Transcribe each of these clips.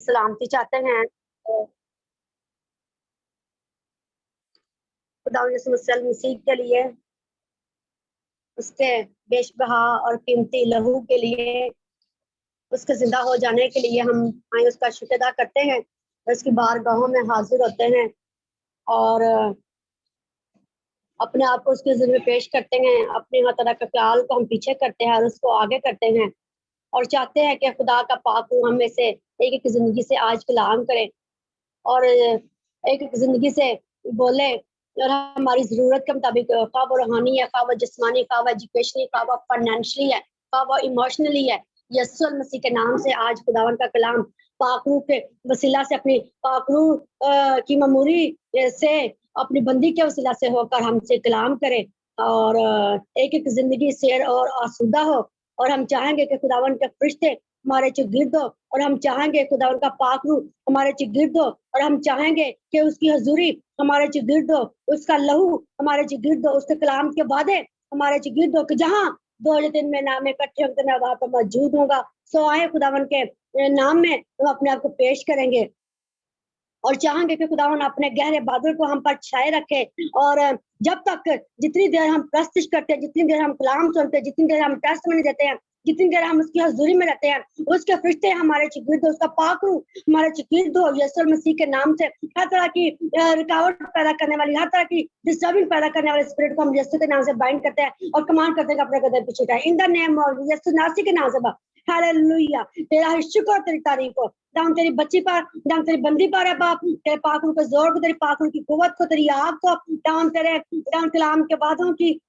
सलामती चाहते हैं। खुदा यीशु मसीह के लिए, उसके बेशबहा और कीमती लहू के लिए, उसके जिंदा हो जाने के लिए हम उसका शुक्र अदा करते हैं, उसकी बारगाहों में हाजिर होते हैं और अपने आप को उसके ज़िम्मे पेश करते हैं, अपने तरह का ख्याल को हम पीछे करते हैं और उसको आगे करते हैं और चाहते हैं कि खुदा का पाक रूह हम में से एक एक ज़िंदगी से आज कलाम करे और एक एक ज़िंदगी से बोले और हमारी ज़रूरत के मुताबिक, खा वो रूहानी है, खा वो जिस्मानी, खा वो एजुकेशनली, खा वो फाइनेंशियली है, खा वो इमोशनली है। यीशु मसीह के नाम से आज खुदावन का कलाम पाक रूह के वसीला से, अपनी पाक रूह की ममूरी से, अपनी बंदी के वसीला से होकर हमसे कलाम करे और एक एक ज़िंदगी शेर और आसूदा हो। और हम चाहेंगे कि खुदावन के फरिश्ते हमारे गिर्द हो और हम चाहेंगे खुदावन का पाक रूह हमारे गिर्द हो और हम चाहेंगे कि उसकी हजूरी हमारे गिर्द हो, उसका लहू हमारे गिर्द हो, उसके कलाम के वादे हमारे गिर्द हो कि जहाँ 2 या 3 में नाम इकट्ठे होंगे मैं वहां पर मौजूद होगा। सो आए खुदावन के नाम में हम अपने आप को पेश करेंगे और चाहेंगे कि खुदावन अपने गहरे बादल को हम पर छाए रखे और जब तक जितनी देर हम प्रस्तुत करते हैं, जितनी देर हम कलाम सुनते हैं, जितनी देर हम टेस्टमनी देते हैं, जितनी देर हम उसकी हजूरी में रहते हैं, उसके फरिश्ते हमारे गिर्द, उसका पाक रूह हमारे गिर्द हो। यीशु मसीह के नाम से हर तरह की रुकावट पैदा करने वाली, हर तरह की डिस्टर्बिंग पैदा करने वाले स्पिरिट को हम यीशु के नाम से बाइंड करते हैं और कमांड करते हैं कि अपने कदम पीछे उठाएं इन द नेम ऑफ यीशु नासी के नाम से। हालेलुया, तेरा शुक्र, तेरी तारीफ हो दाम, तेरी बच्ची पर, दाम तेरी बंदी पर है बाप, तेरे पाक रूह के जोर को, तेरी पाक रूह की कुव्वत को, तेरी आग को, दाम तेरे दाम कलाम के बातों की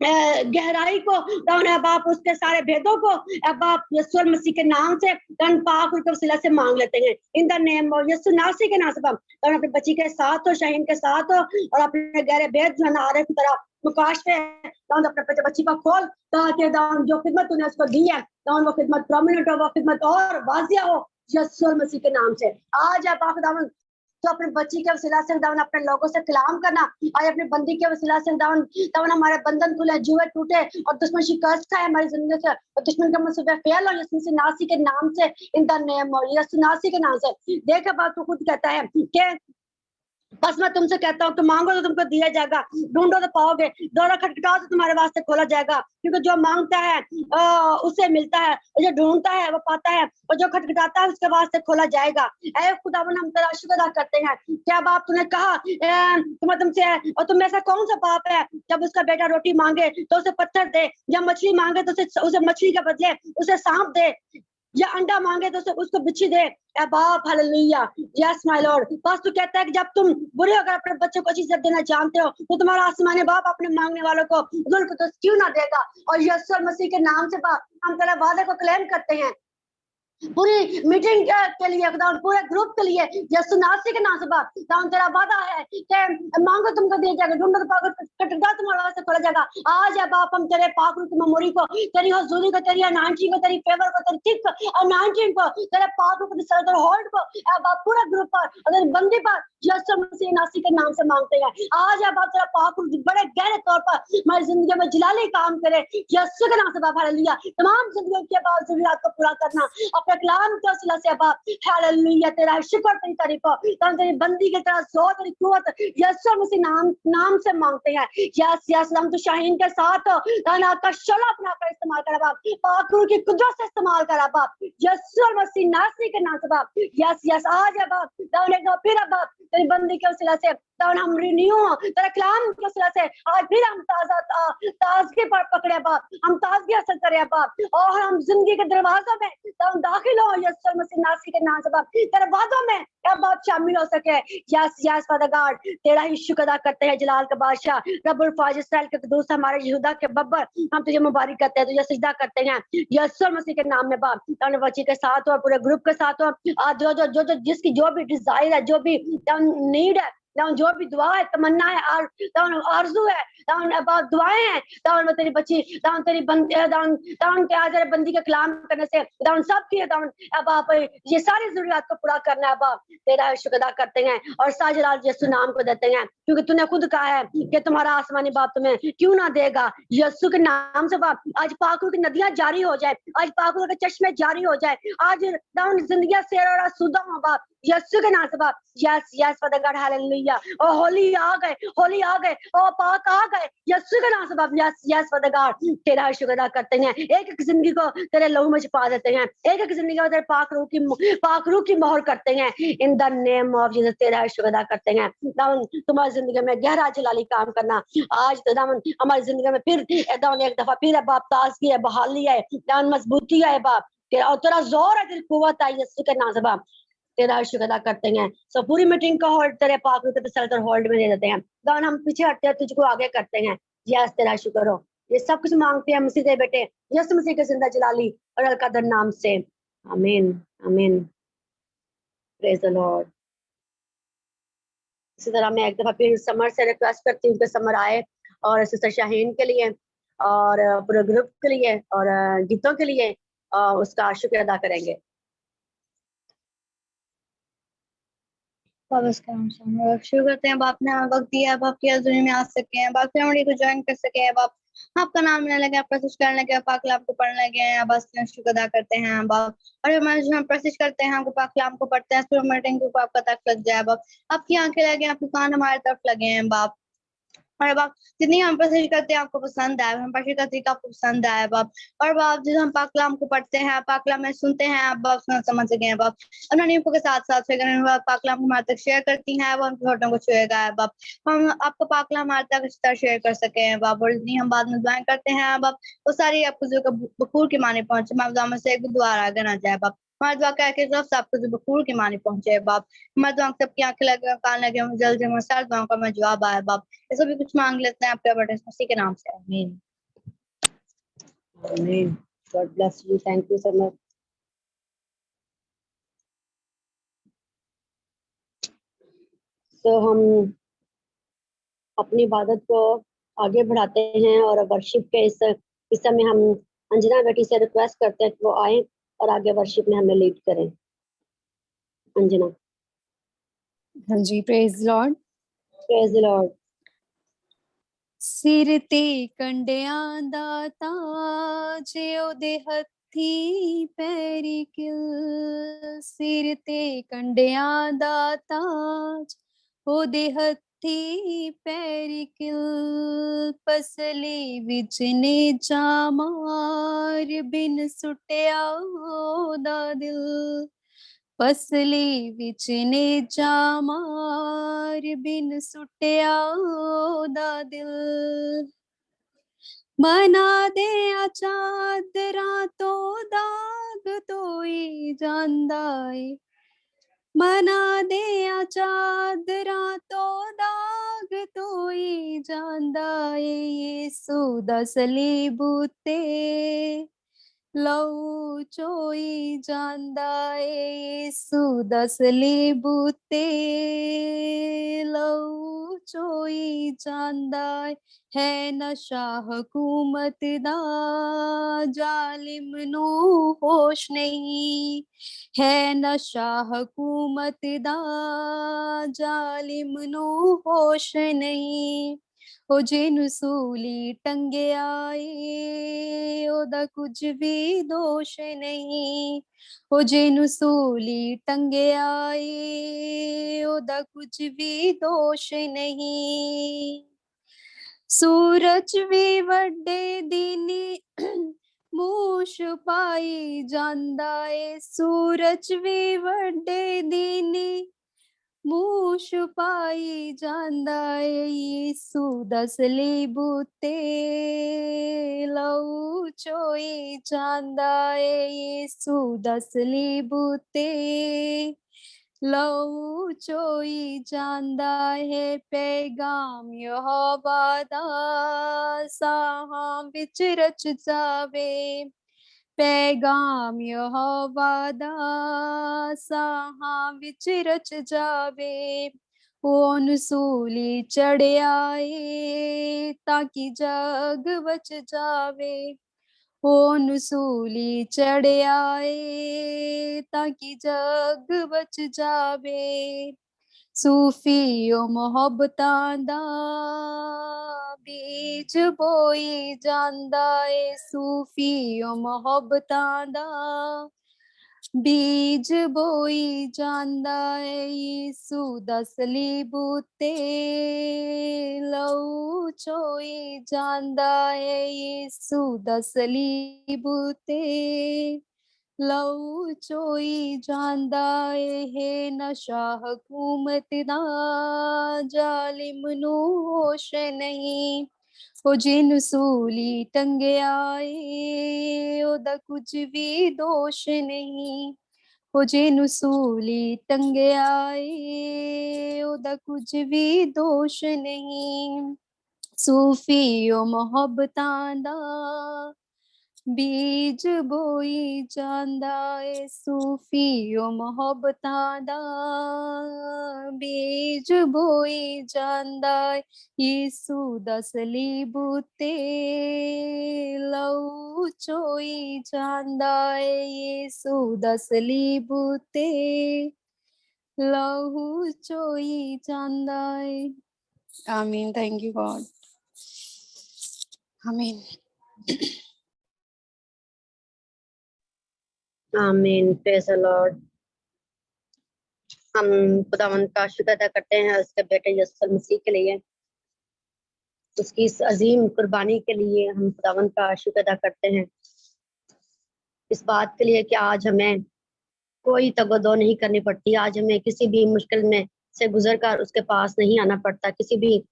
गहराई को, दाम है बाप उसके सारे भेदों को बाप यीशु मसीह के नाम से दाम पाक रूह के वसीला से मांग लेते हैं इन द नेम ऑफ यीशु नासी के नाम से। दाम अपनी बच्ची के साथ हो, शाहीन के साथ हो और अपने गहरे भेद जो नारे की तरह मुकाश पे दाम अपने बच्ची का खोल ताकि दाम जो खिदमत तूने उसको दी है दाम वो खिदमत प्रोमिनेंट हो, वो खिदमत और वाजिया हो यीशु मसीह के नाम से। आज आप खुदावन तो अपने बच्ची के वसीला से खुदावन अपने लोगों से कलाम करना, आज अपने बंदी के वसीला से खुदावन हमारे बंधन खुले, जुए टूटे और दुश्मन शिकस्त खाए हमारी जिंदगी से और दुश्मन का मुसीबत फेल हो यीशु मसीह नासी के नाम से इन द नेम ऑफ यीशु नासी के नाम से। देखा बात तो खुद कहता है कि बस मैं तुमसे कहता हूँ कि मांगो तो तुमको दिया जाएगा, ढूंढो तो पाओगे, दौरा खटखटाओ तो तुम्हारे वास्ते खोला जाएगा, क्योंकि जो मांगता है उसे मिलता है और जो ढूंढता है वो पाता है और जो खटखटाता है उसके वास्ते खोला जाएगा। ऐ खुदावन हम तेरा शुक्र अदा करते हैं। क्या बाप तूने कहा तुम्हें तुमसे और तुम में से कौन सा बाप है जब उसका बेटा रोटी मांगे तो उसे पत्थर दे, या मछली मांगे तो उसे मछली के बदले उसे सांप दे, या अंडा मांगे तो उसको बिच्छी दे। बाप हालेलुया, यस माय लॉर्ड। बस तू कहता है कि जब तुम बुरे होकर अपने बच्चों को चीजें देना जानते हो तो तुम्हारा आसमानी बाप अपने मांगने वालों को तो क्यों ना देगा। और यीशु मसीह के नाम से बाप हम तेरे वादे को क्लेम करते हैं पूरी मीटिंग के लिए, पूरे ग्रुप के लिए यीशु नासी के नाम से बाप तेरा वादा है कि मांगो तुमको दिया जाएगा, ढूंढो तो पाओगे, खटखटाओ तुम्हारे वास्ते खोला जाएगा। आज है बाप हम तेरे पाक रूह की मेमोरी को, तेरी हुजूरी को, तेरी अनाउंसिंग को, तेरी फेवर को, तेरी थिक अनाउंसिंग को, तेरे पाक रूह की सर होल्ड को बाप पूरे ग्रुप पर अगर बंदी पर यीशु मसीह नासी के नाम से मांगते हैं। आज है बाप तेरा पाक रूह बड़े गहरे तौर पर हमारी जिंदगी में जलाली काम करे यीशु के नाम से बाप हालेलुया। तमाम जिंदगी के बाद जरूरियात को पूरा करना अपने कलाम के वसीला से बाप हालेलुया, तेरा शुक्र, तेरी तारीफ हो, तेरी बंदी की तरह जोर, तेरी कुव्वत यीशु मसीह नाम से मांगते हैं। यस यस, हम तो शाहीन के साथ हो, ताना का शला अपना का इस्तेमाल करा बाप, पाक रूह की कुदरत से इस्तेमाल करा बाप यीशु मसीह नासी के नाम से बाप। यस यस, आज है बाप दाऊद एक फिर बाप तेरी बंदी के वसीला से दाऊद हम रिन्यू हो, तेरे कलाम के वसीला से आज फिर हम ताजगी पर पकड़े बाप, हम ताजगी हासिल करें बाप और हम जिंदगी के दरवाजों में दाखिल हो यीशु मसीह नासी के नाम से बाप, तेरे वादों में बाप शामिल हो सके। यस यस फादर गॉड, तेरा ही शुक्र अदा करते हैं जलाल का बादशाह रब्बुल फाज इस्राएल के कदूस हमारे यहूदा के बब्बर, हम तुझे मुबारक करते हैं, तुझे सजदा करते हैं यीशु मसीह के नाम में बाप। अपने बच्ची के साथ हो, पूरे ग्रुप के साथ हो, आज जो जो जो जो जिसकी जो भी डिजायर है, जो भी नीड है दाऊन जो भी दुआ है, तमन्ना है, दाऊन आरज़ू है, दाऊन अब्बा दुआएं हैं, दाऊन वो तेरी बच्ची, दाऊन तेरी बंदी, दाऊन दाऊन के आज बंदी का कलाम करने से दाऊन सब की दाऊन अब्बा आप ये सारी जरूरियात को पूरा करना है अब्बा, तेरा शुक्र अदा करते हैं और साजलाल यीशु नाम को देते हैं, क्योंकि तूने खुद कहा है कि तुम्हारा आसमानी बाप तुम्हें क्यों ना देगा। यीशु के नाम से बाप आज पाक की नदियां जारी हो जाए, आज पाक के चश्मे जारी हो जाए, आज दाऊन जिंदगी से और आसूदा हो बाप, यीशु के नाम से बाप। Yes yes father God hallelujah. Oh holy आ गए, होली आ गए, ओ पाक आ गए, यीशु के नाम से बाप। यस यस फादर गॉड तेरा शुक्र अदा करते हैं, एक एक जिंदगी को तेरे लहू में छुपा देते हैं, एक एक जिंदगी को तेरे पाक रूह की मोहर करते हैं in the name of Jesus. तेरा शुक्र अदा करते हैं दाऊन तुम्हारी जिंदगी में गहरा जलाली काम करना आज तो दाऊन हमारी जिंदगी में फिर दाऊन एक दफा फिर बाप ताजगी है, बहाली है, दाऊन मजबूती है बाप, और तेरा जोर है, तेरी कुव्वत है यीशु के नाम से बाप। तेरा शुक्र अदा करते हैं। सो पूरी मीटिंग का होल्ड तेरे पाक रूह के तसल्लुत होल्ड में दे देते हैं दाऊन, हम पीछे हटते हैं, तुझको आगे करते हैं। यस तेरा शुक्र हो, ये सब कुछ मांगते हैं मसीह के बेटे यीशु मसीह के जिंदा जलाली और अलकदर नाम से, आमीन आमीन। Praise the Lord. इसी तरह मैं एक दफा फिर समर से रिक्वेस्ट करती हूँ कि समर आए और सिस्टर शाहीन के लिए और पूरे ग्रुप के लिए और गीतों के लिए उसका शुक्र अदा करेंगे। शुरू करते हैं। बाप ने वक्त दिया, बाप की दुनिया में आ सके हैं, बाप फैमिली को ज्वाइन कर सके हैं, बाप आपका नाम लेने लगे, प्रशिश करने लगे, पाक कलाम को पढ़ने लगे हैं, बस शुक्र अदा करते हैं बाप। और हमारे जो हम प्रशिश करते हैं, हमको पाक कलाम को पढ़ते हैं, पूरे मीटिंग के ऊपर आपका तक लग जाए बाप, आपकी आंखें लगे, आपके कान हमारे तरफ लगे हैं बाप। और बाप जितनी हम प्रशिश करते हैं आपको पसंद आए, हम प्रशिश का तरीका आपको पसंद आए बाप। और बाप जब हम पाक कलाम को पढ़ते हैं, पाक कलाम में सुनते हैं, आप बाप समझ सके हैं बाप। अपना नींबू के साथ साथ पाक कलाम हमारे तक शेयर करती हैं, वो हम छोटों को छुएगा है बाप, हम आपको पाक कलाम हमारे तक इस तरह शेयर कर सके हैं बाप। और जितनी हम बाद में दुआएं करते हैं बाप, वो सारी आपको जो बखूर के माने पहुंचे, मैं दुआ में से एक भी दुआ आगे ना जाए बाप। हमारी दुआ कह के सब आपको जो बखूर के माने पहुंचे बाप, हमारी दुआ सबकी आंखें लगे, कान लगे, जल्द जल्द सारी दुआओं का मैं जवाब आया बाप। ऐसा भी कुछ मांग लेते हैं आपके बेटे मसीह के नाम से, आमीन आमीन। God bless you, thank you so much. तो हम अपनी इबादत को आगे बढ़ाते हैं और वर्शिप के इस समय हम अंजना बेटी से रिक्वेस्ट करते हैं कि वो आए और आगे वर्शिप में हमें लीड करें। अंजना। हाँ जी, praise Lord. Praise the Lord. सिर ते कंडियां दा ताज ओदे हत्थी पैरी किल, सिर ते कंडियां दा ताज ओदे हत्थी पैरी किल, पसली विच ने जा मार बिन सुटिया ओदा दिल, पसली विच ने जा मार बिन सुटिया ओदा दिल, मना दे चादरा तो दाग तोई जांदा ए, मना दे चादरा तो दाग तोई जांदा ए, यीशु दा सलीबू ते लहू चोई जांदा ए, यीशु दा सलीबू ते लहू चोई जांदा है नशा हुकूमत दा जालिम नू होश नहीं, है नशा हुकूमत दा जालिम नू होश नहीं, ओ जिन सूली टंगिया ए ओदा कुछ भी दोष नहीं, ओ जिन सूली टंगिया ए ओदा कुछ भी दोष नहीं, सूरज भी वड्डे दिनी मूश पाई जांदा ए, सूरज भी वड्डे दिनी मूश पाई जांदा ए, यीशु दा सलीबू ते लहू चोई जांदा ए, यीशु दा सलीबू ते लहू चोई जांदा है, पैगाम यहोवा दा साहां विच रच जावे, पैगाम यहोवा दा साहां विच रच जावे, ਉਹ ਸੂਲੀ ਚੜਿਆਏ ਤਾਂ ਕਿ ਜਗ ਬਚ ਜਾਵੇ। ਉਹ ਸੂਲੀ ਚੜਿਆਏ ਤਾਂ ਕਿ ਜਗ ਬਚ ਜਾਵੇ। ਸੂਫੀਓ ਮੁਹੱਬਤਾਂ ਦਾ ਬੀਜ ਬੋਈ ਜਾਂਦਾ ਏ। ਸੂਫੀਓ ਮੁਹੱਬਤਾਂ ਦਾ ਬੀਜ ਬੋਈ ਜਾਂਦਾ ਏ। ਯਿਸੂ ਦਾ ਸਲੀਬ ਤੇ ਲਹੂ ਚੋਈ ਜਾਂਦਾ ਏ। ਯਿਸੂ ਦਾ ਸਲੀਬ ਤੇ ਲਹੂ ਚੋਈ ਜਾਂਦਾ ਏ। ਨਸ਼ਾ ਹਕੂਮਤ ਦਾ ਜ਼ਾਲਿਮ ਨੂੰ ਹੋਸ਼ ਨਹੀਂ। ਉਹ ਜਿਹਨੂੰ ਸੂਲੀ ਟੰਗਿਆ ਏ ਉਹਦਾ ਕੁਝ ਵੀ ਦੋਸ਼ ਨਹੀਂ। ਉਹ ਜਿਹਨੂੰ ਸੂਲੀ ਟੰਗਿਆ ਏ ਉਹਦਾ ਕੁਝ ਵੀ ਦੋਸ਼ ਨਹੀਂ। ਸੂਫੀਓ ਮੁਹੱਬਤਾਂ ਦਾ ਬੀਜ ਬੋਈ ਜਾਂਦਾ ਏ। ਸੂਫੀਓ ਮੁਹੱਬਤਾਂ ਦਾ ਬੀਜ ਬੋਈ ਜਾਂਦਾ ਏ। ਯਿਸੂ ਦਾ ਸਲੀਬ ਤੇ ਲਹੂ ਚੋਈ ਜਾਂਦਾ ਏ। ਯਿਸੂ ਦਾ ਸਲੀਬ ਤੇ ਲਹੂ ਚੋਈ ਜਾਂਦਾ ਏ। ਆਮੀਨ। Thank you god. आमीन। आमीन। Praise the Lord. हम खुदावंद का शुक्र अदा करते हैं उसके बेटे यीशु मसीह के लिए, उसकी इस अजीम कुर्बानी के लिए हम खुदावंद का शुक्र अदा करते हैं। इस बात के लिए कि आज हमें कोई तगदो नहीं करनी पड़ती। आज हमें किसी भी मुश्किल में से गुजर कर उसके पास नहीं आना पड़ता। किसी भी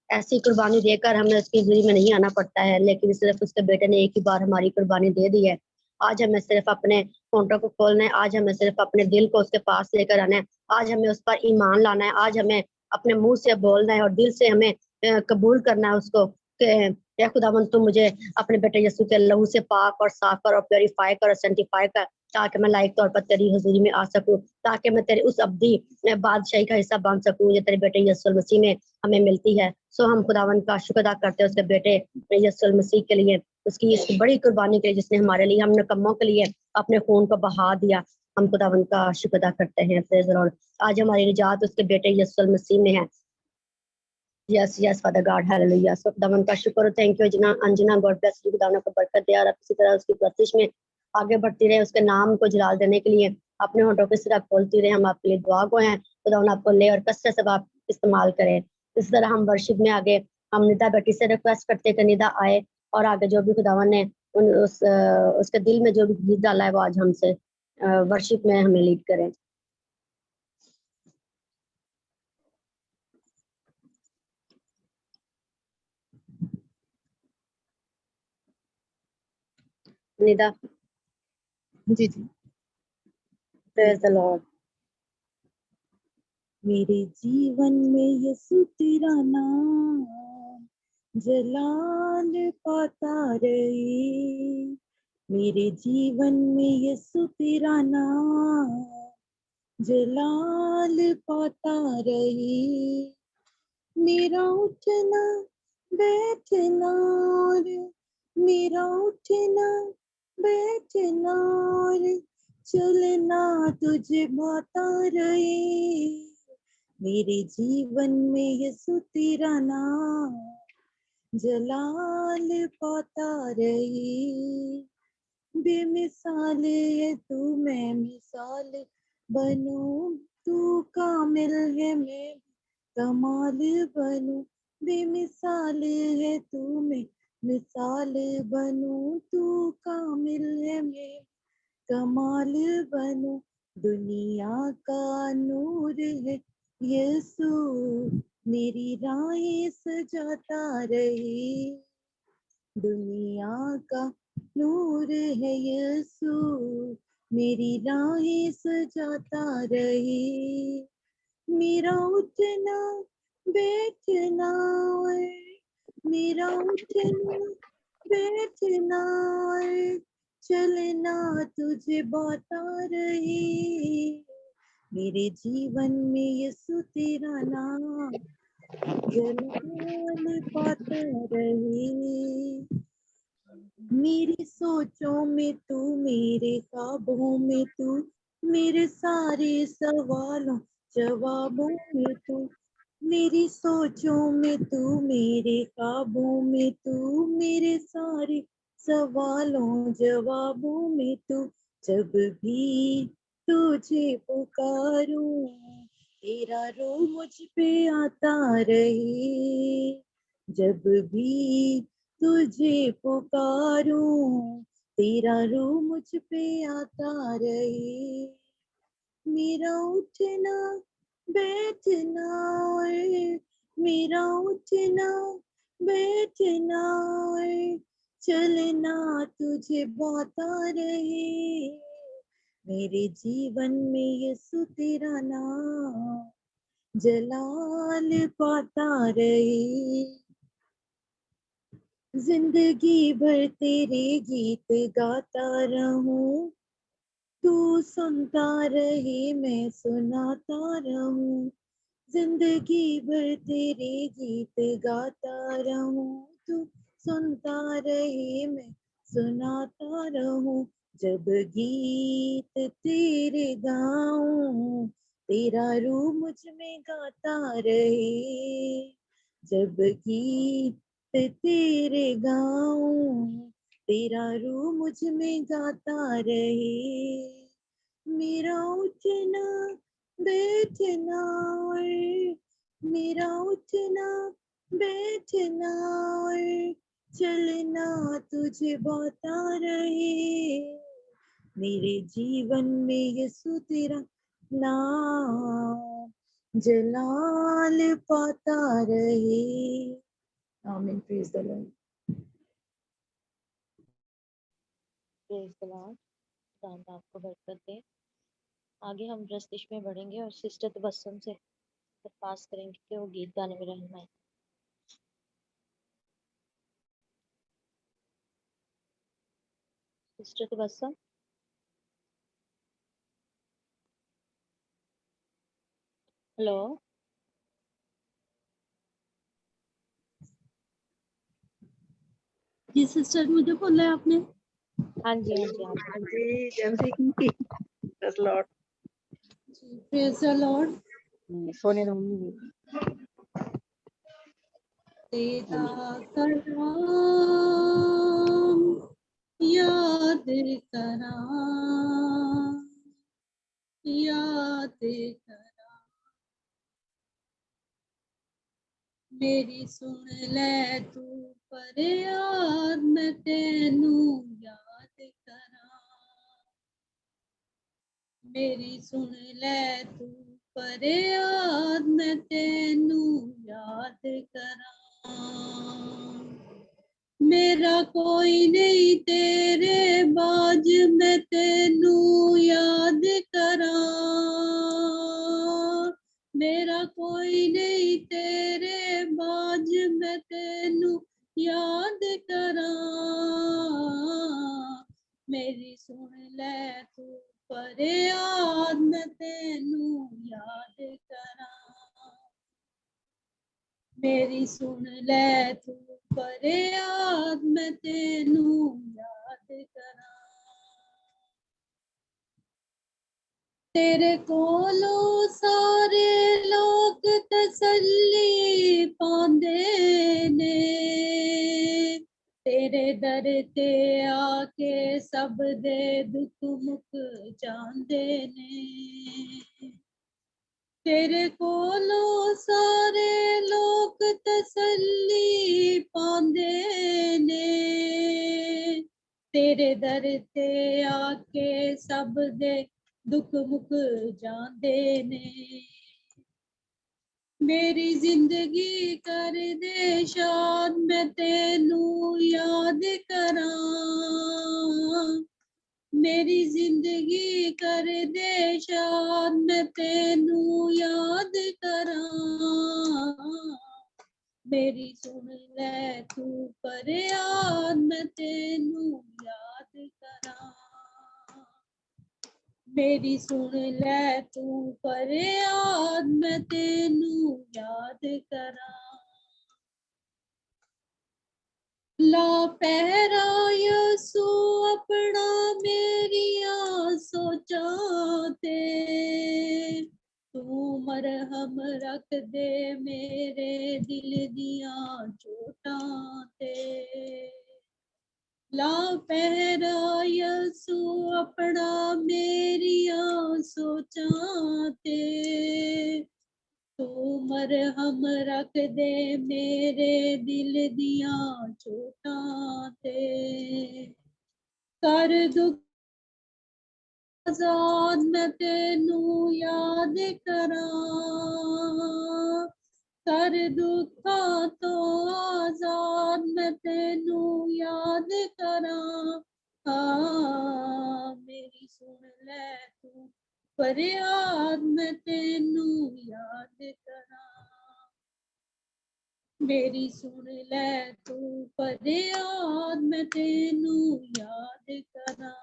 ऐसी कुर्बानी देकर हमें उसकी हज़ूरी में नहीं आना पड़ता है, लेकिन सिर्फ उसके बेटे ने एक ही बार हमारी कुर्बानी दे दी है। आज हमें सिर्फ अपने होंठों को खोलना है। आज हमें सिर्फ अपने दिल को उसके पास लेकर आना है। आज हमें उस पर ईमान लाना है। आज हमें अपने मुंह से बोलना है और दिल से हमें कबूल करना है उसको कि या खुदावंद तुम मुझे अपने बेटे यीशु के लहू से पाक और साफ कर और प्योरीफाई कर और सेंटिफाई कर, ताकि मैं लायक तौर पर तेरी हुजूरी में आ सकूं, ताकि मैं तेरे उस अब्दी बादशाही का हिस्सा बन सकूं जो तेरे बेटे यीशु मसीह में हमें मिलती है। सो हम खुदावंद का शुक्र अदा करते हैं उसके बेटे यीशु मसीह के लिए, उसकी इस बड़ी कुर्बानी के लिए जिसने हमारे लिए, हम निकम्मों के लिए अपने खून को बहा दिया। हम खुदावंद का शुक्र अदा करते हैं। Praise the Lord. आज हमारी निजात उसके बेटे यीशु मसीह में है। Yes yes father God, hallelujah. So खुदावंद का शुक्र, thank you Anjana, God bless you. खुदावंद को बरकत दे और इसी तरह उसकी प्रस्तिश में आगे बढ़ती रहे, उसके नाम को जलाल देने के लिए अपने होठों की तरह खोलती रहे। हम आपके लिए दुआ को हैं, खुदावंद आपको ले और कसरत से आप इस्तेमाल करें। इस तरह हम वर्शिप में आगे हम निदा बेटी से रिक्वेस्ट करते हैं कि निदा आए और आगे जो भी खुदावंद ने उसके दिल में जो भी गीत डाला है वो आज हमसे वर्शिप में हमें लीड करें। Nida ji. Praise the Lord. मेरे जीवन में यीशु तेरा नाम जलाल पाता रहे। मेरे जीवन में यीशु तेरा नाम जलाल पाता रहे। मेरा उठना बैठना और मेरा उठना बैठना और चलना तुझे भाता रहे। मेरे जीवन में यीशु तेरा नाम जलाल पाता रहे। बेमिसाल है तू, मैं मिसाल बनूं, तू कामिल है मैं कमाल बनूं। बेमिसाल है तू, मैं मिसाल बनूं, तू कामिल है मैं कमाल बनूं। दुनिया का नूर है यीशु, मेरी राहें सजाता रहे। दुनिया का नूर है यीशु, मेरी राहें सजाता रहे। मेरा उठना बैठना मेरा उठना बैठना चलना तुझे बाता रहे। मेरे जीवन में यीशु तेरा नाम जलाल पाता रहे। मेरी सोचों में तू, मेरे ख्वाबों में तू, मेरे सारे सवालों जवाबों में तू, मेरी सोचों में तू, मेरे ख्वाबों में तू, मेरे सारे सवालों जवाबों में तू। जब भी तुझे पुकारूं तेरा रूह मुझ पे आता रहे। जब भी तुझे पुकारूं तेरा रूह मुझ पे आता रहे। मेरा उठना बैठना मेरा उठना बैठना चलना तुझे भाता रहे। मेरे जीवन में यीशु तेरा नाम जलाल पाता रहे। जिंदगी भर तेरे गीत गाता रहूं, तू सुनता रहे मैं सुनाता रहूं। जिंदगी भर तेरे गीत गाता रहूं, तू सुनता रहे मैं सुनाता रहूं। जब गीत तेरे गाऊं तेरा रूह मुझ में गाता रहे। जब गीत तेरे गाऊं तेरा रूह मुझ में गाता रहे। मेरा उठना बैठना मेरा उठना बैठना चलना तुझे भाता रहे। मेरे जीवन में यीशु तेरा नाम जलाल पाता रहे। आमीन। Praise the Lord. Praise the Lord. खुदा आपको बरकत दे। आगे हम रस्तिश में बढ़ेंगे और सिस्टर तबस्सुम से दरख्वास्त करेंगे कि वो गीत गाने में रहनुमाई। सिस्टर तबस्सुम। हेलो। जी सिस्टर, मुझे बोला है आपने? हाँ जी हाँ जी हाँ जी जय praise Lord. Praise the Lord. सोने तेरा कलाम याद करा मेरी सुन ले तू पर यार मैं तेनू याद करा। मेरी सुन ले तू पर यार मैं तेनू याद करा। मेरा कोई नहीं तेरे बाज मैं तेनू याद करा। मेरा कोई नहीं तेरे बाज मैं तेनू याद करा। मेरी सुन ले तू पर याद मैं तेनू याद करा। मेरी सुन ले तू पर याद मैं तेनू याद करा। तेरे कोलों सारे लोग तसल्ली पांदे ने। तेरे दर ते आके सब दे दुख मुक जांदे ने। तेरे कोलों सारे लोग तसल्ली पांदे ने। तेरे दर ते आके सब दे दुख मुक जांदे ने। मेरी जिंदगी कर दे शाद मैं तेनू याद करा। मेरी जिंदगी कर दे शाद मैं तेनू याद करा। मेरी सुन ले तू पर याद मैं तेनू याद करा। मेरी सुन ले तू फरियाद मैं तेनू याद करा ला पहरा यसू अपना मेरिया सोचा ते तू मरहम रख दे मेरे दिल दिया चोटां ते ला पहरा यसू अपना मेरिया सोचा ते तू मरहम रख दे मेरे दिल दिया चोटां ते कर दुख आजाद मैं तेनू याद करा कर दुखा तो आजाद मैं तेनू याद करा मेरी सुन ले तू फरियाद मैं तेनू याद करा मेरी सुन ले तू फरियाद मैं तेनू याद करा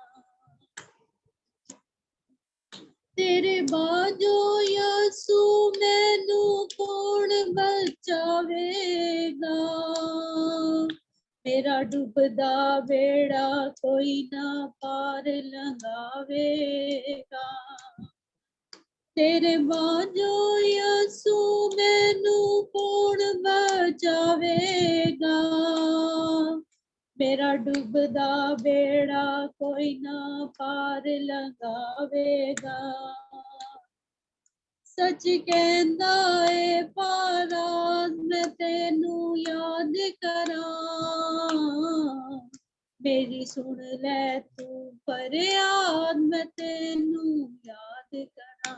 तेरे बाजो यसू मैनू कौन बचावेगा मेरा डूबदा बेड़ा कोई ना पार लंघावेगा तेरे बाजो यसू मैनू कौन बचावेगा मेरा डूबदा बेड़ा कोई ना पार लंघावेगा सच कहंदा ए पाराज मैं तेनू याद करा मेरी सुन ले तू फरियाद मैं तेनू याद करा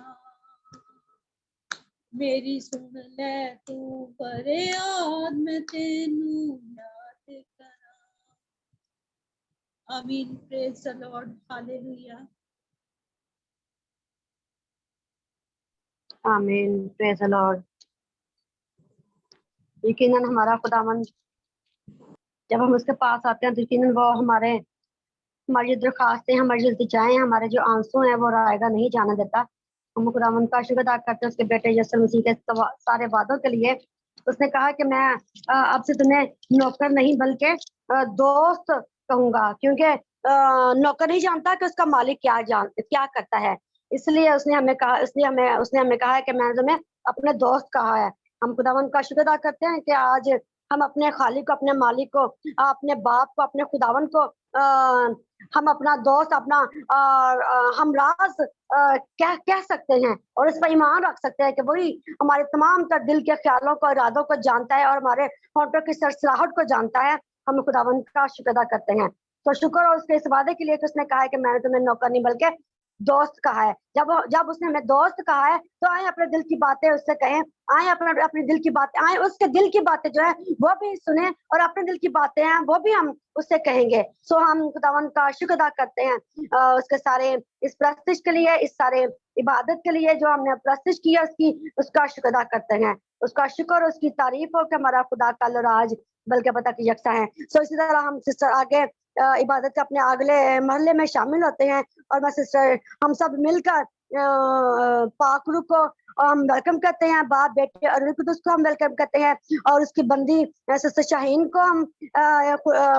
मेरी सुन ले तू फरियाद मैं तेनू याद करा आमीन प्रेज द लॉर्ड हालेलुया आमीन प्रेज द लॉर्ड। यकीनन हमारा खुदावंद जब हम उसके पास आते हैं तो यकीनन वो हमारी जो दरखास्तें हमारी जो इल्तिजाएं हमारे जो आंसू हैं वो रायगा नहीं जाने देता। हम खुदावंद का शुक्र अदा करते हैं उसके बेटे यीशु मसीह के सारे वादों के लिए। उसने कहा कि मैं अब से तुम्हें नौकर नहीं बल्कि दोस्त कहूंगा, क्योंकि नौकर नहीं जानता कि उसका मालिक क्या करता है। इसलिए उसने हमें कहा है कि मैंने तुम्हें अपने दोस्त कहा है। हम खुदावंद का शुक्र अदा करते हैं कि आज हम अपने खालिक को, अपने मालिक को, अपने बाप को, अपने खुदावंद को हम अपना दोस्त, अपना हमराज कह सकते हैं और इस पर ईमान रख सकते हैं कि वही हमारे तमाम तर दिल के ख्यालों को, इरादों को जानता है और हमारे होंठों की सरसराहट को जानता है। हम खुदावंद का शुक्र अदा करते हैं। तो शुक्र और उसके इस वादे के लिए कि उसने कहा है कि मैंने तुम्हें नौकर नहीं बल्कि दोस्त कहा है। जब उसने हमें दोस्त कहा है तो आए अपने दिल की बातें उससे कहें, आए अपने दिल की बातें, आए उसके दिल की बातें जो है वो भी सुने और अपने दिल की बातें हैं वो भी हम उससे कहेंगे। सो हम खुदावंद का शुक्र अदा करते हैं उसके सारे इस प्रस्तिश के लिए, इस सारे इबादत के लिए जो हमने प्रस्तिश किया उसका शुक्र अदा करते हैं। उसका शुक्र और उसकी तारीफ हो कि हमारा खुदा कल और आज बल्कि पता की यकसा है। सो इसी तरह हम सिस्टर आगे इबादत के अपने अगले मरहले में शामिल होते हैं और मैं सिस्टर हम सब मिलकर पाक रूह को हम वेलकम करते हैं, बाप बेटे और रूह कुदुस को हम वेलकम करते हैं और उसकी बंदी सिस्टर शाहीन को हम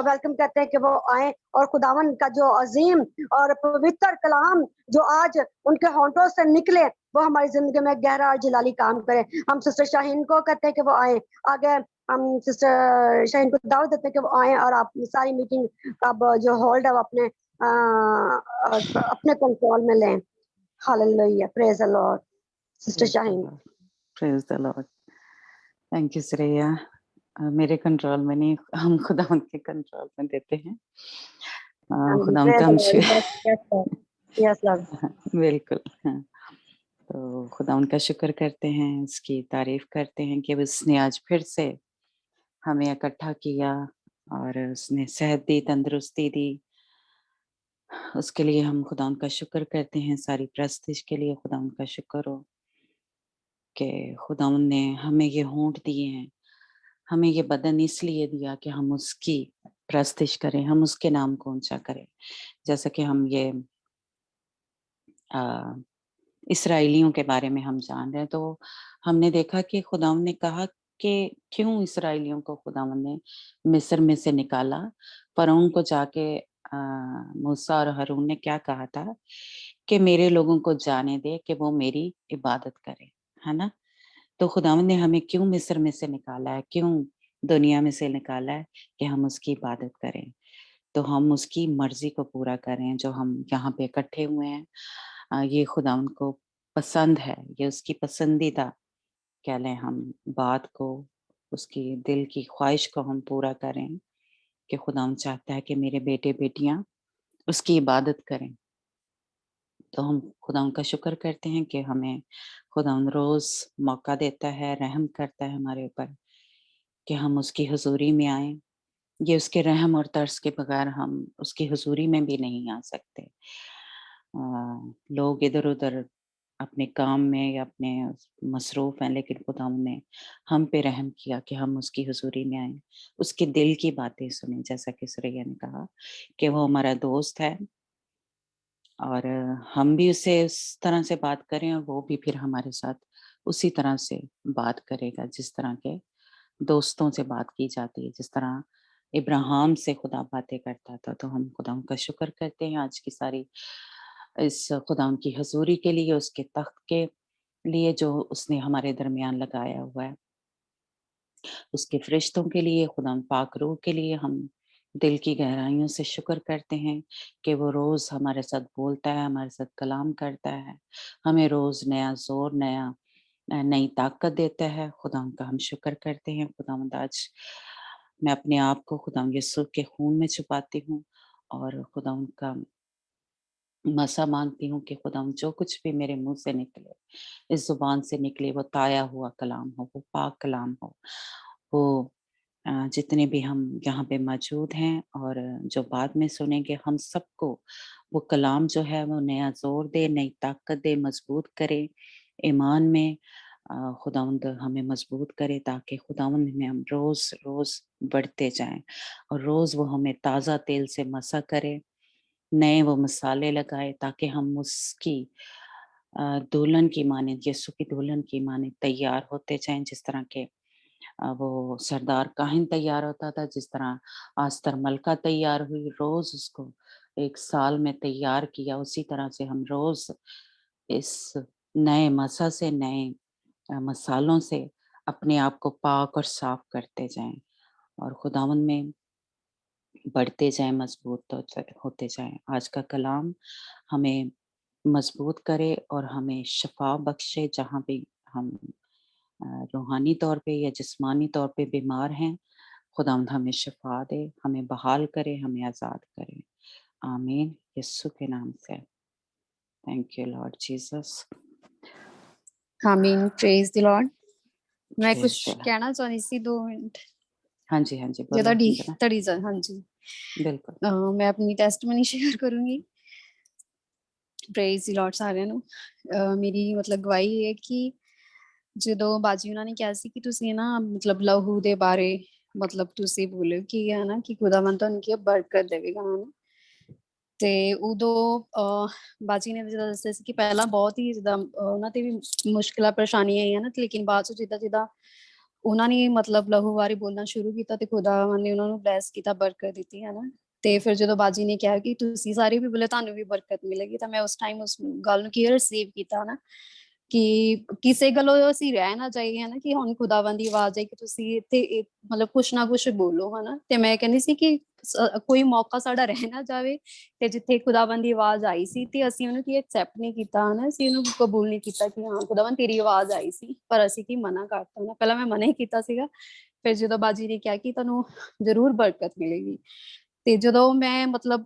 वेलकम करते हैं कि वो आए और खुदावन का जो अजीम और पवित्र कलाम जो आज उनके होंठों से निकले वो हमारी जिंदगी में गहरा और जलाली काम करे। हम सिस्टर शाहीन को कहते हैं कि वो आए आगे। हम सिस्टर शाहीन को दावत देते हैं कि वो आए और आप सारी मीटिंग का जो होल्ड है वो अपने कंट्रोल में लें। Hallelujah, praise the Lord. Sister Shaheen. Praise the Lord. Thank you Shreya. मेरे कंट्रोल में नहीं, हम खुदा उनके कंट्रोल में देते हैं। खुदा उनका बिल्कुल। तो खुदा उनका शुक्र करते हैं, उसकी तारीफ करते हैं कि उसने आज फिर से हमें इकट्ठा किया और उसने सेहत दी, तंदुरुस्ती दी। उसके लिए हम खुदा उनका शुक्र करते हैं। सारी प्रस्तिश के लिए खुदा उनका शुक्र हो कि खुदा ने हमें ये होंठ दिए हैं, हमें ये बदन इसलिए दिया कि हम उसकी प्रस्तिश करें, हम उसके नाम को ऊंचा करें। जैसा कि हम ये इसराइलियों के बारे में हम जान रहे हैं, तो हमने देखा कि खुदावंद ने कहा कि क्यों इसराइलियों को खुदावंद ने मिस्र में से निकाला। फ़िरौन को जाके मूसा और हारून ने क्या कहा था कि मेरे लोगों को जाने दे कि वो मेरी इबादत करें, है ना? तो खुदावंद ने हमें क्यों मिस्र में से निकाला है, क्यों दुनिया में से निकाला है कि हम उसकी इबादत करें। तो हम उसकी मर्ज़ी को पूरा करें, जो हम यहाँ पे इकट्ठे हुए हैं। ये खुदावंद को पसंद है, ये उसकी पसंदीदा कह लें हम बात को, उसकी दिल की ख्वाहिश को हम पूरा करें कि खुदावंद चाहता है कि मेरे बेटे-बेटियाँ उसकी इबादत करें। तो हम खुदावंद का शुक्र करते हैं कि हमें खुदावंद रोज़ मौका देता है, रहम करता है हमारे ऊपर कि हम उसकी हुज़ूरी में आएँ। ये उसके रहम और तरस के बगैर हम उसकी हुज़ूरी में भी नहीं आ सकते। लोग इधर-उधर अपने काम में या अपने मसरूफ़ हैं, लेकिन खुदावंद ने हम पे रहम किया कि हम उसकी हुज़ूरी में आएँ, उसके दिल की बातें सुनें, जैसा कि सुरैया ने कहा कि वो हमारा दोस्त है और हम भी उससे उस तरह से बात करें और वो भी फिर हमारे साथ उसी तरह से बात करेगा, जिस तरह के दोस्तों से बात की जाती है, जिस तरह इब्राहिम से खुदा बातें करता था। तो हम खुदा का शुक्र करते हैं आज की सारी इस खुदा की हजूरी के लिए, उसके तख्त के लिए जो उसने हमारे दरमियान लगाया हुआ है, उसके फरिश्तों के लिए, खुदा पाक रूह के लिए हम दिल की गहराइयों से शुक्र करते हैं कि वो रोज़ हमारे साथ बोलता है, हमारे साथ कलाम करता है, हमें रोज़ नया ज़ोर, नई ताकत देता है। खुदा का हम शुक्र करते हैं। खुदावंद आज मैं अपने आप को खुदा यीशु के खून में छुपाती हूँ और खुदा का मसा मांगती हूँ कि खुदा जो कुछ भी मेरे मुंह से निकले, इस जुबान से निकले, वो ताया हुआ कलाम हो, वो पाक कलाम हो। वो जितने भी हम यहाँ पे मौजूद हैं और जो बाद में सुनेंगे, हम सबको वो कलाम जो है वो नया ज़ोर दे, नई ताकत दे, मजबूत करे ईमान में। खुदावंद हमें मजबूत करे ताकि खुदावंद में हम रोज़-रोज़ बढ़ते जाएँ और रोज़ वो हमें ताज़ा तेल से मसा करे, नए वो मसाले लगाए ताकि हम उसकी दुल्हन की माने, यीशु की दुल्हन की माने तैयार होते जाएँ, जिस तरह के वो सरदार काहिन तैयार होता था, जिस तरह आस्तर मलका तैयार हुई, रोज़ उसको 1 साल में तैयार किया, उसी तरह से हम रोज़ इस नए मसा से, नए मसालों से अपने आप को पाक और साफ करते जाएँ और खुदावंद में बढ़ते जाएँ, मजबूत होते जाएँ। आज का कलाम हमें मजबूत करे और हमें शफ़ा बख्शे, जहाँ पे हम रूहानी तौर पे या जिस्मानी तौर पे बीमार हैं। खुदावंद हमें शफ़ा दे, हमें बहाल करे, हमें आज़ाद करे। आमीन, यीशु के नाम से। Thank you Lord Jesus. आमीन, प्रेज द लॉर्ड। मैं प्रेज़ कुछ द लॉर्ड। कहना चाहती सी 2 मिनट हाँ जी, हाँ जी, ਜੇ बोलो वंदना। ਤੁਹਾਡੀ ਹਾਂਜੀ बिल्कुल। ਮੈਂ ਆਪਣੀ ਟੈਸਟਮਨੀ ਸ਼ੇਅਰ ਕਰੂੰਗੀ। ਪ੍ਰੇਜ਼ ਦੀ ਲਾਰਡ ਸਾਰਿਆਂ ਨੂੰ। ਮੇਰੀ ਮਤਲਬ ਗਵਾਹੀ ਹੈ ਕਿ ਜਦੋਂ ਬਾਜੀ ਉਹਨਾਂ ਨੇ ਕਿਹਾ ਸੀ ਕਿ ਤੁਸੀਂ ਨਾ ਮਤਲਬ ਲਹੂ ਦੇ ਬਾਰੇ ਮਤਲਬ ਤੁਸੀਂ ਬੋਲੇ ਕਿ ਹੈ ਨਾ ਕਿ ਖੁਦਾਵੰਦ ਤੁਹਾਨੂੰ ਕੀ ਬਰਕਤ ਦੇਵੇਗਾ ਹਨਾ। ਤੇ ਉਦੋਂ ਬਾਜੀ ਨੇ ਜਿੱਦਾਂ ਦੱਸਿਆ ਸੀ ਕਿ ਪਹਿਲਾਂ ਬਹੁਤ ਹੀ ਜਿੱਦਾਂ ਉਹਨਾਂ ਤੇ ਵੀ ਮੁਸ਼ਕਿਲਾਂ ਪਰੇਸ਼ਾਨੀਆਂ ਆਈਆਂ ਨਾ, ਲੇਕਿਨ ਬਾਅਦ 'ਚ ਜਿੱਦਾਂ ਉਹਨਾਂ ਨੇ ਮਤਲਬ ਲਹੂ ਬਾਰੇ ਬੋਲਣਾ ਸ਼ੁਰੂ ਕੀਤਾ ਤੇ ਖੁਦਾਵੰਦ ਨੇ ਉਹਨਾਂ ਨੂੰ ਬਲੈਸ ਕੀਤਾ, ਬਰਕਤ ਦਿੱਤੀ ਹੈ ਨਾ। ਤੇ ਫਿਰ ਜਦੋਂ ਬਾਜੀ ਨੇ ਕਿਹਾ ਕਿ ਤੁਸੀਂ ਸਾਰੇ ਵੀ ਬੋਲੇ ਤੁਹਾਨੂੰ ਵੀ ਬਰਕਤ ਮਿਲੇਗੀ, ਤਾਂ ਮੈਂ ਉਸ ਟਾਈਮ ਉਸ ਗੱਲ ਨੂੰ ਕੀ ਰਿਸੀਵ ਕੀਤਾ ਨਾ ਕਿ ਕਿਸੇ ਗੱਲੋਂ ਅਸੀਂ ਰਹਿ ਨਾ ਜਾਈਏ ਹਨਾ, ਕਿ ਹੁਣ ਖੁਦਾਵੰਦ ਦੀ ਆਵਾਜ਼ ਆਈ ਕਿ ਤੁਸੀਂ ਇੱਥੇ ਮਤਲਬ ਕੁਛ ਨਾ ਕੁਛ ਬੋਲੋ ਹਨਾ। ਤੇ ਮੈਂ ਕਹਿੰਦੀ ਸੀ ਕਿ ਕੋਈ ਮੌਕਾ ਸਾਡਾ ਰਹਿ ਨਾ ਜਾਵੇ, ਤੇ ਜਿੱਥੇ ਖੁਦਾਵੰਦ ਦੀ ਆਵਾਜ਼ ਆਈ ਸੀ ਤੇ ਅਸੀਂ ਉਹਨੂੰ ਕੀ ਐਕਸੈਪਟ ਨਹੀਂ ਕੀਤਾ ਹਨਾ, ਅਸੀਂ ਉਹਨੂੰ ਕਬੂਲ ਨਹੀਂ ਕੀਤਾ ਕਿ ਹਾਂ ਖੁਦਾਵੰਦ ਤੇਰੀ ਆਵਾਜ਼ ਆਈ ਸੀ, ਪਰ ਅਸੀਂ ਕੀ ਮਨਾ ਕਰਤਾ ਨਾ। ਪਹਿਲਾਂ ਮੈਂ ਮਨਾ ਹੀ ਕੀਤਾ ਸੀਗਾ, ਫਿਰ ਜਦੋਂ ਬਾਜੀ ਨੇ ਕਿਹਾ ਕਿ ਤੁਹਾਨੂੰ ਜ਼ਰੂਰ ਬਰਕਤ ਮਿਲੇਗੀ, ਤੇ ਜਦੋਂ ਮੈਂ ਮਤਲਬ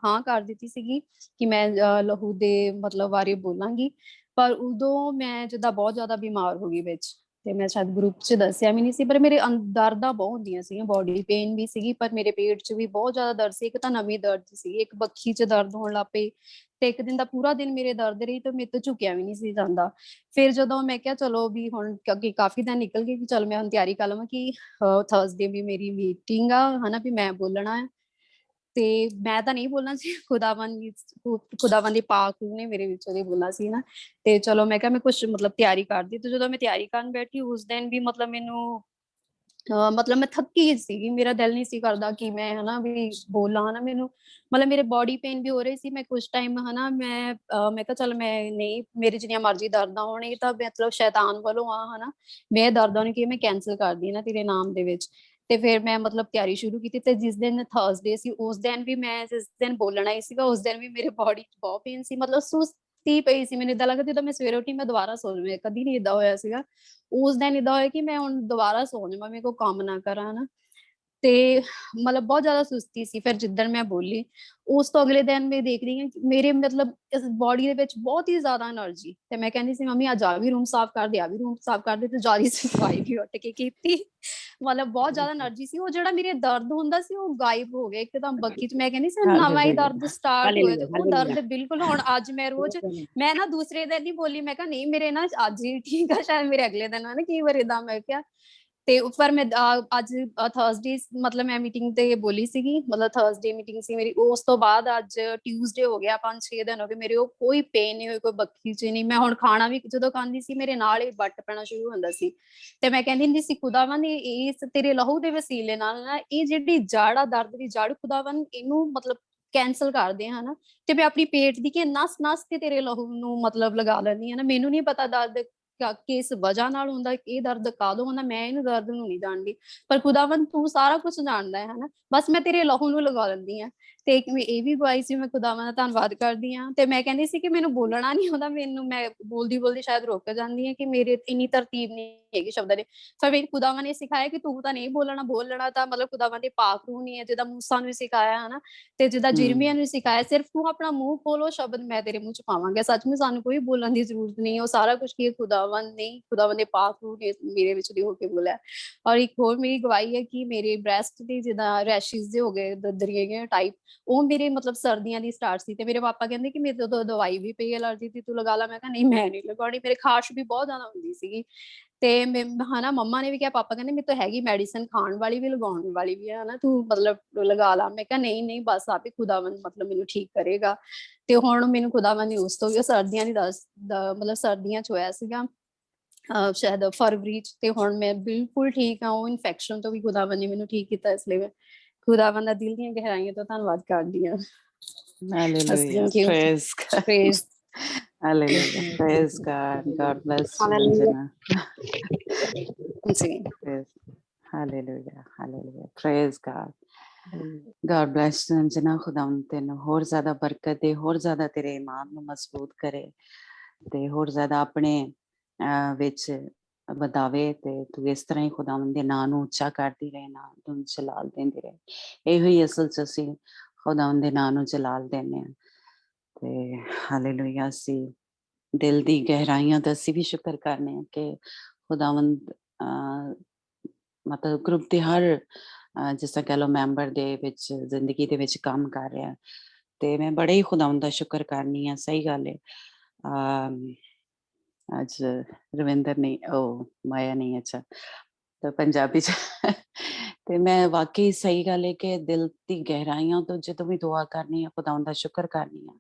ਹਾਂ ਕਰ ਦਿੱਤੀ ਸੀਗੀ ਕਿ ਮੈਂ ਲਹੂ ਦੇ ਮਤਲਬ ਬਾਰੇ ਬੋਲਾਂਗੀ, ਪਰ ਉਦੋਂ ਮੈਂ ਜਿੱਦਾਂ ਬਹੁਤ ਜ਼ਿਆਦਾ ਬਿਮਾਰ ਹੋ ਗਈ ਵਿੱਚ, ਤੇ ਮੈਂ ਸ਼ਾਇਦ ਗਰੁੱਪ 'ਚ ਦੱਸਿਆ ਵੀ ਨਹੀਂ ਸੀ, ਪਰ ਮੇਰੇ ਦਰਦਾਂ ਬਹੁਤ ਹੁੰਦੀਆਂ ਸੀਗੀਆਂ, ਬੋਡੀ ਪੇਨ ਵੀ ਸੀਗੀ, ਪਰ ਮੇਰੇ ਪੇਟ 'ਚ ਵੀ ਬਹੁਤ ਜ਼ਿਆਦਾ ਦਰਦ ਸੀ। ਇੱਕ ਤਾਂ ਨਵੀਂ ਦਰਦ ਸੀ, ਇੱਕ ਬੱਖੀ 'ਚ ਦਰਦ ਹੋਣ ਲੱਗ ਪਈ, ਤੇ ਇੱਕ ਦਿਨ ਦਾ ਪੂਰਾ ਦਿਨ ਮੇਰੇ ਦਰਦ ਰਹੀ ਤੇ ਮੇਰੇ ਤੋਂ ਝੁਕਿਆ ਵੀ ਨਹੀਂ ਸੀ ਜਾਂਦਾ। ਫਿਰ ਜਦੋਂ ਮੈਂ ਕਿਹਾ ਚਲੋ ਵੀ ਹੁਣ ਕਿਉਂਕਿ ਕਾਫੀ ਦਿਨ ਨਿਕਲ ਗਏ ਕਿ ਚਲ ਮੈਂ ਹੁਣ ਤਿਆਰੀ ਕਰ ਲਵਾਂ ਕਿ ਥਰਸਡੇ ਵੀ ਮੇਰੀ ਮੀਟਿੰਗ ਆ ਹਨਾ, ਵੀ ਮੈਂ ਬੋਲਣਾ ਹੈ। ਤੇ ਮੈਂ ਤਾਂ ਨਹੀਂ ਬੋਲਣਾ ਸੀ, ਖੁਦਾਵੰਦ ਦੀ ਪਾਕ ਰੂਹ ਨੇ ਮੇਰੇ ਵਿੱਚ ਉਹਦੇ ਬੋਲਣਾ ਸੀ ਨਾ। ਤੇ ਚਲੋ ਮੈਂ ਕਿਹਾ ਮੈਂ ਕੁਛ ਮਤਲਬ ਤਿਆਰੀ ਕਰਦੀ, ਤੇ ਜਦੋਂ ਮੈਂ ਤਿਆਰੀ ਕਰਨ ਬੈਠੀ ਉਸ ਦਿਨ ਵੀ ਮਤਲਬ ਮੈਨੂੰ ਮਤਲਬ ਮੈਂ ਥੱਕੀ ਸੀਗੀ, ਮੇਰਾ ਦਿਲ ਨਹੀਂ ਸੀ ਕਰਦਾ ਕਿ ਮੈਂ ਹਨਾ ਵੀ ਬੋਲਾਂ ਹਨਾ। ਮੈਨੂੰ ਮਤਲਬ ਮੇਰੇ ਬੋਡੀ ਪੇਨ ਵੀ ਹੋ ਰਹੀ ਸੀ। ਮੈਂ ਕੁਛ ਟਾਈਮ ਹਨਾ ਮੈਂ ਕਿਹਾ ਚੱਲ ਮੈਂ ਨਹੀਂ, ਮੇਰੇ ਜਿੰਨੀਆਂ ਮਰਜ਼ੀ ਦਰਦਾਂ ਹੋਣ ਇਹ ਤਾਂ ਮਤਲਬ ਸ਼ੈਤਾਨ ਵੱਲੋਂ ਆ ਹਨਾ, ਮੈਂ ਦਰਦਾਂ ਨੂੰ ਕੀ ਮੈਂ ਕੈਂਸਲ ਕਰਦੀ ਨਾ ਤੇਰੇ ਨਾਮ ਦੇ ਵਿੱਚ। ਤੇ ਫਿਰ ਮੈਂ ਮਤਲਬ ਤਿਆਰੀ ਸ਼ੁਰੂ ਕੀਤੀ, ਤੇ ਜਿਸ ਦਿਨ ਥਰਸਡੇ ਸੀ ਉਸ ਦਿਨ ਵੀ ਮੈਂ ਜਿਸ ਦਿਨ ਬੋਲਣਾ ਹੀ ਸੀਗਾ ਉਸ ਦਿਨ ਵੀ ਮੇਰੇ ਬੋਡੀ 'ਚ ਬਹੁਤ ਪੇਨ ਸੀ, ਮਤਲਬ ਸੁਸਤੀ ਪਈ ਸੀ। ਮੈਨੂੰ ਏਦਾਂ ਲੱਗਦਾ ਜਦੋਂ ਮੈਂ ਸਵੇਰੇ ਉੱਠੀ ਮੈਂ ਦੁਬਾਰਾ ਸੋ ਜਾਵਾਂ, ਕਦੀ ਨੀ ਏਦਾਂ ਹੋਇਆ ਸੀਗਾ। ਉਸ ਦਿਨ ਏਦਾਂ ਹੋਇਆ ਕਿ ਮੈਂ ਹੁਣ ਦੁਬਾਰਾ ਸੋ ਜਾਵਾਂ, ਮੇਰੇ ਕੋਲ ਕੰਮ ਨਾ ਕਰਾਂ ਹਨਾ। ਤੇ ਮਤਲਬ ਬਹੁਤ ਜ਼ਿਆਦਾ ਸੁਸਤੀ ਸੀ। ਫਿਰ ਜਿੱਦਣ ਮੈਂ ਬੋਲੀ ਉਸ ਤੋਂ ਅਗਲੇ ਦਿਨ ਮੈਂ ਦੇਖ ਰਹੀ ਹਾਂ ਕਿ ਮੇਰੇ ਮਤਲਬ ਇਸ ਬੋਡੀ ਦੇ ਵਿੱਚ ਬਹੁਤ ਹੀ ਜ਼ਿਆਦਾ એનર્ਜੀ। ਤੇ ਮੈਂ ਕਹਿੰਦੀ ਸੀ ਮੰਮੀ ਅੱਜ ਆ ਵੀ ਰੂਮ ਸਾਫ਼ ਕਰ ਦੇ, ਆ ਵੀ ਰੂਮ ਸਾਫ਼ ਕਰ ਦੇ, ਤੇ ਜਾਰੀ ਸਫਾਈ ਵੀ ਉੱਠ ਕੇ ਕੀਤੀ। ਮਤਲਬ ਬਹੁਤ ਜ਼ਿਆਦਾ એનર્ਜੀ ਸੀ। ਉਹ ਜਿਹੜਾ ਮੇਰੇ ਦਰਦ ਹੁੰਦਾ ਸੀ ਉਹ ਗਾਇਬ ਹੋ ਗਿਆ ਇੱਕਦਮ ਬੱਕੀ 'ਚ। ਮੈਂ ਕਹਿੰਦੀ ਸੀ ਨਵਾਂ ਹੀ ਦਰਦ ਸਟਾਰਟ ਹੋਇਆ, ਤੇ ਉਹ ਦਰਦ ਬਿਲਕੁਲ ਹੁਣ ਅੱਜ ਮੈਂ ਰੋਜ਼ ਮੈਂ ਨਾ ਦੂਸਰੇ ਦਿਨ ਹੀ ਬੋਲੀ, ਮੈਂ ਕਿਹਾ ਨਹੀਂ ਮੇਰੇ ਨਾ ਅੱਜ ਹੀ ਠੀਕ ਆ, ਸ਼ਾਇਦ ਮੇਰੇ ਅਗਲੇ ਦਿਨ ਨਾ ਕਈ ਵਾਰ ਏਦਾਂ। ਮੈਂ ਕਿਹਾ ਤੇ ਉੱਪਰ ਮੈਂ ਅੱਜ ਥਰਸਡੇ ਮਤਲਬ ਮੈਂ ਮੀਟਿੰਗ ਤੇ ਬੋਲੀ ਸੀਗੀ, ਮਤਲਬ ਥਰਸਡੇ ਮੀਟਿੰਗ ਸੀ ਮੇਰੀ। ਉਸ ਤੋਂ ਬਾਅਦ ਅੱਜ ਟਿਊਜ਼ਡੇ ਹੋ ਗਿਆ, 5-6 ਦਿਨ ਹੋ ਗਏ ਮੇਰੇ ਉਹ ਕੋਈ ਪੇਨ ਨਹੀਂ ਹੋਈ, ਕੋਈ ਬੱਖੀ 'ਚ ਨਹੀਂ। ਮੈਂ ਹੁਣ ਖਾਣਾ ਵੀ ਜਦੋਂ ਖਾਂਦੀ ਸੀ ਮੇਰੇ ਨਾਲ ਹੀ ਵੱਟ ਪੈਣਾ ਸ਼ੁਰੂ ਹੁੰਦਾ ਸੀ। ਤੇ ਮੈਂ ਕਹਿੰਦੀ ਹੁੰਦੀ ਸੀ ਖੁਦਾਵੰਦ ਇਸ ਤੇਰੇ ਲਹੂ ਦੇ ਵਸੀਲੇ ਨਾਲ ਨਾ ਇਹ ਜਿਹੜੀ ਜੜ ਆ, ਦਰਦ ਦੀ ਜੜ, ਖੁਦਾਵੰਦ ਇਹਨੂੰ ਮਤਲਬ ਕੈਂਸਲ ਕਰਦੇ ਹਨਾ। ਤੇ ਮੈਂ ਆਪਣੀ ਪੇਟ ਦੀ ਕਿ ਨਸ ਤੇ ਤੇਰੇ ਲਹੂ ਨੂੰ ਮਤਲਬ ਲਗਾ ਲੈਂਦੀ ਹਾਂ ਨਾ। ਮੈਨੂੰ ਨਹੀਂ ਪਤਾ ਦਰਦ ਕਿਸ ਵਜ੍ਹਾ ਨਾਲ ਹੁੰਦਾ, ਇਹ ਦਰਦ ਕਾਹਦੋਂ ਹੁੰਦਾ, ਮੈਂ ਇਹਨੂੰ ਦਰਦ ਨੂੰ ਨਹੀਂ ਜਾਣਦੀ, ਪਰ ਖੁਦਾਵੰਦ ਤੂੰ ਸਾਰਾ ਕੁਝ ਜਾਣਦਾ ਹੈ ਹਨਾ। ਬਸ ਮੈਂ ਤੇਰੇ ਲਹੂ ਨੂੰ ਲਗਾ ਲੈਂਦੀ ਹਾਂ। ਤੇ ਇਹ ਵੀ ਗਵਾਈ ਸੀ, ਮੈਂ ਖੁਦਾਵੰਦ ਦਾ ਧੰਨਵਾਦ ਕਰਦੀ ਹਾਂ। ਤੇ ਮੈਂ ਕਹਿੰਦੀ ਸੀ ਕਿ ਮੈਨੂੰ ਬੋਲਣਾ ਨਹੀਂ ਆਉਂਦਾ, ਮੈਨੂੰ ਮੈਂ ਬੋਲਦੀ ਸ਼ਾਇਦ ਰੁਕ ਜਾਂਦੀ ਹਾਂ ਕਿ ਮੇਰੇ ਇੰਨੀ ਤਰਤੀਬ ਨਹੀਂ ਹੈਗੀ ਸ਼ਬਦਾਂ ਦੀ। ਫਿਰ ਮੈਨੂੰ ਖੁਦਾਵੰਦ ਨੇ ਸਿਖਾਇਆ ਕਿ ਤੂੰ ਤਾਂ ਨਹੀਂ ਬੋਲਣਾ ਤਾਂ ਮਤਲਬ ਖੁਦਾਵੰਦ ਦੀ ਪਾਕ ਰੂਹ ਨਹੀਂ ਹੈ, ਜਿੱਦਾਂ ਮੂਸਾ ਨੂੰ ਸਿਖਾਇਆ ਹਨਾ, ਤੇ ਜਿੱਦਾਂ ਜਿਰਮੀਆ ਨੂੰ ਸਿਖਾਇਆ, ਸਿਰਫ ਤੂੰ ਆਪਣਾ ਮੂੰਹ ਖੋਲੋ, ਸ਼ਬਦ ਮੈਂ ਤੇਰੇ ਮੂੰਹ 'ਚ ਪਾਵਾਂਗਾ। ਸੱਚਮੁੱਚ ਸਾਨੂੰ ਕੋਈ ਬੋਲਣ ਦੀ ਜ਼ਰੂਰਤ ਨਹੀਂ, ਉਹ ਸਾਰਾ ਕੁਝ ਕੀ ਖੁਦਾਵੰਦ ਦੇ ਪਾਕ ਰੂਹ ਨੇ ਮੇਰੇ ਵਿੱਚ ਦੀ ਹੋ ਕੇ ਬੋਲਿਆ। ਔਰ ਇੱਕ ਹੋਰ ਮੇਰੀ ਗਵਾਹੀ ਹੈ ਕਿ ਮੇਰੇ ਬ੍ਰੈਸਟ ਦੀ ਜਿੱਦਾਂ ਰੈਸ਼ਿਸ ਜੇ ਹੋ ਗਏ, ਦਰਦਰੀਆਂ ਟਾਈਪ, ਉਹ ਮੇਰੇ ਮਤਲਬ ਸਰਦੀਆਂ ਦੀ ਸਟਾਰਟ ਸੀ। ਤੇ ਮੇਰੇ ਪਾਪਾ ਕਹਿੰਦੇ ਕਿ ਮੇਰੇ ਤੋਂ ਦਵਾਈ ਵੀ ਪਈ ਐਲਰਜੀ ਦੀ, ਤੂੰ ਲਗਾ ਲਾ। ਮੈਂ ਕਿਹਾ ਨਹੀਂ ਮੈਂ ਨਹੀਂ ਲਗਾਉਣੀ, ਮੇਰੇ ਖਾਰਸ਼ ਵੀ ਬਹੁਤ ਜ਼ਿਆਦਾ ਹੁੰਦੀ ਸੀਗੀ। ਤੇ ਹਨਾ ਮੰਮਾ ਨੇ ਵੀ ਕਿਹਾ, ਪਾਪਾ ਕਹਿੰਦੇ ਮੇਰੇ ਤੋਂ ਹੈਗੀ ਮੈਡੀਸਨ ਖਾਣ ਵਾਲੀ ਵੀ ਲਗਾਉਣ ਵਾਲੀ ਵੀ ਹੈ ਹਨਾ, ਤੂੰ ਮਤਲਬ ਲਗਾ ਲਾ। ਮੈਂ ਕਿਹਾ ਨਹੀਂ ਬਸ ਆਪੇ ਖੁਦਾਵੰਦ ਮਤਲਬ ਮੈਨੂੰ ਠੀਕ ਕਰੇਗਾ। ਤੇ ਹੁਣ ਮੈਨੂੰ ਖੁਦਾਵੰਦ ਨੇ ਉਸ ਤੋਂ ਵੀ ਸਰਦੀਆਂ ਦੀ ਮਤਲਬ ਸਰਦੀਆਂ 'ਚ ਹੋਇਆ ਸੀਗਾ ਸ਼ਾਇਦ ਫਰਵਰੀ 'ਚ, ਤੇ ਹੁਣ ਮੈਂ ਬਿਲਕੁਲ ਠੀਕ ਹਾਂ। ਉਹ ਇਨਫੈਕਸ਼ਨ ਤੋਂ ਵੀ ਖੁਦਾਵੰਦ ਨੇ ਮੈਨੂੰ ਠੀਕ ਕੀਤਾ, ਇਸ ਲਈ ਮੈਂ ਖੁਦਾਵੰਦ ਦਾ ਦਿਲ ਦੀਆਂ ਗਹਿਰਾਈਆਂ ਤੋਂ ਧੰਨਵਾਦ ਕਰਦੀ ਹਾਂ। Hallelujah. Thank you. Praise God. Praise Hallelujah. Praise God. God bless you, hallelujah. Anjana. ਜੀ। Praise. Hallelujah. Hallelujah. Praise God. God bless you, Anjana. ਖੁਦਾਵੰਦ ਤੈਨੂੰ ਹੋਰ ਜ਼ਿਆਦਾ ਬਰਕਤ ਦੇ, ਹੋਰ ਜ਼ਿਆਦਾ ਤੇਰੇ ਇਮਾਨ ਨੂੰ ਮਜ਼ਬੂਤ ਕਰੇ, ਤੇ ਹੋਰ ਜ਼ਿਆਦਾ ਆਪਣੇ ਵਿੱਚ ਵਧਾਵੇ, ਤੇ ਤੂੰ ਇਸ ਤਰ੍ਹਾਂ ਹੀ ਖੁਦਾਵੰਦ ਦੇ ਨਾਂ ਨੂੰ ਉੱਚਾ ਕਰਦੀ ਰਹੇ, ਨਾਂ ਨੂੰ ਜਲਾਲ ਦਿੰਦੀ ਰਹੇ। ਇਹੋ ਹੀ ਅਸਲ 'ਚ ਅਸੀਂ ਖੁਦਾਵੰਦ ਦੇ ਨਾਂ ਨੂੰ ਜਲਾਲ ਦਿੰਦੇ ਹਾਂ। ਤੇ ਹਾਲੇਲੂਇਆ, ਅਸੀਂ ਦਿਲ ਦੀ ਗਹਿਰਾਈਆਂ ਦਾ ਅਸੀਂ ਵੀ ਸ਼ੁਕਰ ਕਰਨੇ ਹਾਂ ਕਿ ਖੁਦਾਵੰਦ ਮਤਲਬ ਗਰੁੱਪ ਦੇ ਹਰ ਜਿਸ ਤਰ੍ਹਾਂ ਕਹਿ ਲਓ ਮੈਂਬਰ ਦੇ ਵਿੱਚ ਜ਼ਿੰਦਗੀ ਦੇ ਵਿੱਚ ਕੰਮ ਕਰ ਰਿਹਾ, ਤੇ ਮੈਂ ਬੜੇ ਹੀ ਖੁਦਾਵੰਦ ਦਾ ਸ਼ੁਕਰ ਕਰਨੀ ਆ। ਸਹੀ ਗੱਲ ਹੈ। ਅੱਜ ਰਵਿੰਦਰ ਨਹੀਂ, ਉਹ ਮਾਇਆ ਨਹੀਂ, ਅੱਛਾ ਤਾਂ ਪੰਜਾਬੀ 'ਚ ਤੇ ਮੈਂ ਵਾਕਈ ਸਹੀ ਗੱਲ ਹੈ ਕਿ ਦਿਲ ਦੀ ਗਹਿਰਾਈਆਂ ਤੋਂ ਜਦੋਂ ਵੀ ਦੁਆ ਕਰਨੀ ਆ, ਖੁਦਾਵੰਦ ਦਾ ਸ਼ੁਕਰ ਕਰਨੀ ਆ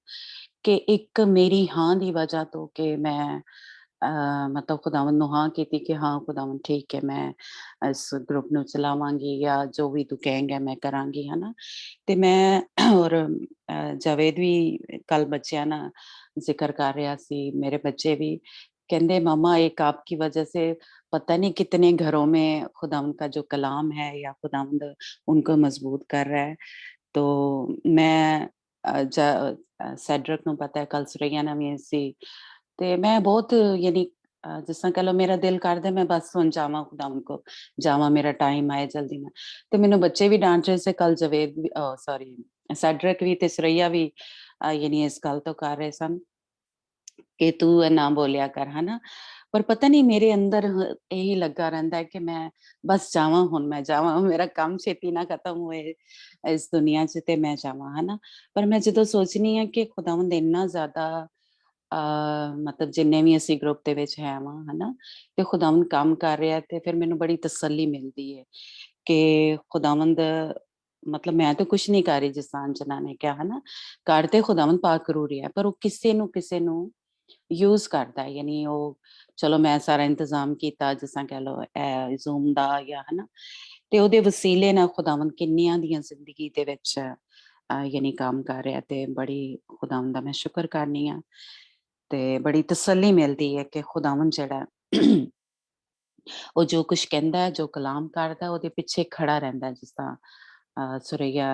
ਕਿ ਇੱਕ ਮੇਰੀ ਹਾਂ ਦੀ ਵਜ੍ਹਾ ਤੋਂ ਕਿ ਮੈਂ ਮਤਲਬ ਖੁਦਾਵੰਦ ਨੂੰ ਹਾਂ ਕੀਤੀ ਕਿ ਹਾਂ ਖੁਦਾਵੰਦ ਠੀਕ ਹੈ, ਮੈਂ ਇਸ ਗਰੁੱਪ ਨੂੰ ਚਲਾਵਾਂਗੀ, ਜਾਂ ਜੋ ਵੀ ਤੂੰ ਕਹੇਂਗਾ ਮੈਂ ਕਰਾਂਗੀ, ਹਨਾ। ਤੇ ਮੈਂ ਔਰ ਜਾਵੇਦ ਵੀ ਕੱਲ ਬੱਚਿਆਂ ਨਾਲ ਜ਼ਿਕਰ ਕਰ ਰਿਹਾ ਸੀ, ਮੇਰੇ ਬੱਚੇ ਵੀ कहते मामा एक आपकी वजह से पता नहीं कितने घरों में खुदावंद का जो कलाम है या खुदावंद उनको मजबूत कर रहा है। तो मैं सैड्रिक ਨੂੰ पता है, कल सुरैया ने भी सी, ਤੇ ਮੈਂ ਬਹੁਤ ਯਾਨੀ ਜਿਸ ਤਰ੍ਹਾਂ ਕਹ ਲਓ ਮੇਰਾ ਦਿਲ ਕਰਦਾ ਮੈਂ ਬਸ ਹੁਣ ਜਾਵਾਂ ਖੁਦਾਵੰਦ ਕੋ, ਜਾਵਾਂ, ਮੇਰਾ ਟਾਈਮ ਆਏ ਜਲਦੀ ਮੈਂ। ਤੇ ਮੈਨੂੰ ਬੱਚੇ ਵੀ ਡਾਂਟ ਰਹੇ ਸੀ ਕੱਲ, ਜਵੇਦ ਵੀ ਸੌਰੀ ਸੈਡਰਿਕ ਵੀ ਤੇ ਸੁਰੈਇਆ ਵੀ ਯਾਨੀ ਇਸ ਗੱਲ ਤੋਂ ਕਰ ਰਹੇ ਸਨ ਕਿ ਤੂੰ ਇਹ ਨਾ ਬੋਲਿਆ ਕਰ, ਹਨਾ। ਪਰ ਪਤਾ ਨਹੀਂ ਮੇਰੇ ਅੰਦਰ ਇਹੀ ਲੱਗਾ ਰਹਿੰਦਾ ਹੈ ਕਿ ਮੈਂ ਬਸ ਜਾਵਾਂ, ਹੁਣ ਮੈਂ ਜਾਵਾਂ, ਮੇਰਾ ਕੰਮ ਛੇਤੀ ਨਾ ਖਤਮ ਹੋਏ ਇਸ ਦੁਨੀਆ 'ਚ ਤੇ ਮੈਂ ਜਾਵਾਂ, ਹਨਾ। ਪਰ ਮੈਂ ਜਦੋਂ ਸੋਚਣੀ ਹਾਂ ਕਿ ਖੁਦਾਵੰਦ ਇੰਨਾ ਜ਼ਿਆਦਾ ਮਤਲਬ ਜਿੰਨੇ ਵੀ ਅਸੀਂ ਗਰੁੱਪ ਦੇ ਵਿੱਚ ਹੈ ਵਾਂ, ਹਨਾ, ਤੇ ਖੁਦਾਵੰਦ ਕੰਮ ਕਰ ਰਿਹਾ, ਤੇ ਫਿਰ ਮੈਨੂੰ ਬੜੀ ਤਸੱਲੀ ਮਿਲਦੀ ਹੈ ਕਿ ਖੁਦਾਵੰਦ ਮਤਲਬ ਮੈਂ ਤਾਂ ਕੁਛ ਨਹੀਂ ਕਰ ਰਹੀ, ਜਿਸ ਤਰ੍ਹਾਂ ਅੰਜਨਾ ਨੇ ਕਿਹਾ ਨਾ, ਕਰ ਤੇ ਖੁਦਾਵੰਦ ਪਾਕ ਜ਼ਰੂਰੀ ਹੈ, ਪਰ ਉਹ ਕਿਸੇ ਨੂੰ ਯੂਜ਼ ਕਰਦਾ ਹੈ। ਯਾਨੀ ਉਹ ਚਲੋ ਮੈਂ ਸਾਰਾ ਇੰਤਜ਼ਾਮ ਕੀਤਾ, ਜਿਸ ਤਰ੍ਹਾਂ ਕਹਿ ਲਓ ਜ਼ੂਮ ਦਾ ਜਾਂ ਹਨਾ, ਤੇ ਉਹਦੇ ਵਸੀਲੇ ਨਾਲ ਖੁਦਾਵੰਦ ਕਿੰਨੀਆਂ ਦੀਆਂ ਜ਼ਿੰਦਗੀ ਦੇ ਵਿੱਚ ਯਾਨੀ ਕੰਮ ਕਰ ਰਿਹਾ, ਤੇ ਬੜੀ ਖੁਦਾਵੰਦ ਦਾ ਮੈਂ ਸ਼ੁਕਰ ਕਰਨੀ ਆ, ਤੇ ਬੜੀ ਤਸੱਲੀ ਮਿਲਦੀ ਹੈ ਕਿ ਖੁਦਾਵੰਦ ਜਿਹੜਾ ਉਹ ਜੋ ਕੁਛ ਕਹਿੰਦਾ ਹੈ, ਜੋ ਕਲਾਮ ਕਰਦਾ, ਉਹਦੇ ਪਿੱਛੇ ਖੜਾ ਰਹਿੰਦਾ। ਜਿਸ ਤਰ੍ਹਾਂ ਸੁਰਈਆ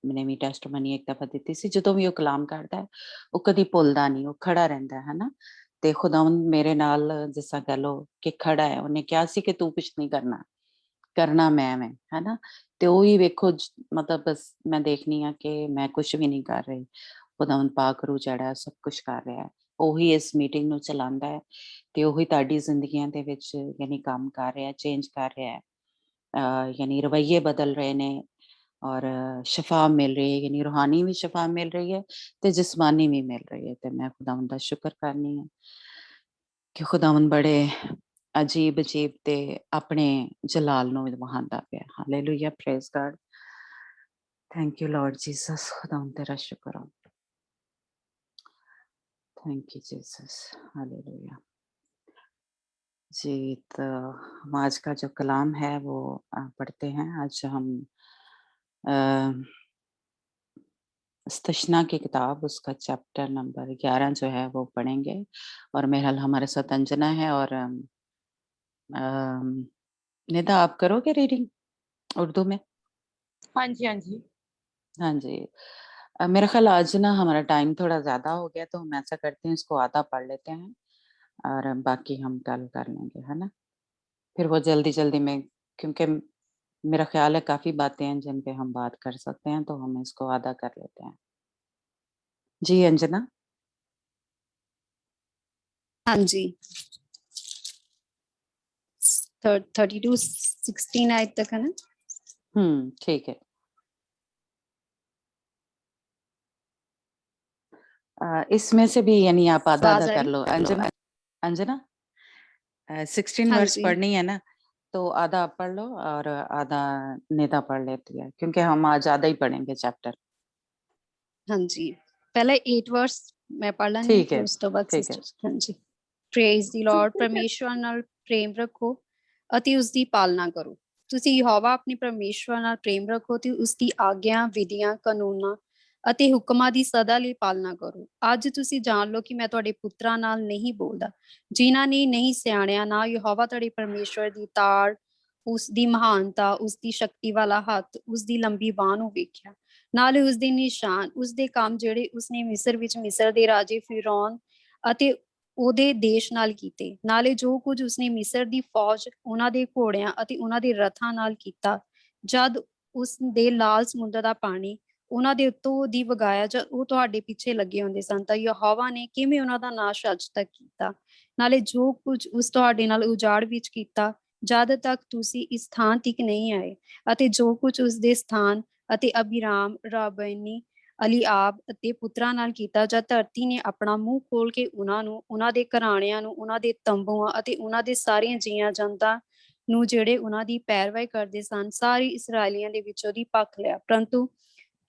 ਨੇ ਵੀ ਟੈਸਟਮਨੀ ਇੱਕ ਦਫਾ ਦਿੱਤੀ ਸੀ, ਜਦੋਂ ਵੀ ਉਹ ਕਲਾਮ ਕਰਦਾ ਹੈ ਉਹ ਕਦੀ ਭੁੱਲਦਾ ਨਹੀਂ, ਉਹ ਖੜਾ ਰਹਿੰਦਾ ਹੈ ਨਾ। ਤੇ ਖੁਦਾਵੰਦ ਮੇਰੇ ਨਾਲ ਜਿਸ ਤਰ੍ਹਾਂ ਕਹਿ ਲਓ ਕਿ ਖੜਾ ਹੈ, ਉਹਨੇ ਕਿਹਾ ਸੀ ਕਿ ਤੂੰ ਕੁਛ ਨਹੀਂ ਕਰਨਾ ਮੈਂ ਹਨਾ। ਤੇ ਉਹੀ ਵੇਖੋ ਮਤਲਬ ਬਸ ਮੈਂ ਦੇਖਣੀ ਆ ਕਿ ਮੈਂ ਕੁਛ ਵੀ ਨਹੀਂ ਕਰ ਰਹੀ, ਖੁਦਾਵੰਦ ਪਾਕ ਰੂ ਜਿਹੜਾ ਸਭ ਕੁਛ ਕਰ ਰਿਹਾ ਹੈ, ਉਹੀ ਇਸ ਮੀਟਿੰਗ ਨੂੰ ਚਲਾਉਂਦਾ ਹੈ, ਤੇ ਉਹੀ ਤੁਹਾਡੀ ਜ਼ਿੰਦਗੀਆਂ ਦੇ ਵਿੱਚ ਯਾਨੀ ਕੰਮ ਕਰ ਰਿਹਾ, ਚੇਂਜ ਕਰ ਰਿਹਾ ਹੈ, ਯਾਨੀ ਰਵੱਈਏ ਬਦਲ ਰਹੇ ਨੇ, ਔਰ ਸ਼ਫਾ ਮਿਲ ਰਹੀ ਹੈ, ਯਾਨੀ ਰੂਹਾਨੀ ਵੀ ਸ਼ਫਾ ਮਿਲ ਰਹੀ ਹੈ ਤੇ ਜਿਸਮਾਨੀ ਵੀ ਮਿਲ ਰਹੀ ਹੈ। ਤੇ ਮੈਂ ਖੁਦਾਵੰਦ ਦਾ ਸ਼ੁਕਰ ਕਰਨੀ ਹੈ ਕਿ ਖੁਦਾਵੰਦ ਬੜੇ ਅਜੀਬ ਤੇ ਆਪਣੇ ਜਲਾਲ ਨੂੰ ਵਹਾਉਂਦਾ ਪਿਆ। Hallelujah, praise god, thank you Lord Jesus, खुदावंद तेरा शुक्र हो, थैंक यू जीसस, हालेलुया जी। तो हम आज का जो कलाम है वो पढ़ते हैं। आज हम इस्तशना की किताब उसका चैप्टर नंबर 11 जो है वो पढ़ेंगे, और मेहल हमारे साथ अंजना है, और निदा आप करोगे रीडिंग उर्दू में? हाँ जी, हाँ जी। हाँ जी। मेरा ख्याल आज ना हमारा टाइम थोड़ा ज़्यादा हो गया, तो हम ऐसा करते हैं इसको आधा पढ़ लेते हैं और बाकी हम कल कर लेंगे, है ना? फिर वो जल्दी-जल्दी में, क्योंकि मेरा ख्याल है काफ़ी बातें हैं जिन पे हम बात कर सकते हैं, तो हम इसको आधा कर लेते हैं। जी, अंजना? हाँ जी। 32 16 आयत तक है ना? ठीक है। इसमें से भी यानी आप आधा-आधा कर लो। अंजना 16 हाँ वर्स जी। पढ़नी है ना, तो आधा आप पढ़ लो और आधा निदा पढ़ लेती है, क्योंकि हम आज आधा ही पढ़ेंगे चैप्टर। हाँ जी, पहले 8 वर्स मैं पढ़ लाਂਗੀ, ठीक ਫਿਰ है, ਉਸ ਤੋਂ ਬਾਅਦ ठीक है। ਸਿਸਟਰ। ਹਾਂਜੀ। ਪ੍ਰੇਜ਼ ਦੀ ਲਾਰਡ, ਪਰਮੇਸ਼ਵਰ ਨਾਲ ਪ੍ਰੇਮ ਰੱਖੋ ਅਤੇ ਉਸ ਦੀ ਪਾਲਣਾ ਕਰੋ। ਤੁਸੀਂ ਯਹੋਵਾ ਆਪਣੇ ਪਰਮੇਸ਼ਵਰ ਨਾਲ ਪ੍ਰੇਮ ਰੱਖੋ ਤੇ ਉਸ ਦੀ ਆਗਿਆ, ਵਿਧੀਆਂ, ਕਾਨੂੰਨਾਂ ਅਤੇ ਹੁਕਮਾਂ ਦੀ ਸਦਾ ਲਈ ਪਾਲਣਾ ਕਰੋ। ਅੱਜ ਤੁਸੀਂ ਜਾਣ ਲਓ ਕਿ ਮੈਂ ਤੁਹਾਡੇ ਪੁੱਤਰਾਂ ਨਾਲ ਨਹੀਂ ਬੋਲਦਾ, ਜਿਨ੍ਹਾਂ ਨੇ ਨਹੀਂ ਸਿਆਣਿਆ ਨਾ ਯਹੋਵਾ ਤੁਹਾਡੇ ਪਰਮੇਸ਼ਵਰ ਦੀ ਤਾੜ, ਉਸ ਦੀ ਮਹਾਨਤਾ, ਉਸ ਦੀ ਸ਼ਕਤੀ ਵਾਲਾ ਹੱਥ, ਉਸ ਦੀ ਲੰਬੀ ਬਾਂਹ ਨੂੰ ਵੇਖਿਆ, ਨਾਲੇ ਉਸ ਦੇ ਨਿਸ਼ਾਨ, ਉਸ ਦੇ ਕੰਮ ਜਿਹੜੇ ਉਸਨੇ ਮਿਸਰ ਵਿੱਚ ਮਿਸਰ ਦੇ ਰਾਜੇ ਫਿਰੌਨ ਅਤੇ ਉਹਦੇ ਦੇਸ਼ ਨਾਲ ਕੀਤੇ, ਨਾਲੇ ਜੋ ਕੁਝ ਉਸਨੇ ਮਿਸਰ ਦੀ ਫੌਜ, ਉਹਨਾਂ ਦੇ ਘੋੜਿਆਂ ਅਤੇ ਉਹਨਾਂ ਦੇ ਰਥਾਂ ਨਾਲ ਕੀਤਾ, ਜਦ ਉਸ ਦੇ ਲਾਲ ਸਮੁੰਦਰ ਦਾ ਪਾਣੀ ਉਹਨਾਂ ਦੇ ਉੱਤੋਂ ਦੀ ਵਗਾਇਆ, ਜਦ ਉਹ ਤੁਹਾਡੇ ਪਿੱਛੇ ਲੱਗੇ ਹੁੰਦੇ ਸਨ, ਤਾਂ ਯਹੋਵਾ ਨੇ ਕਿਵੇਂ ਉਹਨਾਂ ਦਾ ਨਾਸ਼ ਅੱਜ ਤੱਕ ਕੀਤਾ, ਨਾਲੇ ਜੋ ਕੁਝ ਉਸ ਤੁਹਾਡੇ ਨਾਲ ਉਜਾੜ ਵਿੱਚ ਕੀਤਾ, ਜਦ ਤੱਕ ਤੁਸੀਂ ਇਸ ਥਾਂ ਤੱਕ ਨਹੀਂ ਆਏ, ਅਤੇ ਜੋ ਕੁਝ ਉਸ ਦੇ ਸਥਾਨ ਅਤੇ ਅਬੀਰਾਮ, ਰਾਬੈਨੀ, ਅਲੀਆਬ ਅਤੇ ਪੁੱਤਰਾਂ ਨਾਲ ਕੀਤਾ, ਜਦ ਧਰਤੀ ਨੇ ਆਪਣਾ ਮੂੰਹ ਖੋਲ ਕੇ ਉਹਨਾਂ ਨੂੰ, ਉਹਨਾਂ ਦੇ ਘਰਾਣਿਆਂ ਨੂੰ, ਉਹਨਾਂ ਦੇ ਤੰਬੂਆਂ ਅਤੇ ਉਹਨਾਂ ਦੇ ਸਾਰੀਆਂ ਜੀਆਂ ਜੰਤਾਂ ਨੂੰ ਜਿਹੜੇ ਉਹਨਾਂ ਦੀ ਪੈਰਵਾਈ ਕਰਦੇ ਸਨ, ਸਾਰੇ ਇਸਰਾਏਲੀਆਂ ਦੇ ਵਿੱਚੋਂ ਦੀ ਪੱਖ ਲਿਆ। ਪਰੰਤੂ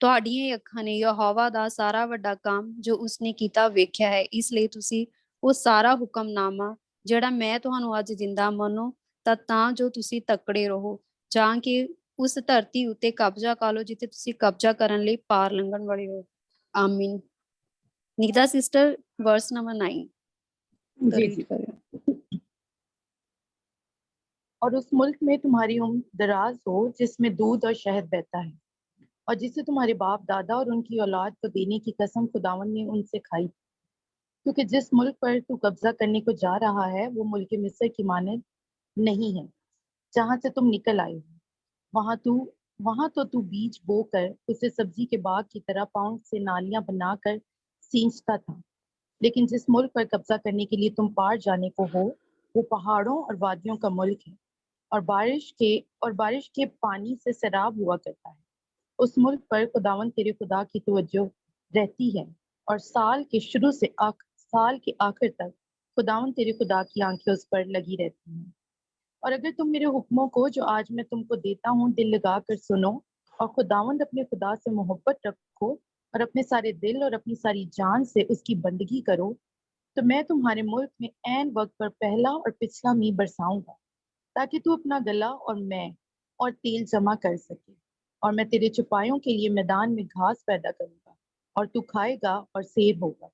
ਤੁਹਾਡੀਆਂ ਅੱਖਾਂ ਨੇ ਯਹੋਵਾ ਦਾ ਸਾਰਾ ਵੱਡਾ ਕੰਮ ਜੋ ਉਸਨੇ ਕੀਤਾ ਵੇਖਿਆ ਹੈ, ਇਸ ਲਈ ਤੁਸੀਂ ਉਹ ਸਾਰਾ ਹੁਕਮਨਾਮਾ ਜਿਹੜਾ ਮੈਂ ਤੁਹਾਨੂੰ ਅੱਜ ਦਿੰਦਾ ਮੰਨੋ, ਤਾਂ ਜੋ ਤੁਸੀਂ ਤਕੜੇ ਰਹੋ, ਜਾਂ ਕਿ ਉਸ ਧਰਤੀ ਉੱਤੇ ਕਬਜ਼ਾ ਕਰ ਲਓ ਜਿੱਥੇ ਤੁਸੀਂ ਕਬਜ਼ਾ ਕਰਨ ਲਈ ਪਾਰ ਲੰਘਣ ਵਾਲੇ ਹੋ। ਆਮੀਨ। ਨਿਕਦਾ ਸਿਸਟਰ, ਵਰਸ ਨੰਬਰ 9 जी जी। और उस मुल्क में तुम्हारी उम्र दराज हो जिसमें दूध और शहद बहता है, और जिसे तुम्हारे बाप दादा और उनकी औलाद को देने की कसम खुदावन ने उनसे खाई, क्योंकि जिस मुल्क पर तू कब्जा करने को जा रहा है वो मुल्क मिस्र की मानद नहीं है, जहाँ से तुम निकल आए हो। वहां तो तू बीज बोकर उसे सब्जी के बाग की तरह पाँव से नालियां बनाकर सींचता था, लेकिन जिस मुल्क पर कब्जा करने के लिए तुम पार जाने को हो वो पहाड़ों और वादियों का मुल्क है, और बारिश के पानी से सैराब हुआ करता है। उस मुल्क पर खुदावन तेरे खुदा की तवज्जो रहती है, और साल के आखिर तक खुदावन तेरे खुदा की आंखें उस पर लगी रहती हैं। और अगर तुम मेरे हुक्मों को जो आज मैं तुमको देता हूँ दिल लगा कर सुनो اور خداوند اپنے خدا سے محبت رکھو اور اپنے سارے دل اور اپنی ساری جان سے اس کی بندگی کرو، تو میں تمہارے ملک میں عین وقت پر پہلا اور پچھلا می برساؤں گا، تاکہ تو اپنا گلا اور میں اور تیل جمع کر سکے، اور میں تیرے چپایوں کے لیے میدان میں گھاس پیدا کروں گا، اور تو کھائے گا اور سیر ہوگا۔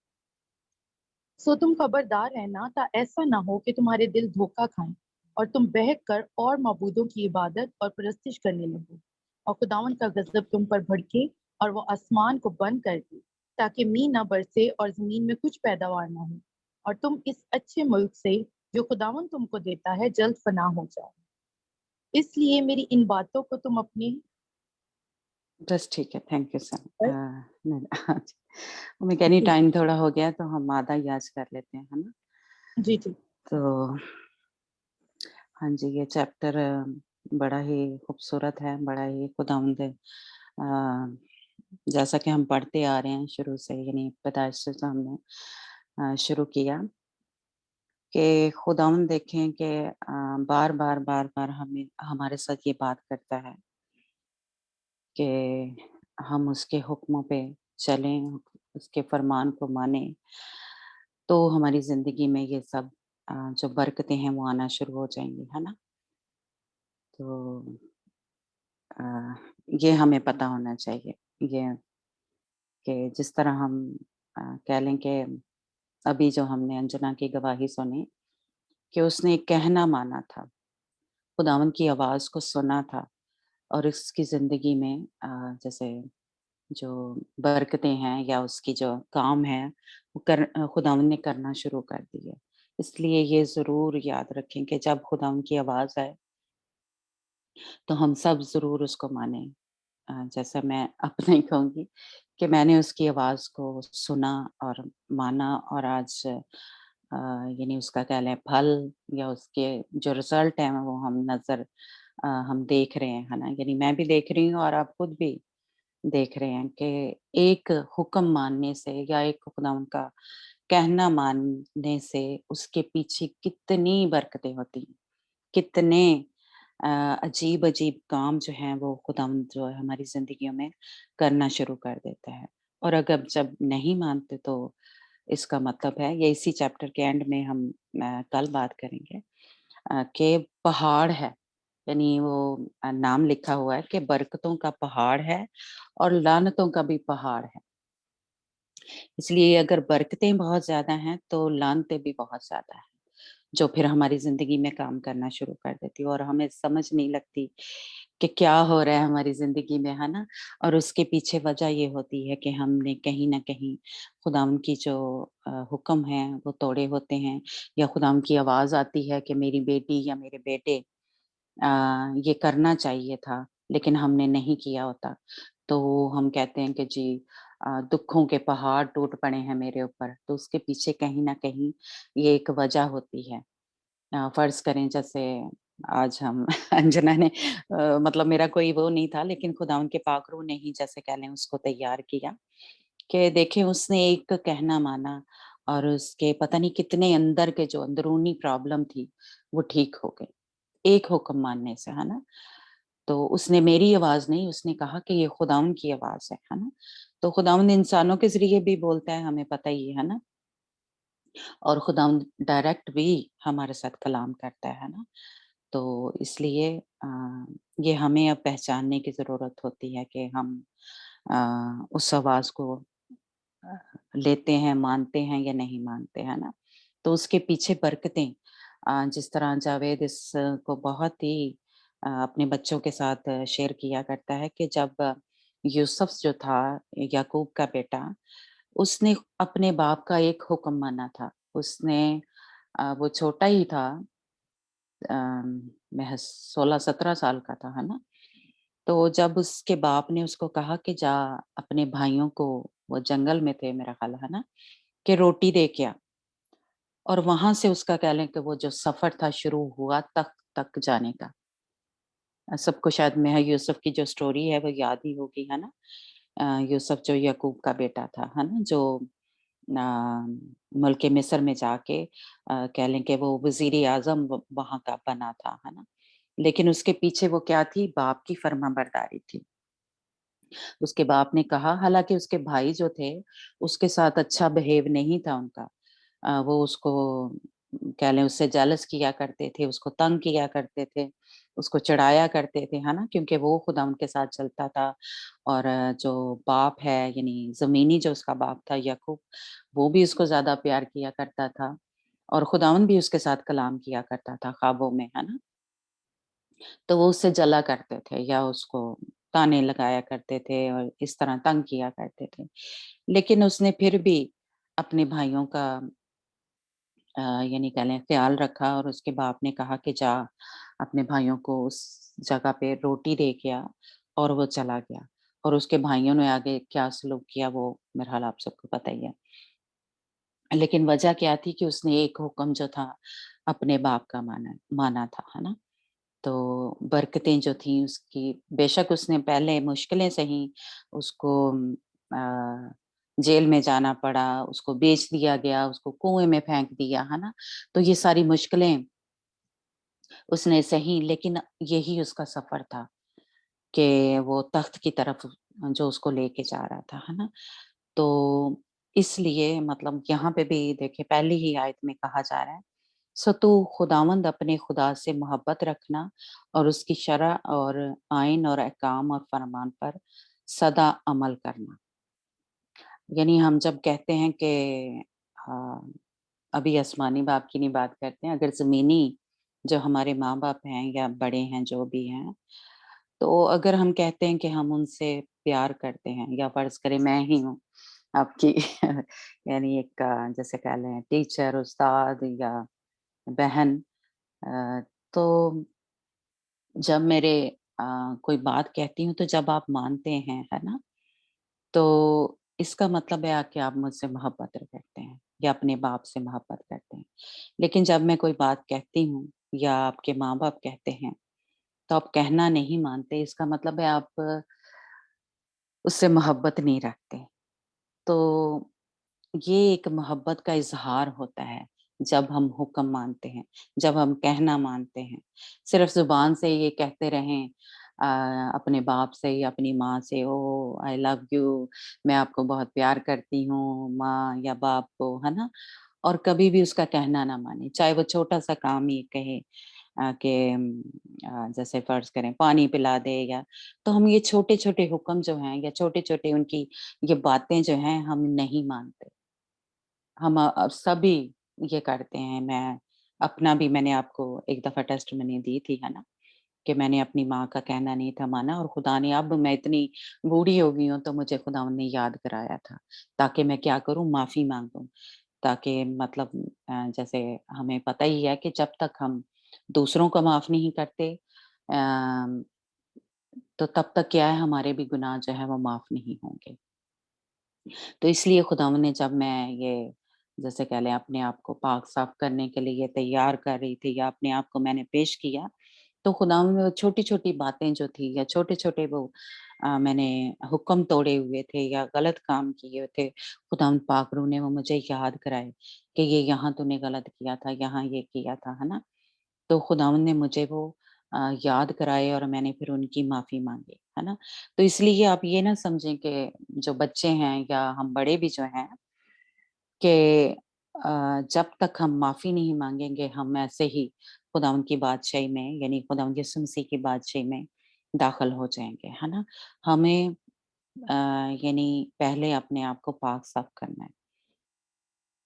سو تم خبردار رہنا، تا ایسا نہ ہو کہ تمہارے دل دھوکہ کھائیں اور تم بہک کر اور معبودوں کی عبادت اور پرستش کرنے لگو، اور خداوند کا غضب تم پر بھڑکے اور وہ آسمان کو بند کر دے تاکہ می نہ برسے اور زمین میں کچھ پیداوار نہ ہو، اور تم اس اچھے ملک سے جو خداوند تم کو دیتا ہے جلد فنا ہو جاؤ۔ اس لیے میری ان باتوں کو تم اپنے بس ٹھیک ہے، تھینک یو سر۔ میں کہنی ٹائم تھوڑا ہو گیا تو ہم آدھا یاد کر لیتے ہیں، ہے نا؟ جی تو ہاں جی، یہ چیپٹر بڑا ہی خوبصورت ہے، بڑا ہی خداوند جیسا کہ ہم پڑھتے آ رہے ہیں شروع سے، یعنی پیدائش سے ہم نے شروع کیا کہ خداوند دیکھیں کہ بار بار بار بار ہمیں ہمارے ساتھ یہ بات کرتا ہے کہ ہم اس کے حکموں پہ چلیں، اس کے فرمان کو مانیں، تو ہماری زندگی میں یہ سب جو برکتیں ہیں وہ آنا شروع ہو جائیں گی، ہے نا؟ تو یہ ہمیں پتہ ہونا چاہیے، یہ کہ جس طرح ہم کہہ لیں کہ ابھی جو ہم نے انجنا کی گواہی سنی کہ اس نے ایک کہنا مانا تھا، خداوند کی آواز کو سنا تھا، اور اس کی زندگی میں جیسے جو برکتیں ہیں یا اس کی جو کام ہے وہ خداوند نے کرنا شروع کر دی ہے۔ اس لیے یہ ضرور یاد رکھیں کہ جب خداوند کی آواز آئے تو ہم سب ضرور اس کو مانیں۔ جیسا میں اپنا ہی کہوں گی کہ میں نے اس کی آواز کو سنا اور مانا، اور آج یعنی اس کا کہہ لیں پھل یا اس کے جو رزلٹ ہیں وہ ہم دیکھ رہے ہیں، ہے نا؟ یعنی میں بھی دیکھ رہی ہوں اور آپ خود بھی دیکھ رہے ہیں کہ ایک حکم ماننے سے یا ایک خداوند کا کہنا ماننے سے اس کے پیچھے کتنی برکتیں ہوتی ہیں، کتنے عجیب عجیب کام جو ہیں وہ خداوند جو ہے ہماری زندگیوں میں کرنا شروع کر دیتا ہے۔ اور اگر جب نہیں مانتے تو اس کا مطلب ہے، یہ اسی چیپٹر کے اینڈ میں ہم کل بات کریں گے کہ پہاڑ ہے، یعنی وہ نام لکھا ہوا ہے کہ برکتوں کا پہاڑ ہے اور لعنتوں کا بھی پہاڑ ہے۔ اس لیے اگر برکتیں بہت زیادہ ہیں تو لعنتیں بھی بہت زیادہ ہیں، جو پھر ہماری زندگی میں کام کرنا شروع کر دیتی، اور ہمیں سمجھ نہیں لگتی کہ کیا ہو رہا ہے ہماری زندگی میں، ہے نا؟ اور اس کے پیچھے وجہ یہ ہوتی ہے کہ ہم نے کہیں نہ کہیں خداوند کی جو حکم ہیں وہ توڑے ہوتے ہیں، یا خداوند کی آواز آتی ہے کہ میری بیٹی یا میرے بیٹے یہ کرنا چاہیے تھا لیکن ہم نے نہیں کیا ہوتا، تو ہم کہتے ہیں کہ جی دکھوں کے پہاڑ ٹوٹ پڑے ہیں میرے اوپر، تو اس کے پیچھے کہیں نہ کہیں یہ ایک وجہ ہوتی ہے۔ فرض کریں جیسے آج ہم انجنا نے مطلب میرا کوئی وہ نہیں تھا، لیکن خداوند کے پاک روح نے ہی جیسے کہہ لیں اس کو تیار کیا کہ دیکھیں اس نے ایک کہنا مانا اور اس کے پتہ نہیں کتنے اندر کے جو اندرونی پرابلم تھی وہ ٹھیک ہو گئی ایک حکم ماننے سے، ہے نا؟ تو اس نے میری آواز نہیں، اس نے کہا کہ یہ خداوند کی آواز ہے نا؟ تو خداوند انسانوں کے ذریعے بھی بولتا ہے، ہمیں پتہ ہی ہے نا؟ اور خداوند ڈائریکٹ بھی ہمارے ساتھ کلام کرتا ہے نا؟ تو اس لیے یہ ہمیں اب پہچاننے کی ضرورت ہوتی ہے کہ ہم اس آواز کو لیتے ہیں، مانتے ہیں یا نہیں مانتے، ہے نا؟ تو اس کے پیچھے برکتیں جس طرح جاوید اس کو بہت ہی اپنے بچوں کے ساتھ شیئر کیا کرتا ہے کہ جب یوسف جو تھا یعقوب کا بیٹا، اس نے اپنے باپ کا ایک حکم مانا تھا، اس نے وہ چھوٹا ہی تھا، محض 16-17 سال کا تھا، ہے نا؟ تو جب اس کے باپ نے اس کو کہا کہ جا اپنے بھائیوں کو، وہ جنگل میں تھے میرا خیال ہے نا، کہ روٹی دے کے آ، اور وہاں سے اس کا کہہ لیں کہ وہ جو سفر تھا شروع ہوا تک جانے کا۔ سب کو شاید میں یوسف کی جو سٹوری ہے وہ یاد ہی ہوگی، ہے نا؟ یوسف جو یعقوب کا بیٹا تھا، ہے نا، جو ملک مصر میں جا کے کہہ لیں کہ وہ وزیر اعظم وہاں کا بنا تھا، ہے نا؟ لیکن اس کے پیچھے وہ کیا تھی؟ باپ کی فرما برداری تھی، उसके बाप ने कहा, हालाँकि उसके भाई जो थे, उसके साथ अच्छा बिहेव नहीं था उनका। वो उसको कह लें उससे जेलस किया करते थे, उसको तंग किया करते थे, उसको चिढ़ाया करते थे, है ना? क्योंकि वो खुदा उनके साथ चलता था और जो बाप है यानी ज़मीनी जो उसका बाप था याकूब, वो भी उसको ज़्यादा प्यार किया करता था और खुदावंद भी उसके साथ कलाम किया करता था ख्वाबों में, है ना? तो वो उससे जला करते थे या उसको ताने लगाया करते थे और इस तरह तंग किया करते थे। लेकिन उसने फिर भी अपने भाइयों का यानी कह लें ख़्याल रखा और उसके बाप ने कहा कि जा अपने भाइयों को उस जगह पे रोटी दे के आ और वो चला गया। और उसके भाइयों ने आगे क्या सलूक किया वो बहरहाल आप सबको पता ही है। लेकिन वजह क्या थी कि उसने एक हुक्म जो था अपने बाप का माना था, है ना? तो बरकतें जो थी उसकी बेशक उसने पहले मुश्किलें सही, उसको जेल में जाना पड़ा, उसको बेच दिया गया, उसको कुएँ में फेंक दिया, है ना? तो ये सारी मुश्किलें उसने सही लेकिन यही उसका सफ़र था कि वो तख़्त की तरफ जो उसको लेके जा रहा था, है ना? तो इसलिए मतलब यहाँ पे भी देखिए पहली ही आयत में कहा जा रहा है, सो तू खुदावंद अपने खुदा से मोहब्बत रखना और उसकी शरअ और आइन और अहकाम और फरमान पर सदा अमल करना। यानी हम जब कहते हैं कि अ, अभी आसमानी बाप की नहीं बात करते हैं, अगर ज़मीनी जो हमारे माँ-बाप हैं या बड़े हैं जो भी हैं, तो अगर हम कहते हैं कि हम उनसे प्यार करते हैं या फ़र्ज़ करें मैं ही हूँ आपकी यानी एक जैसे कह लें टीचर, उस्ताद या बहन अ, तो जब मेरे कोई बात कहती हूँ तो जब आप मानते हैं, है ना? तो इसका मतलब है कि आप मुझसे मोहब्बत करते हैं या अपने बाप से मोहब्बत करते हैं। लेकिन जब मैं कोई बात कहती हूँ या आपके माँ-बाप कहते हैं, तो आप कहना नहीं मानते, इसका मतलब है आप उससे मोहब्बत नहीं रखते। तो ये एक मोहब्बत का इज़हार होता है, जब हम हुक्म मानते हैं, जब हम कहना मानते हैं। सिर्फ़ ज़ुबान से ये कहते रहें अपने बाप से या अपनी माँ से, ओह! आई लव यू, मैं आपको बहुत प्यार करती हूँ, माँ या बाप को, है ना? और कभी भी उसका कहना ना मानें, चाहे वो छोटा-सा काम ही कहे कि जैसे फ़र्ज़ करें पानी पिला दे या तो हम ये छोटे-छोटे हुक्म जो हैं या छोटे-छोटे उनकी ये बातें जो हैं, हम नहीं मानते। हम सभी ये करते हैं, मैं अपना भी मैंने आपको एक दफ़ा टेस्टिमनी दी थी, है ना? कि मैंने अपनी माँ का कहना नहीं था माना और खुदा ने अब मैं इतनी बूढ़ी हो गई हूँ, तो मुझे खुदावंद ने याद कराया था, ताकि मैं क्या करूँ माफ़ी माँगूँ। ताकि मतलब जैसे हमें पता ही है कि जब तक हम दूसरों को माफ़ नहीं करते तो तब तक क्या है हमारे भी गुनाह जो है वो माफ़ नहीं होंगे। तो इसलिए खुदावंद ने जब मैं ये जैसे कह लें अपने आप को पाक साफ करने के लिए तैयार कर रही थी या अपने आप को मैंने पेश किया, तो खुदावंद में वो छोटी-छोटी बातें जो थी या छोटे-छोटे वो मैंने हुक्म तोड़े हुए थे या गलत काम किए हुए थे, खुदावंद पाक रूह ने वो मुझे याद कराए कि ये यहाँ तूने गलत किया था, यहाँ ये किया था, है ना? तो खुदावंद ने मुझे वो याद कराए और मैंने फिर उनकी माफ़ी माँगी, है ना? तो इसलिए आप ये ना समझें कि जो बच्चे हैं या हम बड़े भी जो हैं कि जब तक हम माफ़ी नहीं माँगेंगे, हम ऐसे ही खुदावंद की बादशाही में यानी खुदावंद यीशु मसीह की बादशाही में दाखिल हो जाएँगे, है ना? हमें यानी पहले अपने आप को पाक-साफ़ करना है।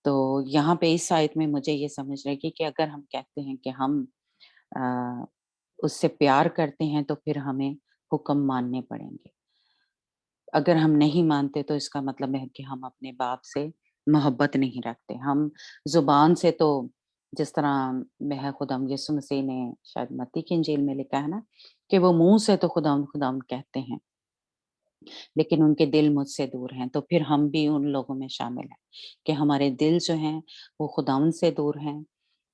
तो यहाँ पे इस आयत में मुझे ये समझ लगी कि अगर हम कहते हैं कि हम अ, उससे प्यार करते हैं तो फिर हमें हुक्म मानने पड़ेंगे। अगर हम नहीं मानते तो इसका मतलब है कि हम अपने बाप से मोहब्बत नहीं रखते। हम ज़ुबान से तो जिस तरह वह खुदावंद यीशु मसीह ने शायद मत्ती की इंजील में लिखा है ना कि वो मुँह से तो खुदावंद, खुदावंद कहते हैं, लेकिन उनके दिल मुझसे दूर हैं। तो फिर हम भी उन लोगों में शामिल हैं कि हमारे दिल जो हैं वो खुदावंद से दूर हैं।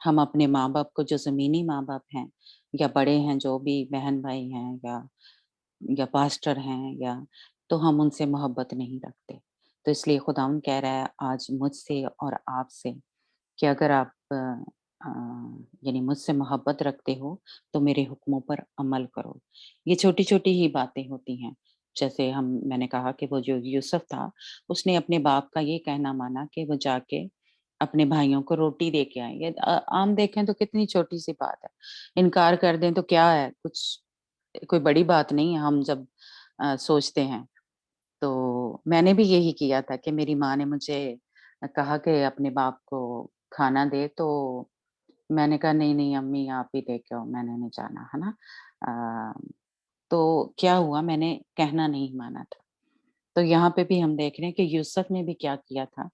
हम अपने माँ-बाप को जो ज़मीनी माँ-बाप हैं या बड़े हैं जो भी बहन-भाई हैं या पास्टर हैं या तो हम उनसे मोहब्बत नहीं रखते। तो इसलिए खुदावंद कह रहा है आज मुझसे और आपसे कि अगर आप अ, यानी मुझसे मोहब्बत रखते हो तो मेरे हुक्मों पर अमल करो। ये छोटी-छोटी ही बातें होती हैं, जैसे मैं ने कहा कि वो जो यूसुफ था, उसने अपने बाप का ये कहना माना कि वो जाके अपने भाइयों को रोटी दे के आए। ये आम देखें तो कितनी छोटी-सी बात है। इनकार कर दें तो क्या है, कुछ कोई बड़ी बात नहीं है हम जब सोचते हैं। तो मैंने भी यही किया था कि मेरी माँ ने मुझे कहा कि अपने बाप को खाना दे, तो मैंने कहा नहीं, नहीं अम्मी आप ही दे के आओ, मैंने नहीं जाना, है ना? अ, तो क्या हुआ, मैंने कहना नहीं माना था। तो यहाँ पे भी हम देख रहे हैं कि यूसुफ ने भी क्या किया था,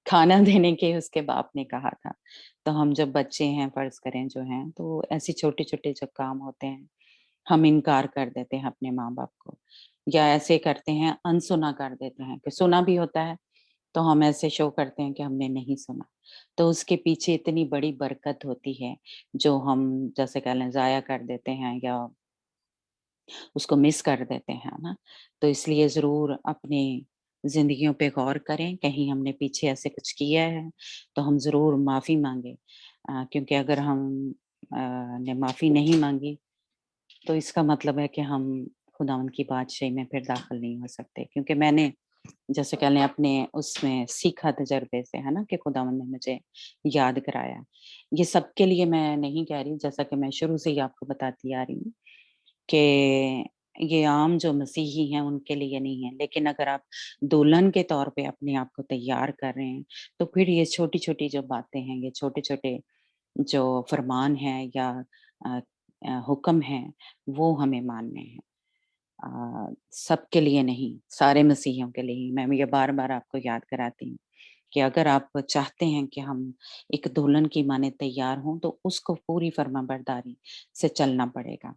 खाना देने के उसके बाप ने कहा था। तो हम जब बच्चे हैं फ़र्ज़ करें जो हैं, तो ऐसे छोटे-छोटे जब काम होते हैं, हम इनकार कर देते हैं अपने माँ-बाप को, या ऐसे करते हैं अनसुना कर देते हैं कि सुना भी होता है, तो हम ऐसे शो करते हैं कि हमने नहीं सुना। तो उसके पीछे इतनी बड़ी बरकत होती है, जो हम जैसे कह लें ज़ाया कर देते हैं या उसको मिस कर देते हैं, है ना? तो इसलिए ज़रूर अपनी ज़िंदगियों पे गौर करें, कहीं हमने पीछे ऐसे कुछ किया है, तो हम ज़रूर माफ़ी माँगे। क्योंकि अगर हम ने माफ़ी नहीं माँगी, तो इसका मतलब है कि हम खुदावंद की बादशाही में फिर दाखिल नहीं हो सकते। क्योंकि मैंने जैसे कह लें अपने उसमें सीखा तजर्बे से, है ना? कि खुदावंद ने मुझे याद कराया। ये सबके लिए मैं नहीं कह रही, जैसा कि मैं शुरू से ही आपको बताती आ रही हूँ कि ये आम जो मसीही हैं उनके लिए नहीं है, लेकिन अगर आप दुल्हन के तौर पे अपने आप को तैयार कर रहे हैं, तो फिर ये छोटी-छोटी जो बातें हैं, ये छोटे-छोटे जो फरमान हैं या अ हुक्म हैं, वो हमें मानने हैं। सबके लिए नहीं, सारे मसीहियों के लिए ही। मैं ये बार-बार आपको याद कराती हूँ कि अगर आप चाहते हैं कि हम एक दुल्हन की माने तैयार हों, तो उसको पूरी फर्माबरदारी से चलना पड़ेगा।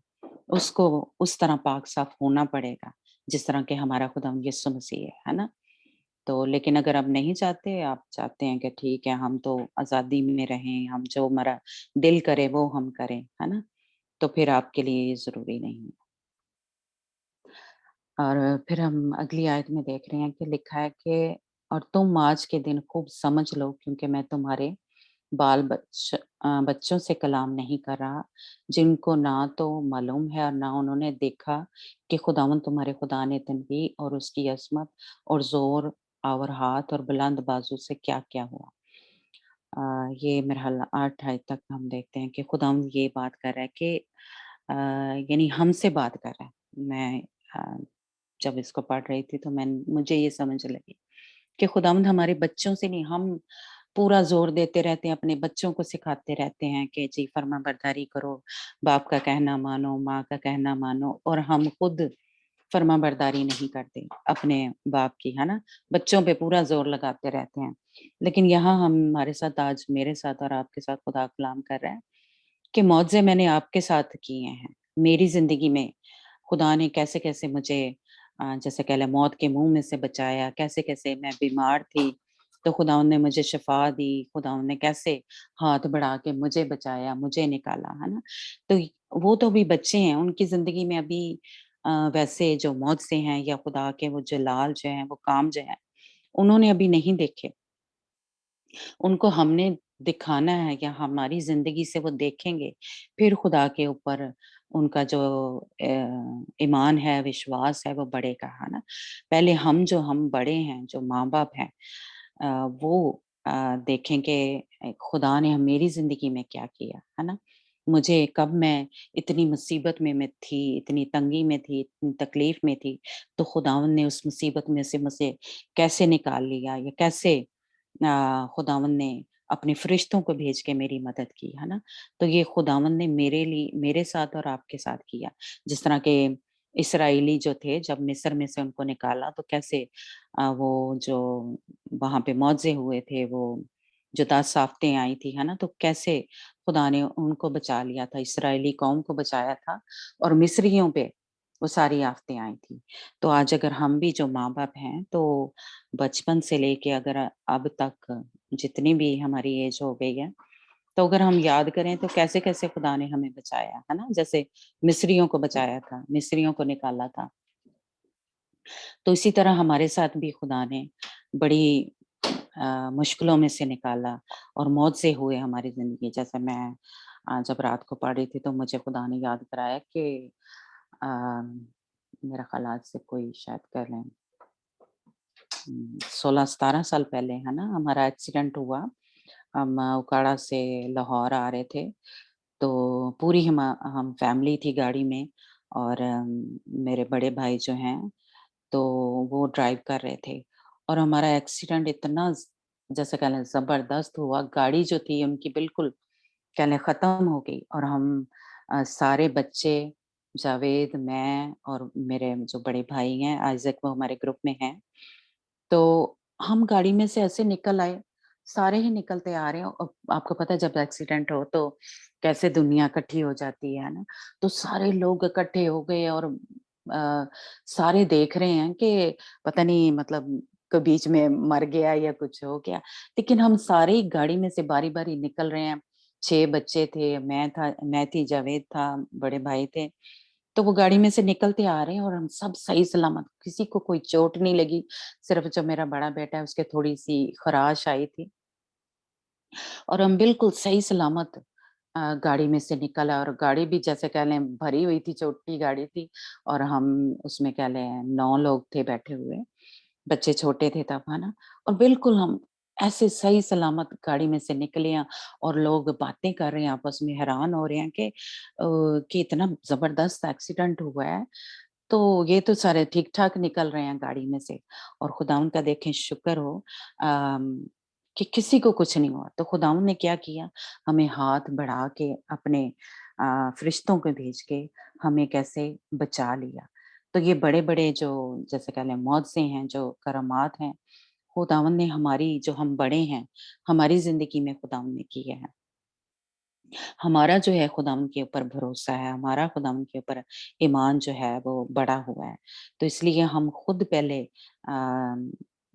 उसको उस तरह पाक-साफ होना पड़ेगा, जिस तरह के हमारा खुदावंद यीशु मसीह है ना? तो लेकिन अगर आप नहीं चाहते, आप चाहते हैं कि ठीक है, हम तो आज़ादी में रहें, हम जो हमारा दिल करे वो हम करें, है ना? तो फिर आपके लिए ये ज़रूरी नहीं है। और फिर हम अगली आयत में देख रहे हैं कि लिखा है कि और तुम आज के दिन खूब समझ लो, क्योंकि मैं तुम्हारे बच्चों से कलाम नहीं कर रहा, जिनको ना तो मालूम है और ना उन्होंने देखा कि खुदावंद तुम्हारे खुदा ने तनबी और उसकी असमत और ज़ोर और हाथ और बुलंद बाजू से क्या-क्या हुआ। ये मेरा ख़्याल 8 आयत तक हम देखते हैं कि खुदावंद ये बात कर रहा है कि यानी हमसे बात कर रहा है। मैं अ, जब इसको पढ़ रही थी तो मुझे ये समझ लगी कि खुदावंद हमारे बच्चों से नहीं, हम पूरा ज़ोर देते रहते हैं, अपने बच्चों को सिखाते रहते हैं कि जी फर्माबरदारी करो, बाप का कहना मानो, माँ का कहना मानो, और हम खुद फर्माबरदारी नहीं करते अपने बाप की, है ना? बच्चों पे पूरा ज़ोर लगाते रहते हैं। लेकिन यहाँ हमारे साथ आज मेरे साथ और आपके साथ खुदा कलाम कर रहा है कि मौज़े मैंने आपके साथ किए हैं। मेरी ज़िंदगी में खुदा ने कैसे-कैसे मुझे जैसे कह लें मौत के मुँह में से बचाया, कैसे-कैसे मैं बीमार थी, तो खुदावंद ने मुझे शिफ़ा दी, खुदावंद ने कैसे हाथ बढ़ा के मुझे बचाया, मुझे निकाला, है ना? तो वो तो अभी बच्चे हैं, उनकी ज़िंदगी में अभी वैसे जो मौत से हैं या खुदा के वो जलाल जो हैं, वो काम जो हैं, उन्होंने अभी नहीं देखे। उनको हमने दिखाना है या हमारी ज़िंदगी से वो देखेंगे, फिर खुदा के ऊपर उनका जो ईमान है, विश्वास है, वो बढ़ेगा, है ना? पहले हम बड़े हैं, जो माँ-बाप हैं वो देखें कि खुदा ने मेरी ज़िंदगी में क्या किया, है ना? मुझे कब मैं इतनी मुसीबत में मैं थी, इतनी तंगी में थी, इतनी तकलीफ़ में थी, तो खुदावंद ने उस मुसीबत में से मुझे कैसे निकाल लिया या कैसे खुदावंद ने अपने फरिश्तों को भेज के मेरी मदद की, है ना? तो ये खुदावंद ने मेरे साथ और आपके साथ किया। जिस तरह के इस्राएली जो थे जब मिस्र में से उनको निकाला तो कैसे वो जो वहाँ पे मौज़े हुए थे, वो जो 10 आफ़तें आई थी, है ना? तो कैसे खुदा ने उनको बचा लिया था, इस्राएली कौम को बचाया था और मिस्रियों पे वो सारी आफ़तें आई थी। तो आज अगर हम भी जो माँ-बाप हैं, तो बचपन से लेके अगर अब तक जितनी भी हमारी एज हो गई है, तो अगर हम याद करें तो कैसे-कैसे खुदा ने हमें बचाया, है ना? जैसे मिस्रियों को बचाया था, मिस्रियों को निकाला था। तो इसी तरह हमारे साथ भी खुदा ने बड़ी मुश्किलों में से निकाला और मौत से हुए हमारी ज़िंदगी। जैसे मैं जब रात को पढ़ रही थी तो मुझे खुदा ने याद कराया कि अ मेरा ख्याल आज से कोई शायद कह लें 16-17 साल पहले, है ना, हमारा एक्सीडेंट हुआ। हम उकाड़ा से लाहौर आ रहे थे, तो पूरी हम फैमिली थी गाड़ी में, और मेरे बड़े भाई जो हैं तो वो ड्राइव कर रहे थे, और हमारा एक्सीडेंट इतना जैसे कह लें जबरदस्त हुआ, गाड़ी जो थी उनकी बिल्कुल कह लें खत्म हो गई, और हम सारे बच्चे, जावेद, मैं और मेरे जो बड़े भाई हैं आइजक, वो हमारे ग्रुप में हैं, तो हम गाड़ी में से ऐसे निकल आए, सारे ही निकलते आ रहे हैं। और आपको पता है जब एक्सीडेंट हो तो कैसे दुनिया इकट्ठी हो जाती है ना? तो सारे लोग इकट्ठे हो गए, और सारे देख रहे हैं कि पता नहीं मतलब कोई बीच में मर गया या कुछ हो गया। लेकिन हम सारे ही गाड़ी में से बारी-बारी निकल रहे हैं। 6 बच्चे थे, मैं थी, जावेद था, बड़े भाई थे। तो वो गाड़ी में से निकलते आ रहे हैं और हम सब सही सलामत, किसी को कोई चोट नहीं लगी, सिर्फ जो मेरा बड़ा बेटा है उसके थोड़ी-सी खराश आई थी, और हम बिल्कुल सही सलामत गाड़ी में से निकल आए, और गाड़ी भी जैसे कह लें भरी हुई थी, छोटी गाड़ी थी, और हम उसमें कह लें 9 लोग थे बैठे हुए, बच्चे छोटे थे तब, है ना? और बिल्कुल हम ऐसे सही सलामत गाड़ी में से निकले हैं, और लोग बातें कर रहे हैं, आपस में हैरान हो रहे हैं कि इतना ज़बरदस्त एक्सीडेंट हुआ है। तो ये तो सारे ठीक-ठाक निकल रहे हैं गाड़ी में से, और खुदावंद का देखें शुक्र हो अम, कि किसी को कुछ नहीं हुआ। तो खुदावंद ने क्या किया, हमें हाथ बढ़ा के अपने फरिश्तों को भेज के हमें कैसे बचा लिया। तो ये बड़े-बड़े जो जैसे कह लें मौज़े हैं, जो करामात हैं, खुदावंद ने हमारी जो हम बड़े हैं, हमारी ज़िंदगी में खुदावंद ने किए हैं। हमारा जो है खुदावंद के ऊपर भरोसा है, हमारा खुदावंद के ऊपर ईमान जो है वो बढ़ा हुआ है। तो इसलिए हम खुद पहले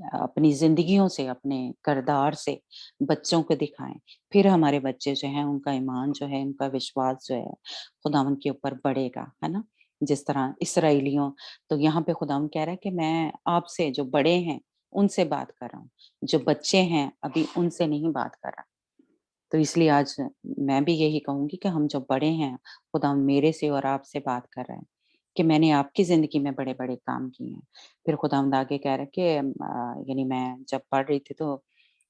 अपनी ज़िंदगियों से, अपने किरदार से बच्चों को दिखाएँ, फिर हमारे बच्चे जो हैं उनका ईमान जो है, उनका विश्वास जो है खुदावंद के ऊपर बढ़ेगा, है ना? जिस तरह इसराइलियों, तो यहाँ पे खुदावंद कह रहा है कि मैं आपसे जो बड़े हैं, उनसे बात कर रहा हूँ, जो बच्चे हैं अभी उनसे नहीं बात कर रहा। तो इसलिए आज मैं भी यही कहूँगी कि हम जो बड़े हैं, खुदा मेरे से और आपसे बात कर रहा है कि मैंने आपकी ज़िंदगी में बड़े-बड़े काम किए हैं। फिर खुदावंद आगे कह रहा है कि यानी मैं जब पढ़ रही थी तो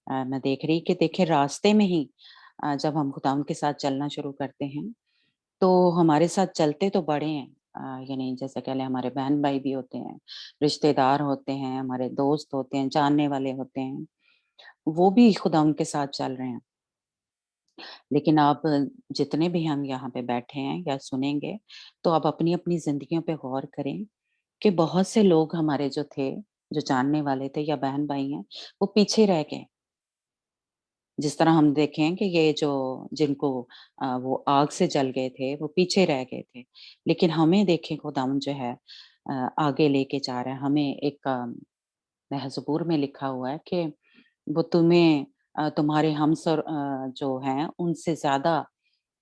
मैं देख रही कि देखिए रास्ते में ही जब हम खुदावंद के साथ चलना शुरू करते हैं, तो हमारे साथ चलते तो बड़े हैं, यानी जैसे कह लें हमारे बहन-भाई भी होते हैं, रिश्तेदार होते हैं, हमारे दोस्त होते हैं, जानने वाले होते हैं, वो भी खुदावंद के साथ चल रहे हैं। लेकिन आप जितने भी हम यहाँ पे बैठे हैं या सुनेंगे, तो आप अपनी-अपनी ज़िंदगियों पे गौर करें कि बहुत से लोग हमारे जो थे, जो जानने वाले थे या बहन-भाई हैं, वो पीछे रह गए। जिस तरह हम देखें कि ये जो जिनको वो आग से जल गए थे, वो पीछे रह गए थे। लेकिन हमें देखें खुदावंद जो है आगे लेके जा रहा है। हमें एक ज़बूर में लिखा हुआ है कि वो तुम्हें तुम्हारे जो हैं उनसे ज़्यादा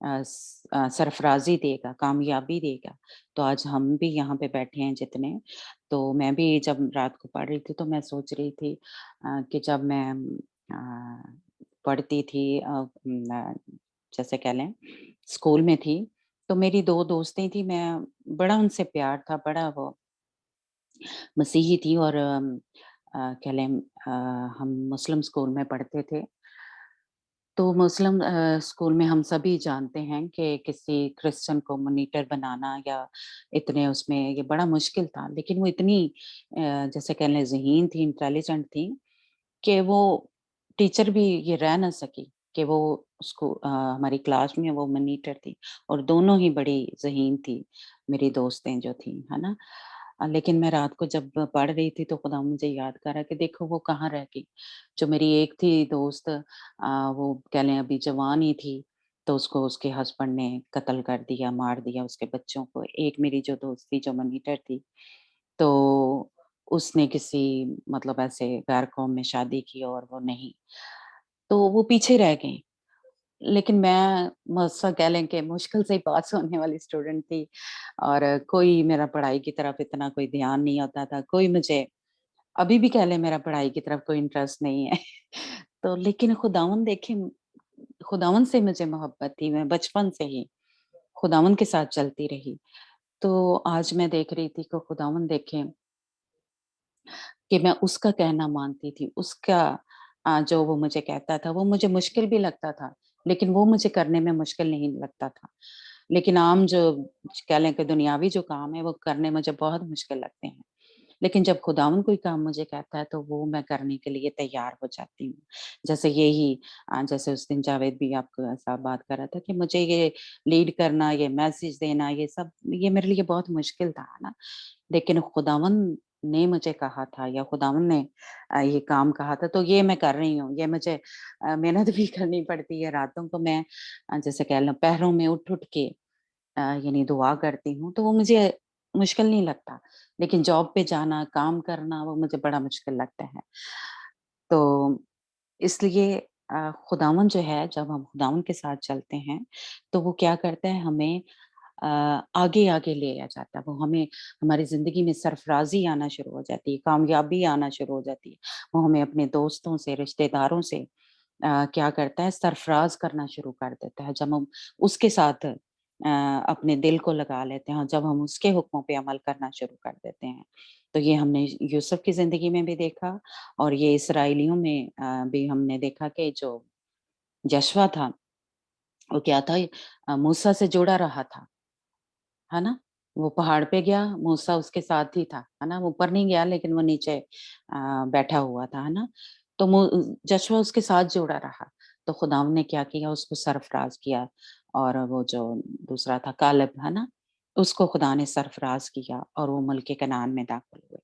सरफ़राज़ी देगा, कामयाबी देगा। तो आज हम भी यहाँ पे बैठे हैं जितने, तो मैं भी जब रात को पढ़ रही थी तो मैं सोच रही थी कि जब मैं पढ़ती थी जैसे कह लें स्कूल में थी, तो मेरी 2 दोस्तें थी, मैं बड़ा उनसे प्यार था, बड़ा वो मसीही थी, और कह लें हम मुस्लिम स्कूल में पढ़ते थे। तो मुस्लिम स्कूल में हम सभी जानते हैं कि किसी क्रिश्चियन को मॉनिटर बनाना या इतने उसमें ये बड़ा मुश्किल था। लेकिन वो इतनी जैसे कह लें ज़हीन थी, इंटेलिजेंट थी कि वो टीचर भी ये रह ना सकी कि वो उसको हमारी क्लास में वो मॉनिटर थी, और दोनों ही बड़ी ज़हीन थी, मेरी दोस्तें जो थी, है ना? लेकिन मैं रात को जब पढ़ रही थी तो खुदा मुझे याद करा कि देखो वो कहाँ रह गई। जो मेरी एक थी दोस्त वो कह लें अभी जवान ही थी, तो उसको उसके हस्बैंड ने कत्ल कर दिया, मार दिया उसके बच्चों को। एक मेरी जो दोस्त थी जो मॉनिटर थी, तो उसने किसी मतलब ऐसे गैर कौम में शादी की और वो नहीं, तो वो पीछे रह गई। लेकिन मैं मसा कह लें कि मुश्किल से ही पास होने वाली स्टूडेंट थी, और कोई मेरा पढ़ाई की तरफ इतना कोई ध्यान नहीं होता था। कोई मुझे अभी भी कह लें मेरा पढ़ाई की तरफ कोई इंटरेस्ट नहीं है। तो लेकिन खुदावंद देखें, खुदावंद से मुझे मोहब्बत थी, मैं बचपन से ही खुदावंद के साथ चलती रही। तो आज मैं देख रही थी कि खुदावन देखें कि मैं उसका कहना मानती थी, उसका जो वो मुझे कहता था वो मुझे मुश्किल भी लगता था, लेकिन वो मुझे करने में मुश्किल नहीं लगता था। लेकिन आम जो कह लें कि दुनियावी जो काम है वो करने मुझे बहुत मुश्किल लगते हैं। लेकिन जब खुदावन कोई काम मुझे कहता है तो वो मैं करने के लिए तैयार हो जाती हूँ। जैसे यही जैसे उस दिन जावेद भी आपके साथ बात कर रहा था कि मुझे ये लीड करना, ये मैसेज देना, ये सब ये मेरे लिए बहुत मुश्किल था, है ना? लेकिन खुदावन ने मुझे कहा था या खुदावन ने ये काम कहा था तो ये मैं कर रही हूँ। ये मुझे मेहनत भी करनी पड़ती है, रातों को मैं जैसे कह लो पहरों में उठ-उठ के यानी दुआ करती हूँ, तो वो मुझे मुश्किल नहीं लगता। लेकिन जॉब पे जाना, काम करना वो मुझे बड़ा मुश्किल लगता है। तो इसलिए खुदावन जो है जब हम खुदावन के साथ चलते हैं, तो वो क्या करता है हमें अ, आगे-आगे ले आ जाता है। वो हमें हमारी ज़िंदगी में सरफ़राज़ी आना शुरू हो जाती है, कामयाबी आना शुरू हो जाती है। वो हमें अपने दोस्तों से, रिश्तेदारों से क्या करता है सरफ़राज़ करना शुरू कर देता है। जब हम उसके साथ अपने दिल को लगा लेते हैं और जब हम उसके हुक्मों पे अमल करना शुरू कर देते हैं। तो ये हमने यूसुफ की ज़िंदगी में भी देखा और ये इस्राएलियों में भी हमने देखा कि जो यशवा था, वो क्या था मूसा से जुड़ा रहा था। है ना? वो पहाड़ पे गया, मूसा उसके साथ ही था, है ना? वो ऊपर नहीं गया लेकिन वो नीचे बैठा हुआ था, है ना? तो जशुआ उसके साथ जुड़ा रहा, तो खुदावंद ने क्या किया उसको सरफराज किया और वो जो दूसरा था कालेब, है ना? उसको खुदा ने सरफराज किया और वो मुल्क कनान में दाखिल हुए।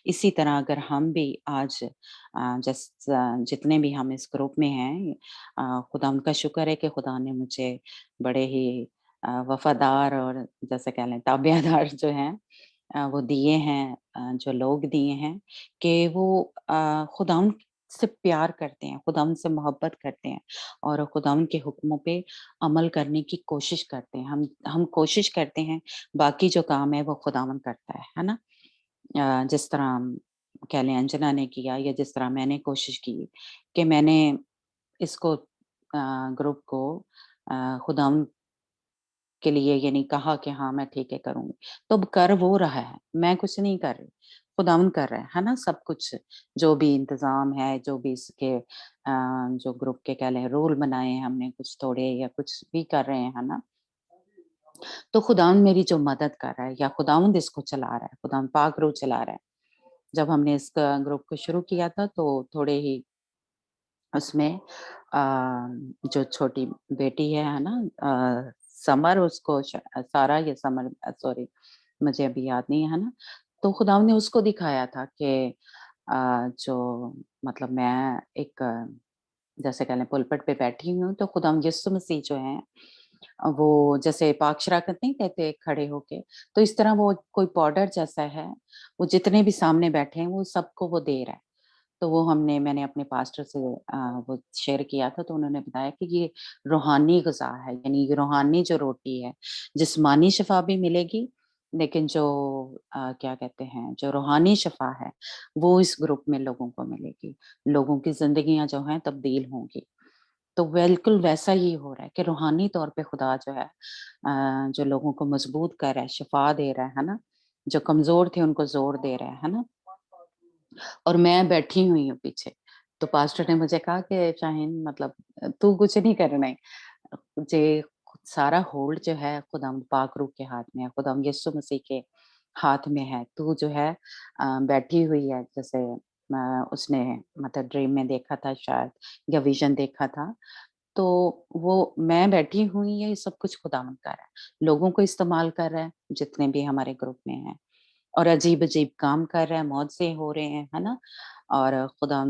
इसी तरह अगर हम भी आज जितने भी हम इस ग्रुप में हैं खुदावंद का शुक्र है कि खुदा ने मुझे बड़े ही वफ़ादार और जैसे कह लें ताबियादार जो हैं वो दिए हैं जो लोग दिए हैं कि वो खुदावंद से प्यार करते हैं, खुदावंद से मोहब्बत करते हैं और खुदावंद के हुक्मों पे अमल करने की कोशिश करते हैं। हम कोशिश करते हैं, बाकी जो काम है वो खुदावंद करता है ना? जिस तरह कह लें अंजना ने किया या जिस तरह मैंने कोशिश की कि मैंने इसको ग्रुप को खुदावंद के लिए यानी कहा कि हाँ, मैं ठीक है करूँगी। तो अब कर वो रहा है, मैं कुछ नहीं कर रही, खुदावंद कर रहा है ना? सब कुछ जो भी इंतज़ाम है, जो भी इसके जो ग्रुप के कह लें रूल बनाए हैं हमने कुछ तोड़े या कुछ भी कर रहे हैं, है ना? तो खुदावंद मेरी जो मदद कर रहा है या खुदावंद इसको चला रहा है, खुदावंद पाक रूह चला रहा है। जब हमने इस ग्रुप को शुरू किया था तो थोड़े ही उसमें जो छोटी बेटी है ना? समर उसको सारा या समर सॉरी मुझे अभी याद नहीं है ना? तो खुदावंद ने उसको दिखाया था कि जो मतलब मैं एक जैसे कह लें पुलपट पे बैठी हुई हूँ तो खुदावंद यीशु मसीह जो हैं वो जैसे पाक शराकत नहीं कहते खड़े होके, तो इस तरह वो कोई पाउडर जैसा है, वो जितने भी सामने बैठे हैं वो सबको वो दे रहा है। तो वो मैंने अपने पास्टर से वो शेयर किया था तो उन्होंने बताया कि ये रूहानी ग़िज़ा है, यानी ये रूहानी जो रोटी है, जिस्मानी शिफ़ा भी मिलेगी, लेकिन जो क्या कहते हैं, जो रूहानी शिफ़ा है, वो इस ग्रुप में लोगों को मिलेगी। लोगों की ज़िंदगियाँ जो हैं तब्दील होंगी। तो बिल्कुल वैसा ही हो रहा है कि रूहानी तौर पे खुदा जो है जो लोगों को मज़बूत कर रहा है, शिफ़ा दे रहा है ना? जो कमज़ोर थे उनको ज़ोर दे रहा है ना? और मैं बैठी हुई हूँ पीछे। तो पास्टर ने मुझे कहा कि शाहीन मतलब तू कुछ नहीं करना है। जे सारा होल्ड जो है खुदावंद पाक रूह के हाथ में है, खुदावंद यीशु मसीह के हाथ में है। तू जो है बैठी हुई है जैसे उसने मतलब ड्रीम में देखा था शायद या विज़न देखा था। तो वो मैं बैठी हुई ये सब कुछ खुदावंद कर रहा है। लोगों को इस्तेमाल कर रहा है, जितने भी हमारे ग्रुप में हैं। और अजीब-अजीब काम कर रहा है, मौज़े हो रहे हैं, है ना? और खुदा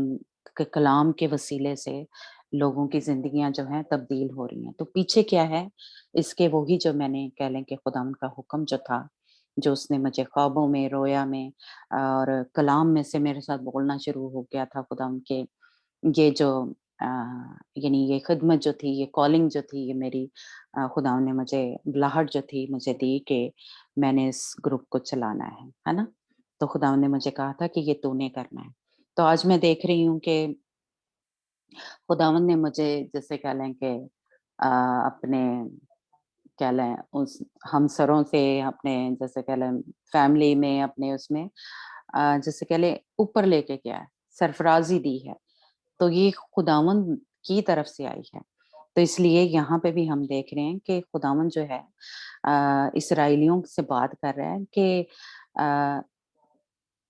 के कलाम के वसीले से लोगों की ज़िंदगियाँ जो हैं तब्दील हो रही हैं। तो पीछे क्या है, इसके वही जो मैंने कह लें कि खुदावंद का हुक्म जो था, जो उसने मुझे ख्वाबों में, रोया में और कलाम में से मेरे साथ बोलना शुरू हो गया था खुदावंद के ये जो अ, यानी ये खिदमत जो थी, ये कॉलिंग जो थी, ये मेरी खुदावंद ने मुझे बुलाहट जो थी मुझे दी कि मैंने इस ग्रुप को चलाना है ना? तो खुदावंद ने मुझे कहा था कि ये तूने करना है। तो आज मैं देख रही हूँ कि खुदावंद ने मुझे जैसे कह लें कि अपने कह लें उस हमसरों से, अपने जैसे कह लें फैमिली में, अपने उसमें जैसे कह लें ऊपर लेके गया है, सरफराजी दी है, तो ये खुदावंद की तरफ से आई है। तो इसलिए यहाँ पे भी हम देख रहे हैं कि खुदावंद जो है इसराइलियों से बात कर रहा है कि अ,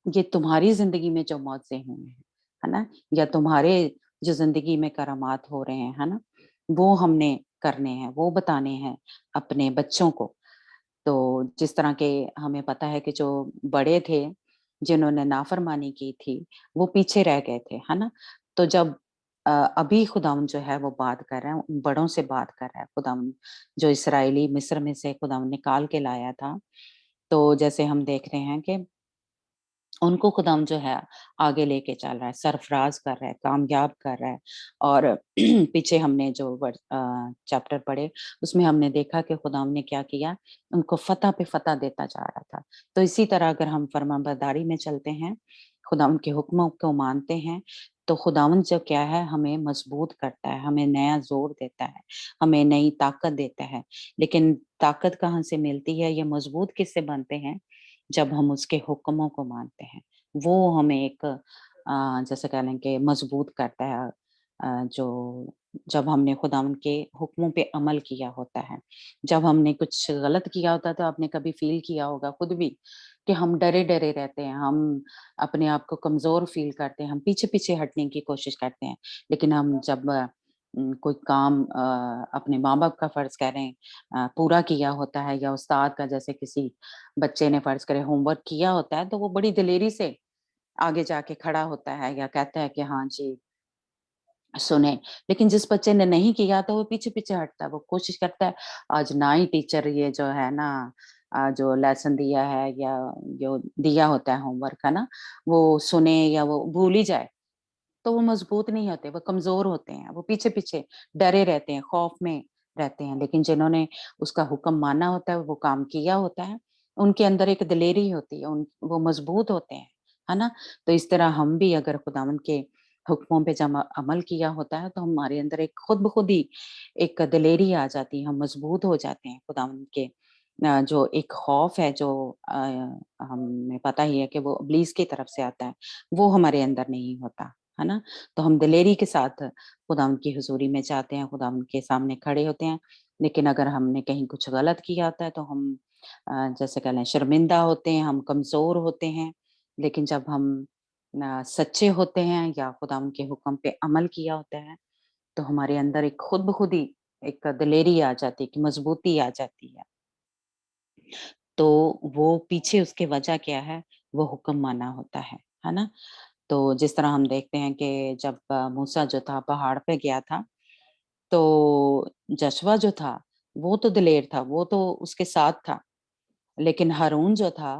ये तुम्हारी ज़िंदगी में जो मौज़े हुए हैं, है ना? या तुम्हारे जो ज़िंदगी में करामात हो रहे हैं, है ना? वो हमने करने हैं, वो बताने हैं अपने बच्चों को। तो जिस तरह के हमें पता है कि जो बड़े थे, जिन्होंने नाफ़रमानी की थी, वो पीछे रह गए थे, है ना? तो जब अभी खुदावंद जो है वो बात कर रहा है, उन बड़ों से बात कर रहा है खुदावंद, जो इसराइली मिस्र में से खुदावंद निकाल के लाया था। तो जैसे हम देख रहे हैं कि उनको खुदावंद जो है आगे लेके चल रहा है, सरफराज कर रहा है, कामयाब कर रहा है। और पीछे हमने जो चैप्टर पढ़े, उसमें हमने देखा कि खुदावंद ने क्या किया, उनको फ़तह पे फ़तह देता जा रहा था। तो इसी तरह अगर हम फरमाबरदारी में चलते हैं, खुदावंद के हुक्मों को मानते हैं, तो खुदावंद जो क्या है हमें मजबूत करता है, हमें नया ज़ोर देता है, हमें नई ताकत देता है। लेकिन ताकत कहाँ से मिलती है, ये मजबूत किससे बनते हैं? जब हम उसके हुक्मों को मानते हैं। वो हमें एक जैसे कह लें कि मजबूत करता है, जो जब हमने खुदावंद के हुक्मों पे अमल किया होता है। जब हमने कुछ गलत किया होता है तो आपने कभी फ़ील किया होगा खुद भी कि हम डरे-डरे रहते हैं, हम अपने आप को कमज़ोर फ़ील करते हैं, हम पीछे-पीछे हटने की कोशिश करते हैं। लेकिन हम जब कोई काम अपने माँ-बाप का फ़र्ज़ कह रहे हैं पूरा किया होता है, या उस्ताद का, जैसे किसी बच्चे ने फ़र्ज़ करें होमवर्क किया होता है, तो वो बड़ी दिलेरी से आगे जाके खड़ा होता है या कहता है कि हाँ जी, सुने। लेकिन जिस बच्चे ने नहीं किया तो वो पीछे-पीछे हटता है, वो कोशिश करता है आज ना ही टीचर ये जो है ना जो लेसन दिया है या जो दिया होता है होमवर्क, है ना, वो सुने या वो भूल ही जाए। तो वो मजबूत नहीं होते, वो कमज़ोर होते हैं, वो पीछे-पीछे डरे रहते हैं, खौफ में रहते हैं। लेकिन जिन्होंने उसका हुक्म माना होता है, वो काम किया होता है, उनके अंदर एक दिलेरी होती है, वो मजबूत होते हैं, है ना? तो इस तरह हम भी अगर खुदावंद के हुक्मों पे जब अमल किया होता है, तो हमारे अंदर एक खुद ब खुद ही एक दिलेरी आ जाती है, हम मजबूत हो जाते हैं खुदावंद के जो एक खौफ है जो हमें पता ही है कि वो इब्लीस की तरफ से आता है, वो हमारे अंदर नहीं होता। है ना? तो हम दिलेरी के साथ खुदावंद की हुज़ूरी में जाते हैं, खुदावंद के सामने खड़े होते हैं। लेकिन अगर हमने कहीं कुछ गलत किया होता है तो हम जैसे कह लें शर्मिंदा होते हैं, हम कमज़ोर होते हैं। लेकिन जब हम सच्चे होते हैं या खुदावंद के हुक्म पे अमल किया होता है, तो हमारे अंदर एक खुद ब खुद ही एक दिलेरी आ जाती है, एक मज़बूती आ जाती है। तो वो पीछे उसकी वजह क्या है? वो हुक्म माना होता है ना? तो जिस तरह हम देखते हैं कि जब मूसा जो था पहाड़ पे गया था, तो जशवा जो था, वो तो दिलेर था, वो तो उसके साथ था। लेकिन हारून जो था,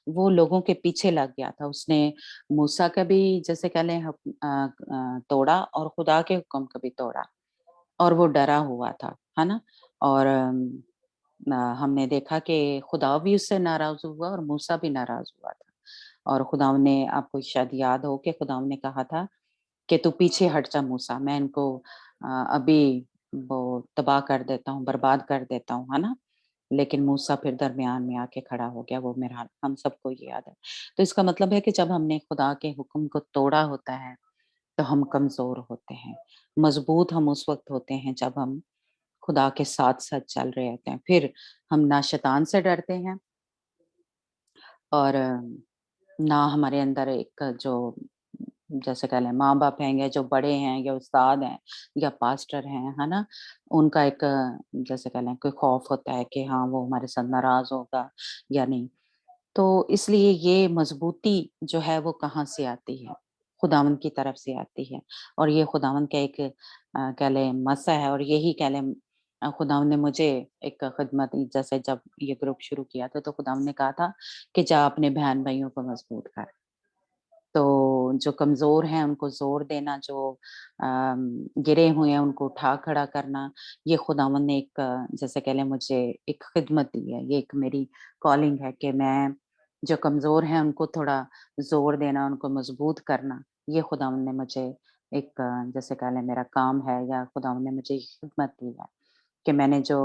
वो लोगों के पीछे लग गया था। उसने मूसा का भी जैसे कह लें तोड़ा और खुदा के हुक्म को भी तोड़ा और वो डरा हुआ था, है ना? और हमने देखा कि खुदा भी उससे नाराज़ हुआ और मूसा भी नाराज़ हुआ था। और खुदावन ने आपको शायद याद हो कि खुदावन ने कहा था कि तू पीछे हट जा मूसा, मैं इनको अभी वो तबाह कर देता हूँ, बर्बाद कर देता हूँ, है ना? लेकिन मूसा फिर दरमियान में आके खड़ा हो गया, वो मेरा हम सबको ये याद है। तो इसका मतलब है कि जब हमने खुदा के हुक्म को तोड़ा होता है, तो हम कमज़ोर होते हैं। मज़बूत हम उस वक़्त होते हैं जब हम खुदा के साथ-साथ चल रहे होते हैं। फिर हम ना शैतान से डरते हैं और ना हमारे अंदर एक जो जैसे कह लें माँ-बाप हैं या जो बड़े हैं या उस्ताद हैं या पास्टर हैं, है ना? उनका एक जैसे कह लें कोई खौफ होता है कि हाँ, वो हमारे साथ नाराज़ होगा या नहीं। तो इसलिए ये मज़बूती जो है वो कहाँ से आती है? खुदावंद की तरफ से आती है और ये खुदावंद का एक कह लें मसा है और यही कह लें खुदावंद ने मुझे एक खिदमत जैसे जब ये ग्रुप शुरू किया था तो खुदावंद ने कहा था कि जा अपने बहन-भाइयों को मज़बूत कर। तो जो कमज़ोर हैं उनको ज़ोर देना, जो गिरे हुए हैं उनको उठा खड़ा करना, ये खुदावंद ने एक जैसे कह लें मुझे एक खिदमत दी है। ये एक मेरी कॉलिंग है कि मैं जो कमज़ोर हैं उनको थोड़ा ज़ोर देना, उनको मज़बूत करना, ये खुदावंद ने मुझे एक जैसे कह लें मेरा काम है या खुदावंद ने मुझे ये खिदमत दी है कि मैंने जो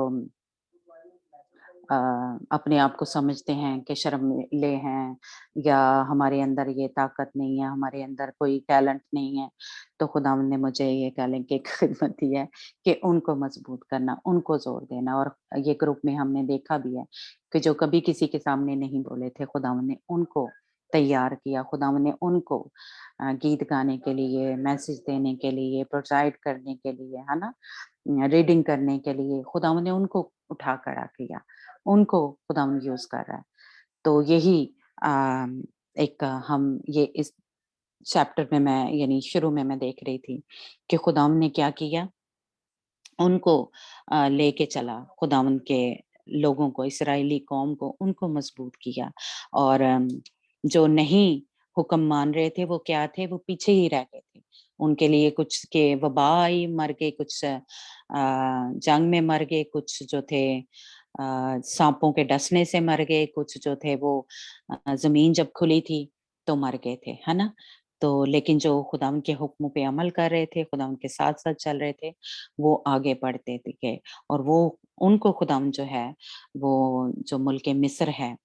अपने आप को समझते हैं कि शर्मीले हैं या हमारे अंदर ये ताकत नहीं है, हमारे अंदर कोई टैलेंट नहीं है, तो खुदावंद ने मुझे ये कह लें कि एक खिदमत दी है कि उनको मजबूत करना, उनको जोर देना। और ये ग्रुप में हमने देखा भी है कि जो कभी किसी के सामने नहीं बोले थे, खुदावंद ने उनको तैयार किया, खुदावंद ने उनको गीत गाने के लिए, मैसेज देने के लिए, प्रोत्साहित करने के लिए, है ना, रीडिंग करने के लिए खुदावंद ने उनको उठा खड़ा किया, उनको खुदावंद यूज कर रहा है। तो यही एक हम ये इस चैप्टर में मैं यानी शुरू में मैं देख रही थी कि खुदावंद ने क्या किया, उनको लेके चला, खुदावंद के लोगों को, इस्राएली कौम को, उनको मजबूत किया। और जो नहीं हुक्म मान रहे थे वो क्या थे, वो पीछे ही रह गए थे। उनके लिए कुछ के वबा आई, मर गए, कुछ जंग में मर गए, कुछ जो थे सांपों के डसने से मर गए, कुछ जो थे वो जमीन जब खुली थी तो मर गए थे, है ना। तो लेकिन जो खुदावंद के हुक्मों पे अमल कर रहे थे, खुदावंद के साथ साथ चल रहे थे, वो आगे बढ़ते थे। और वो उनको खुदावंद जो है वो जो मुल्क मिस्र है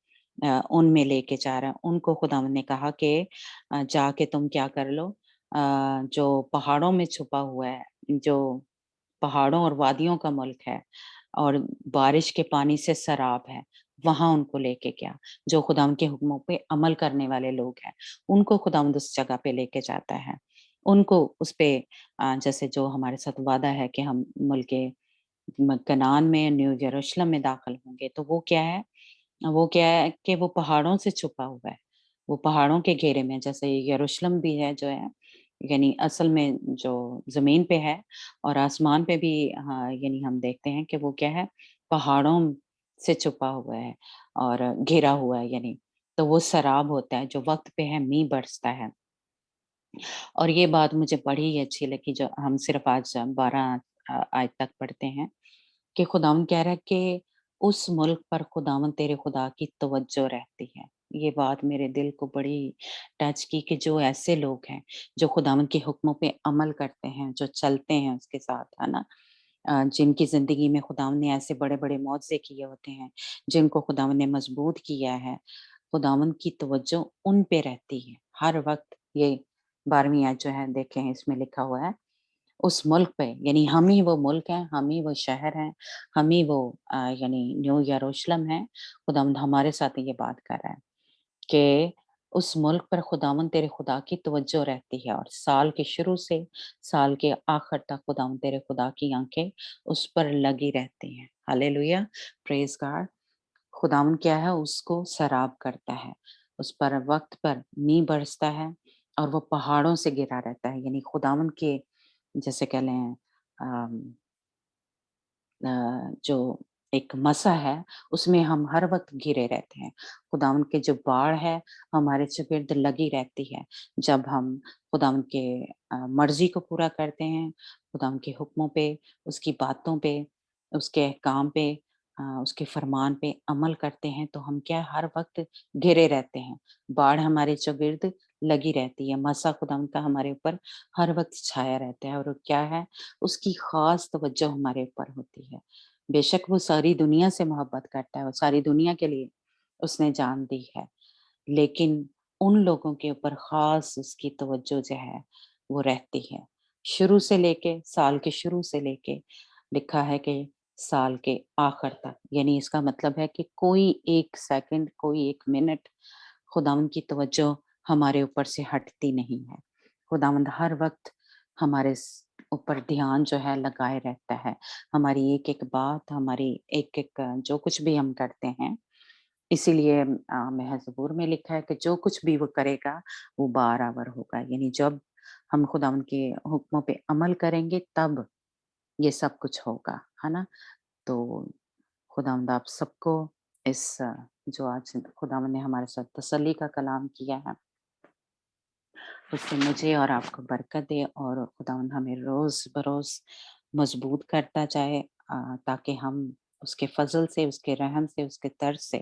उनमें लेके जा रहा है। उनको खुदावंद ने कहा कि जाके तुम क्या कर लो, जो पहाड़ों में छुपा हुआ है, जो पहाड़ों और वादियों का मुल्क है और बारिश के पानी से सराब है, वहां उनको लेके गया। जो खुदावंद के हुक्मों पे अमल करने वाले लोग हैं, उनको खुदावंद उस जगह पे लेके जाता है। उनको उस पे जैसे जो हमारे साथ वादा है कि हम मुल्के कनान में, न्यू यरूशलेम में दाखिल होंगे, तो वो क्या है कि वो पहाड़ों से छुपा हुआ है, वो पहाड़ों के घेरे में। जैसे यरूशलेम भी है जो है, यानी असल में जो जमीन पे है और आसमान पे भी, हाँ, यानी हम देखते हैं कि वो क्या है, पहाड़ों से छुपा हुआ है और घिरा हुआ है, यानी तो वो सराब होता है, जो वक्त पे है मींह बरसता है। और ये बात मुझे बड़ी ही अच्छी लगी, जो हम सिर्फ आज 12 आयत तक पढ़ते हैं कि खुदावंद कह रहा है कि उस मुल्क पर खुदावंद तेरे खुदा की तवज्जो रहती है। ये बात मेरे दिल को बड़ी टच की कि जो ऐसे लोग हैं, जो खुदावंद के हुक्मों पे अमल करते हैं, जो चलते हैं उसके साथ, है ना, जिनकी ज़िंदगी में खुदावंद ने ऐसे बड़े-बड़े मौज़े किए होते हैं, जिनको खुदावंद ने मजबूत किया है, खुदावंद की तवज्जो उन पे रहती है हर वक़्त। ये 12वीं आयत जो है देखें, इसमें लिखा हुआ है, उस मुल्क पे, यानी हम ही वो मुल्क हैं, हम ही वो शहर हैं, हम ही वो यानी न्यू यरूशलेम है। खुदावंद हमारे साथ ये बात कर रहा है कि उस मुल्क पर खुदावंद तेरे खुदा की तवज्जो रहती है और साल के शुरू से साल के आखिर तक खुदावंद तेरे खुदा की आंखें उस पर लगी रहती हैं। Hallelujah, praise God. खुदावंद क्या है, उसको सराब करता है, उस पर वक्त पर मींह बरसता है और वो पहाड़ों से गिरा रहता है। यानी खुदावंद के जैसे कह लें जो एक मसा है, उसमें हम हर वक़्त घिरे रहते हैं। खुदावंद की जो बाढ़ है, हमारे चुगिर्द लगी रहती है। जब हम खुदावंद के मर्ज़ी को पूरा करते हैं, खुदावंद के हुक्मों पे, उसकी बातों पे, उसके अहकाम पे, उसके फरमान पे अमल करते हैं, तो हम क्या हर वक़्त घिरे रहते हैं। बाढ़ हमारे चुगिर्द लगी रहती है। मसा खुदावंद का हमारे ऊपर हर वक़्त छाया रहता है और वो क्या है, उसकी ख़ास तवज्जो हमारे ऊपर होती है। बेशक वो सारी दुनिया से मोहब्बत करता है, वो सारी दुनिया के लिए उसने जान दी है, लेकिन उन लोगों के ऊपर ख़ास उसकी तवज्जो जो है, वो रहती है। शुरू से लेके, साल के शुरू से लेके लिखा है कि साल के आखिर तक, यानी इसका मतलब है कि कोई 1 सेकंड, कोई 1 मिनट खुदावंद की तवज्जो हमारे ऊपर से हटती नहीं है। खुदावंद हर वक़्त हमारे ऊपर ध्यान जो है लगाए रहता है। हमारी एक-एक बात, हमारी एक-एक जो कुछ भी हम करते हैं, इसीलिए महज़ ज़बूर में लिखा है कि जो कुछ भी वो करेगा, वो बराबर होगा। यानी जब हम खुदावंद के हुक्मों पे अमल करेंगे, तब ये सब कुछ होगा, है ना? तो खुदावंद आप सबको इस जो आज खुदावंद ने हमारे साथ तसल्ली का कलाम किया है, उससे मुझे और आपको बरकत दे और खुदावंद हमें रोज़ बरोज़ मज़बूत करता जाए, ताकि हम उसके फ़ज़ल से, उसके रहम से, उसके दर से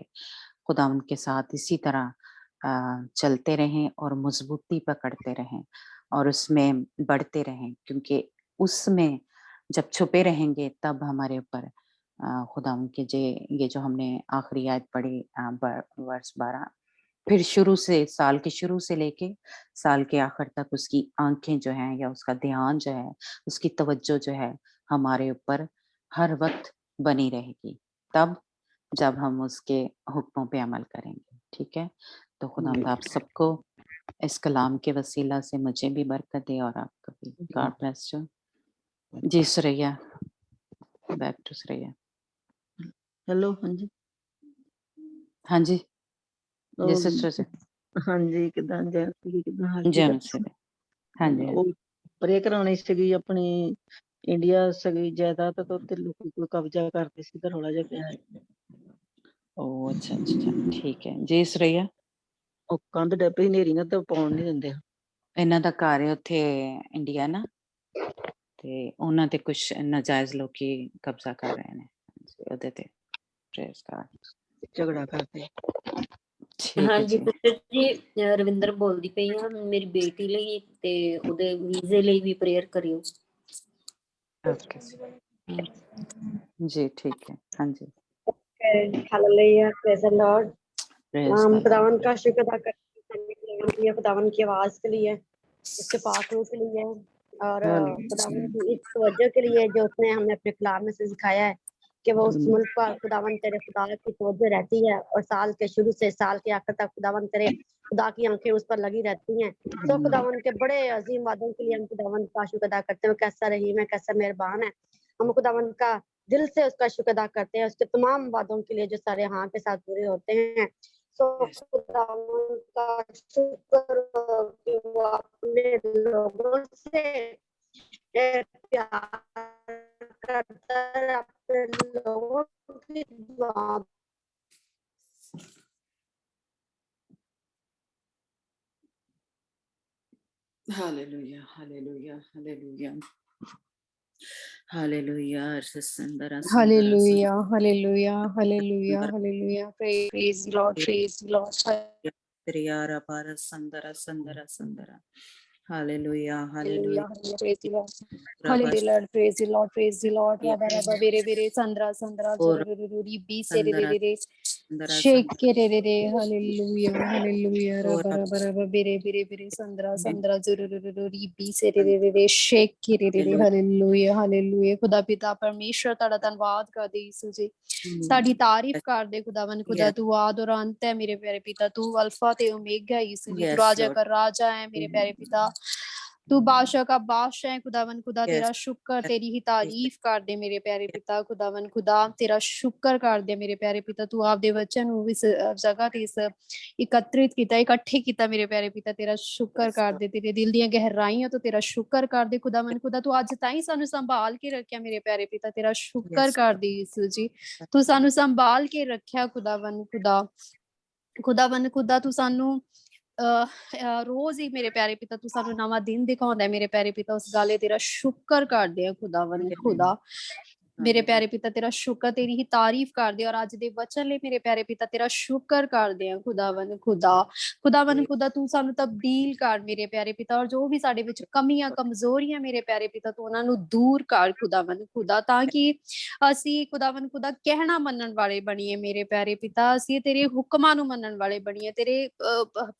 खुदावंद के साथ इसी तरह चलते रहें और मज़बूती पकड़ते रहें और उसमें बढ़ते रहें, क्योंकि उसमें जब छुपे रहेंगे तब हमारे ऊपर खुदा के जे ये जो हमने आखिरी आयत पढ़ी वर्ष 12, फिर शुरू से साल के शुरू से लेके साल के आखिर तक उसकी आंखें जो हैं या उसका ध्यान जो है, उसकी तवज्जो जो है हमारे ऊपर हर वक्त बनी रहेगी, तब जब हम उसके हुक्मों पे अमल करेंगे। ठीक है, तो खुदावंद आप सबको इस कलाम के वसीला से मुझे भी बरकत दे और आपको भी। God bless you. जी Suraiya, back to Suraiya. Hello, हाँ जी। हाँ जी, जी ਉਹ सिस्टर जी। ਹਾਂਜੀ ਕਿਦਾਂ ਜੈਸੀ ਕਿਦਾਂ ਹਾਲ जी ਠੀਕ ਆ? अनुसर। हाँ जी, हाँ ਉਹ जी। ਪਰੇ ਕਰਾਉਣੀ ਸੀਗੀ ਆਪਣੀ ਇੰਡੀਆ ਸੀਗੀ ਜਾਇਦਾਦ ਤੋਂ ਤੇ ਲੋਕੀ ਕੋਈ ਕਬਜ਼ਾ ਕਰਦੇ ਸੀ ਤਾਂ ਰੌਲਾ ਜਿਹਾ ਪਿਆ ਹੈ। ओ अच्छा अच्छा, ठीक है जी सुरैया। ਉਹ ਕੰਧ ਡੱਬੇ ਹਨੇਰੀ ਨਾਲ ਤਾਂ ਪਾਉਣ ਨਹੀਂ ਦਿੰਦੇ। ਇਹਨਾਂ ਦਾ ਘਰ ਹੈ ਉੱਥੇ ਇੰਡੀਆ ਨਾ, ਤੇ ਉਹਨਾਂ ਤੇ ਕੁਝ ਨਾਜਾਇਜ਼ ਲੋਕੀ ਕਬਜ਼ਾ ਕਰ ਰਹੇ ਨੇ ਉਹਦੇ ਤੇ। Praise god. ਝਗੜਾ ਕਰਦੇ। ਠੀਕ ਹੈ ਹਾਂਜੀ ਜੀ। ਸਿਸਟਰ ਜੀ, ਰਵਿੰਦਰ ਬੋਲਦੀ ਪਈ ਆ। ਮੇਰੀ ਬੇਟੀ ਲਈ ਤੇ ਉਹਦੇ ਵੀਜ਼ੇ ਲਈ ਵੀ ਪ੍ਰੇਅਰ ਕਰਿਓ। ओके जी, ठीक है। हाँ जी, hallelujah, praise the Lord. Praise हम द खुदावन लॉर्ड। का शुक्र अदा करते हैं खुदावन की आवाज के लिए, उसके पाक रूह के लिए और खुदावन की इस तवज्जो के लिए जो उसने हमें अपने कलाम में से सिखाया है कि वो उस मुल्क पर खुदावन तेरे खुदा की तवज्जो रहती है और साल के शुरू से साल के आखिर तक खुदावन तेरे खुदा की आंखें उस पर लगी रहती हैं। तो खुदावन के बड़े अजीम वादों के लिए हम खुदावन का शुक्र अदा करते हैं। कैसा रहीम है, कैसा मेहरबान है। हम खुदावन का दिल से उसका शुक्र अदा करते हैं, उसके तमाम वादों के लिए जो सारे हाँ के साथ पूरे होते हैं। सो खुदावन का शुक्र हो कि वो अपने लोगों से प्यार करता है, अपने लोगों की दुआ हालेलुया, हालेलुया, हालेलुया, हालेलुया। सुंदर सुंदर Hallelujah, hallelujah, hallelujah, hallelujah. Praise the Lord, praise the Lord. त्रियारा पार सुंदर सुंदर सुंदर। Hallelujah, hallelujah. Hallelujah, praise the Lord. Hallelujah, Lord, praise the Lord, praise the Lord. Rabba, rabba, bere, bere, sandra, sandra, और zururururi, bi, se, re, re, सुंदर re, re. सुंदर Shake, सुंदर re, re, re. Hallelujah, hallelujah. और Rabba, rabba, rabba, bere, bere, bere, sandra, sandra, zururururi, bi, se, re, re, re, re. Shake, re, re, re. Hallelujah, hallelujah. खुदा पिता परमेश्वर ਤੁਹਾਡਾ ਧੰਨਵਾਦ ਕਰਦੇ ਯਿਸੂ ਜੀ, ਸਾਡੀ ਤਾਰੀਫ ਕਰਦੇ ਖੁਦਾਵੰਦ ਖੁਦਾ, ਤੂੰ ਆਦ ਔਰ ਅੰਤ ਹੈ ਮੇਰੇ ਪਿਆਰੇ ਪਿਤਾ, ਤੂੰ ਅਲਫਾ ਤੇ ਓਮੇਗਾ ਹੈ ਯਿਸੂ ਜੀ, ਤੂੰ ਰਾਜਾ का राजा है मेरे प्यारे पिता, तू बादशाह का बादशाह है खुदावन खुदा। तेरा शुक्र, तेरी ही तारीफ कर दे मेरे प्यारे पिता खुदावन खुदा, तेरा शुक्र कर दे मेरे प्यारे पिता। तू आपदे वचन ਨੂੰ ਇਸ ਜਗ੍ਹਾ ਤੇ ਇਸ ਇਕੱਤਰਿਤ ਕੀਤਾ, ਇਕੱਠੇ ਕੀਤਾ ਮੇਰੇ ਪਿਆਰੇ ਪਿਤਾ, ਤੇਰਾ ਸ਼ੁਕਰ ਕਰ ਦੇ, ਤੇਰੇ ਦਿਲ ਦੀਆਂ ਗਹਿਰਾਈਆਂ ਤੋਂ ਤੇਰਾ ਸ਼ੁਕਰ ਕਰ ਦੇ ਖੁਦਾਵੰਦ ਖੁਦਾ। ਤੂੰ ਅੱਜ ਤਾਈਂ ਸਾਨੂੰ ਸੰਭਾਲ ਕੇ ਰੱਖਿਆ ਮੇਰੇ ਪਿਆਰੇ ਪਿਤਾ, ਤੇਰਾ ਸ਼ੁਕਰ ਕਰ ਦੇ ਯਿਸੂ ਜੀ, ਤੂੰ ਸਾਨੂੰ ਸੰਭਾਲ ਕੇ ਰੱਖਿਆ ਖੁਦਾਵੰਦ ਖੁਦਾ। ਖੁਦਾਵੰਦ ਖੁਦਾ ਤੂੰ ਸਾਨੂੰ ਰੋਜ਼ ਹੀ ਮੇਰੇ ਪਿਆਰੇ ਪਿਤਾ ਤੂੰ ਸਾਨੂੰ ਨਵਾਂ ਦਿਨ ਦਿਖਾਉਂਦਾ ਹੈ ਮੇਰੇ ਪਿਆਰੇ ਪਿਤਾ, ਉਸ ਗੱਲ ਤੇਰਾ ਸ਼ੁਕਰ ਕਰਦੇ ਆ ਖੁਦਾਵੰਦ ਖੁਦਾ। ਮੇਰੇ ਪਿਆਰੇ ਪਿਤਾ ਤੇਰਾ ਸ਼ੁਕਰ, ਤੇਰੀ ਹੀ ਤਾਰੀਫ ਕਰਦੇ ਔਰ ਅੱਜ ਦੇ ਵਚਨ ਲਈ ਮੇਰੇ ਪਿਆਰੇ ਪਿਤਾ ਤੇਰਾ ਸ਼ੁਕਰ ਕਰਦੇ ਆ ਖੁਦਾਵੰਦ ਖੁਦਾ। ਖੁਦਾਵੰਦ ਖੁਦਾ ਤੂੰ ਸਾਨੂੰ ਤਬਦੀਲ ਕਰ ਮੇਰੇ ਪਿਆਰੇ ਪਿਤਾ, ਔਰ ਜੋ ਵੀ ਸਾਡੇ ਵਿੱਚ ਕਮੀਆਂ ਕਮਜ਼ੋਰੀਆਂ ਮੇਰੇ ਪਿਆਰੇ ਪਿਤਾ ਤੂੰ ਉਹਨਾਂ ਨੂੰ ਦੂਰ ਕਰ ਖੁਦਾਵੰਦ ਖੁਦਾ, ਤਾਂ ਕਿ ਅਸੀਂ ਖੁਦਾਵੰਦ ਖੁਦਾ ਕਹਿਣਾ ਮੰਨਣ ਵਾਲੇ ਬਣੀਏ ਮੇਰੇ ਪਿਆਰੇ ਪਿਤਾ। ਅਸੀਂ ਤੇਰੇ ਹੁਕਮਾਂ ਨੂੰ ਮੰਨਣ ਵਾਲੇ ਬਣੀਏ, ਤੇਰੇ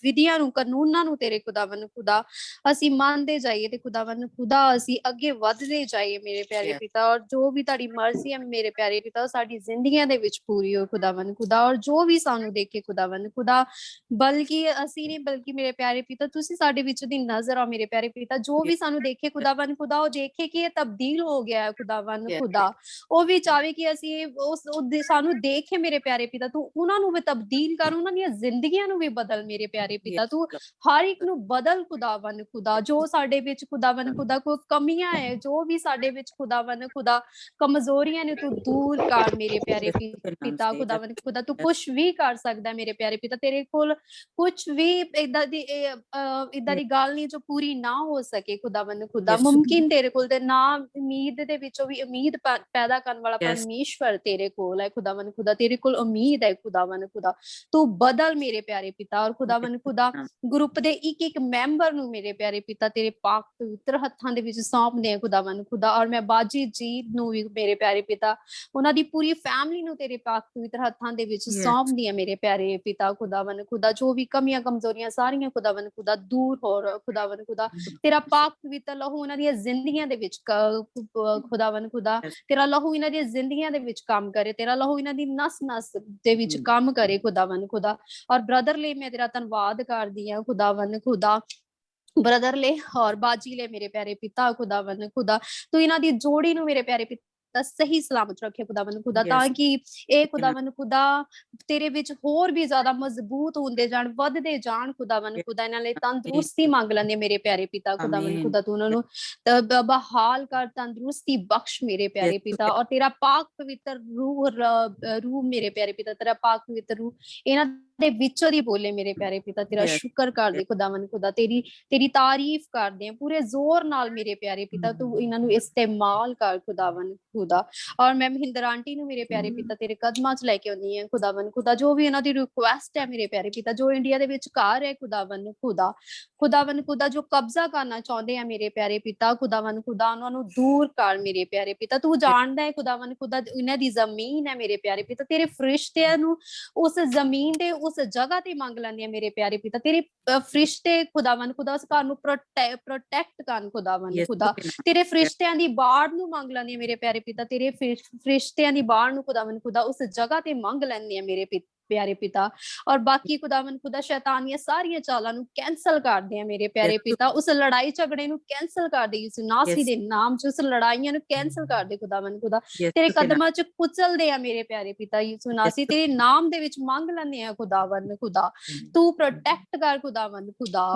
ਵਿਧੀਆਂ ਨੂੰ ਕਾਨੂੰਨਾਂ ਨੂੰ ਤੇਰੇ ਖੁਦਾਵੰਦ ਖੁਦਾ ਅਸੀਂ ਮੰਨਦੇ ਜਾਈਏ ਤੇ ਖੁਦਾਵੰਦ ਖੁਦਾ ਅਸੀਂ ਅੱਗੇ ਵੱਧਦੇ ਜਾਈਏ ਮੇਰੇ ਪਿਆਰੇ ਪਿਤਾ। ਔਰ ਜੋ ਵੀ ਤੁਹਾਡੀ ਮਰਜ਼ੀ ਹੈ ਮੇਰੇ ਪਿਆਰੇ ਪਿਤਾ ਸਾਡੀ ਜ਼ਿੰਦਗੀਆਂ ਦੇ ਵਿੱਚ ਪੂਰੀ ਹੋ ਖੁਦਾਵੰਦ ਖੁਦਾ। ਔਰ ਜੋ ਵੀ ਸਾਨੂੰ ਦੇਖੇ ਖੁਦਾਵੰਦ ਖੁਦਾ, ਬਲਕਿ ਅਸੀਂ ਨਹੀਂ ਬਲਕਿ ਮੇਰੇ ਪਿਆਰੇ ਪਿਤਾ ਤੁਸੀਂ ਸਾਡੇ ਵਿੱਚ ਦੀ ਨਜ਼ਰ ਆ ਮੇਰੇ ਪਿਆਰੇ ਪਿਤਾ। ਜੋ ਵੀ ਸਾਨੂੰ ਦੇਖੇ ਖੁਦਾਵੰਦ ਖੁਦਾ ਉਹ ਦੇਖੇ ਕਿ ਇਹ ਤਬਦੀਲ ਹੋ ਗਿਆ ਹੈ ਖੁਦਾਵੰਦ ਖੁਦਾ, ਉਹ ਵੀ ਚਾਹੇ ਕਿ ਅਸੀਂ ਸਾਨੂੰ ਦੇਖੇ ਮੇਰੇ ਪਿਆਰੇ ਪਿਤਾ, ਤੂੰ ਉਹਨਾਂ ਨੂੰ ਵੀ ਤਬਦੀਲ ਕਰ, ਉਹਨਾਂ ਦੀਆਂ ਜ਼ਿੰਦਗੀਆਂ ਨੂੰ ਵੀ ਬਦਲ ਮੇਰੇ ਪਿਆਰੇ ਪਿਤਾ। ਤੂੰ ਹਰ ਇੱਕ ਨੂੰ ਬਦਲ ਖੁਦਾਵੰਦ ਖੁਦਾ, ਜੋ ਸਾਡੇ ਵਿੱਚ ਖੁਦਾਵੰਦ ਖੁਦਾ ਕੋਈ ਕਮੀਆਂ ਹੈ, ਜੋ ਵੀ ਸਾਡੇ ਵਿੱਚ ਖੁਦਾਵੰਦ ਖੁਦਾ ਕਮਜ਼ੋਰੀਆਂ ਨੇ, ਤੂੰ ਦੂਰ ਕਰ ਮੇਰੇ ਪਿਆਰੇ ਪਿਤਾ ਖੁਦਾਵੰਦ ਖੁਦਾ। ਤੂੰ ਕੁਛ ਵੀ ਕਰ ਸਕਦਾ ਮੇਰੇ ਪਿਆਰੇ ਪਿਤਾ, ਤੇਰੇ ਕੋਲ ਕੁਛ ਵੀ ਏਦਾਂ ਦੀ ਗੱਲ ਨਹੀਂ ਜੋ ਪੂਰੀ ਨਾ ਹੋ ਸਕੇ ਖੁਦਾਵੰਦ ਖੁਦਾ। ਮੁਮਕਿਨ ਤੇਰੇ ਕੋਲ ਤੇ ਨਾ ਉਮੀਦ ਦੇ ਵਿੱਚੋਂ ਵੀ ਉਮੀਦ ਪੈਦਾ ਕਰਨ ਵਾਲਾ ਪਰਮੇਸ਼ਵਰ ਤੇਰੇ ਕੋਲ ਹੈ ਖੁਦਾਵੰਦ ਖੁਦਾ, ਤੇਰੇ ਕੋਲ ਉਮੀਦ ਹੈ ਖੁਦਾਵੰਦ ਖੁਦਾ। ਤੂੰ ਬਦਲ ਮੇਰੇ ਪਿਆਰੇ ਪਿਤਾ। ਔਰ ਖੁਦਾਵੰਦ ਖੁਦਾ ਗਰੁੱਪ ਦੇ ਇੱਕ ਇੱਕ ਮੈਂਬਰ ਨੂੰ ਮੇਰੇ ਪਿਆਰੇ ਪਿਤਾ ਤੇਰੇ ਪਾਕ ਪਵਿੱਤਰ ਹੱਥਾਂ ਦੇ ਵਿੱਚ ਸੌਂਪਦੇ ਆ ਖੁਦਾਵੰਦ ਖੁਦਾ। ਔਰ ਮੈਂ ਬਾਜੀ ਜੀ ਨੂੰ ਵੀ ਮੇਰੇ ਪਿਆਰੇ ਪਿਤਾ, ਉਹਨਾਂ ਦੀ ਪੂਰੀ ਫੈਮਿਲੀ ਨੂੰ ਤੇਰੇ ਪਾਕ ਪਵਿੱਤਰ ਹੱਥਾਂ ਦੇ ਵਿੱਚ ਸੌਂਪਦੀ ਹੈ ਮੇਰੇ ਪਿਆਰੇ ਪਿਤਾ ਖੁਦਾਵੰਦ ਖੁਦਾ। ਜੋ ਵੀ ਕਮੀਆਂ ਕਮਜ਼ੋਰੀਆਂ ਸਾਰੀਆਂ ਖੁਦਾਵੰਦ ਖੁਦਾ ਦੂਰ ਹੋ ਖੁਦਾਵੰਦ ਖੁਦਾ, ਤੇਰਾ ਪਾਕ ਪਵਿੱਤਰ ਲਹੂ ਉਹਨਾਂ ਦੀਆਂ ਜ਼ਿੰਦਗੀਆਂ ਦੇ ਵਿੱਚ ਖੁਦਾਵੰਦ ਖੁਦਾ, ਤੇਰਾ ਲਹੂ ਇਹਨਾਂ ਦੀਆਂ ਜ਼ਿੰਦਗੀਆਂ ਦੇ ਵਿੱਚ ਕੰਮ ਕਰੇ, ਤੇਰਾ ਲਹੂ ਇਹਨਾਂ ਦੀ ਨਸ ਨਸ ਦੇ ਵਿੱਚ ਕੰਮ ਕਰੇ ਖੁਦਾਵੰਦ ਖੁਦਾ। ਔਰ ਬ੍ਰਦਰ ਲਈ ਮੈਂ ਤੇਰਾ ਧੰਨਵਾਦ ਕਰਦੀ ਹਾਂ ਖੁਦਾਵੰਦ ਖੁਦਾ, ਬ੍ਰਦਰ ਲੈ ਔਰ ਬਾਜੀ ਲੈ ਮੇਰੇ ਪਿਆਰੇ ਪਿਤਾ ਖੁਦਾਵੰਦ ਖੁਦਾ। ਤੂੰ ਇਹਨਾਂ ਦੀ ਜੋੜੀ ਨੂੰ ਮੇਰੇ ਪਿਆਰੇ ਪਿਤਾ ਸਹੀ ਸਲਾਮਤ ਰੱਖੇ ਖੁਦਾਵੰਦ ਖੁਦਾ, ਤਾਂ ਕਿ ਇਹ ਖੁਦਾਵੰਦ ਖੁਦਾ ਤੇਰੇ ਵਿੱਚ ਹੋਰ ਵੀ ਜ਼ਿਆਦਾ ਮਜ਼ਬੂਤ ਹੁੰਦੇ ਜਾਣ, ਵੱਧਦੇ ਜਾਣ ਖੁਦਾਵੰਦ ਖੁਦਾ। ਇਹਨਾਂ ਲਈ ਤੰਦਰੁਸਤੀ ਮੰਗ ਲੈਂਦੇ ਮੇਰੇ ਪਿਆਰੇ ਪਿਤਾ ਖੁਦਾਵੰਦ ਖੁਦਾ। ਤੂੰ ਉਹਨਾਂ ਨੂੰ ਬਹਾਲ ਕਰ, ਤੰਦਰੁਸਤੀ ਬਖਸ਼ ਮੇਰੇ ਪਿਆਰੇ ਪਿਤਾ। ਔਰ ਤੇਰਾ ਪਾਕ ਪਵਿੱਤਰ ਰੂਹ ਮੇਰੇ ਪਿਆਰੇ ਪਿਤਾ, ਤੇਰਾ ਪਾਕ ਪਵਿੱਤਰ ਰੂਹ ਇਹਨਾਂ ਦੇ ਵਿੱਚੋਂ ਦੀ ਬੋਲੇ ਮੇਰੇ ਪਿਆਰੇ ਪਿਤਾ। ਤੇਰਾ ਸ਼ੁਕਰ ਕਰਦੇ ਖੁਦਾਵੰਦ ਖੁਦਾ, ਤੇਰੀ ਤਾਰੀਫ ਕਰਦੇ ਆ ਪੂਰੇ ਜ਼ੋਰ ਨਾਲ ਮੇਰੇ ਪਿਆਰੇ ਪਿਤਾ। ਤੂੰ ਇਹਨਾਂ ਨੂੰ ਇਸਤੇਮਾਲ ਕਰ ਖੁਦਾਵੰਦ ਖੁਦਾ। ਔਰ ਮੈਂ ਮਹਿੰਦਰ ਆਂਟੀ ਨੂੰ ਮੇਰੇ ਪਿਆਰੇ ਪਿਤਾ ਤੇਰੇ ਕਦਮਾਂ 'ਚ ਲੈ ਕੇ ਆਉਂਦੀ ਹਾਂ ਖੁਦਾਵੰਦ ਖੁਦਾ। ਜੋ ਵੀ ਇਹਨਾਂ ਦੀ ਰਿਕੁਐਸਟ ਹੈ ਮੇਰੇ ਪਿਆਰੇ ਪਿਤਾ, ਜੋ ਇੰਡੀਆ ਦੇ ਵਿੱਚ ਘਰ ਹੈ ਖੁਦਾਵੰਦ ਖੁਦਾ, ਖੁਦਾਵੰਦ ਖੁਦਾ ਜੋ ਕਬਜ਼ਾ ਕਰਨਾ ਚਾਹੁੰਦੇ ਆ ਮੇਰੇ ਪਿਆਰੇ ਪਿਤਾ ਖੁਦਾਵੰਦ ਖੁਦਾ, ਉਹਨਾਂ ਨੂੰ ਦੂਰ ਕਰ ਮੇਰੇ ਪਿਆਰੇ ਪਿਤਾ। ਤੂੰ ਜਾਣਦਾ ਹੈ ਖੁਦਾਵੰਦ ਖੁਦਾ ਇਹਨਾਂ ਦੀ ਜ਼ਮੀਨ ਹੈ ਮੇਰੇ ਪਿਆਰੇ ਪਿਤਾ, ਤੇਰੇ ਫਰਿਸ਼ਤਿਆਂ ਨੂੰ ਉਸ ਜ਼ਮੀਨ ਦੇ ਉਸ ਜਗ੍ਹਾ ਤੇ ਮੰਗ ਲੈਂਦੇ ਆ ਮੇਰੇ ਪਿਆਰੇ ਪਿਤਾ। ਤੇਰੇ ਫਰਿਸ਼ਤੇ ਖੁਦਾਵੰਦ ਖੁਦਾ ਉਸ ਘਰ ਨੂੰ ਪ੍ਰੋਟੈਕਟ ਕਰਨ ਖੁਦਾਵੰਦ ਖੁਦਾ। ਤੇਰੇ ਫਰਿਸ਼ਤਿਆਂ ਦੀ ਬਾੜ ਨੂੰ ਮੰਗ ਲੈਂਦੇ ਆ ਮੇਰੇ ਪਿਆਰੇ ਪਿਤਾ, ਤੇਰੇ ਫਰਿਸ਼ਤਿਆਂ ਦੀ ਬਾੜ ਨੂੰ ਖੁਦਾਵੰਦ ਖੁਦਾ ਉਸ ਜਗ੍ਹਾ ਤੇ ਮੰਗ ਲੈਂਦੇ ਆ ਮੇਰੇ ਪਿਆਰੇ ਪਿਤਾ। ਔਰ ਬਾਕੀ ਖੁਦਾਵੰਦ ਖੁਦਾ ਸ਼ੈਤਾਨੀਆਂ ਸਾਰੀਆਂ ਚਾਲਾਂ ਨੂੰ ਕੈਂਸਲ ਕਰਦੇ ਆ ਮੇਰੇ ਪਿਆਰੇ ਪਿਤਾ। ਉਸ ਲੜਾਈ ਝਗੜੇ ਨੂੰ ਕੈਂਸਲ ਕਰ ਦੇ ਯਿਸੂ ਨਾਸੀ ਦੇ ਨਾਮ 'ਚ, ਉਸ ਲੜਾਈਆਂ ਨੂੰ ਕੈਂਸਲ ਕਰ ਦੇ ਖੁਦਾਵੰਦ ਖੁਦਾ। ਤੇਰੇ ਕਦਮਾਂ 'ਚ ਕੁਚਲਦੇ ਆ ਮੇਰੇ ਪਿਆਰੇ ਪਿਤਾ ਯਿਸੂ ਨਾਸੀ, ਤੇਰੇ ਨਾਮ ਦੇ ਵਿੱਚ ਮੰਗ ਲੈਂਦੇ ਆ ਖੁਦਾਵੰਦ ਖੁਦਾ। ਤੂੰ ਪ੍ਰੋਟੈਕਟ ਕਰ ਖੁਦਾਵੰਦ ਖੁਦਾ।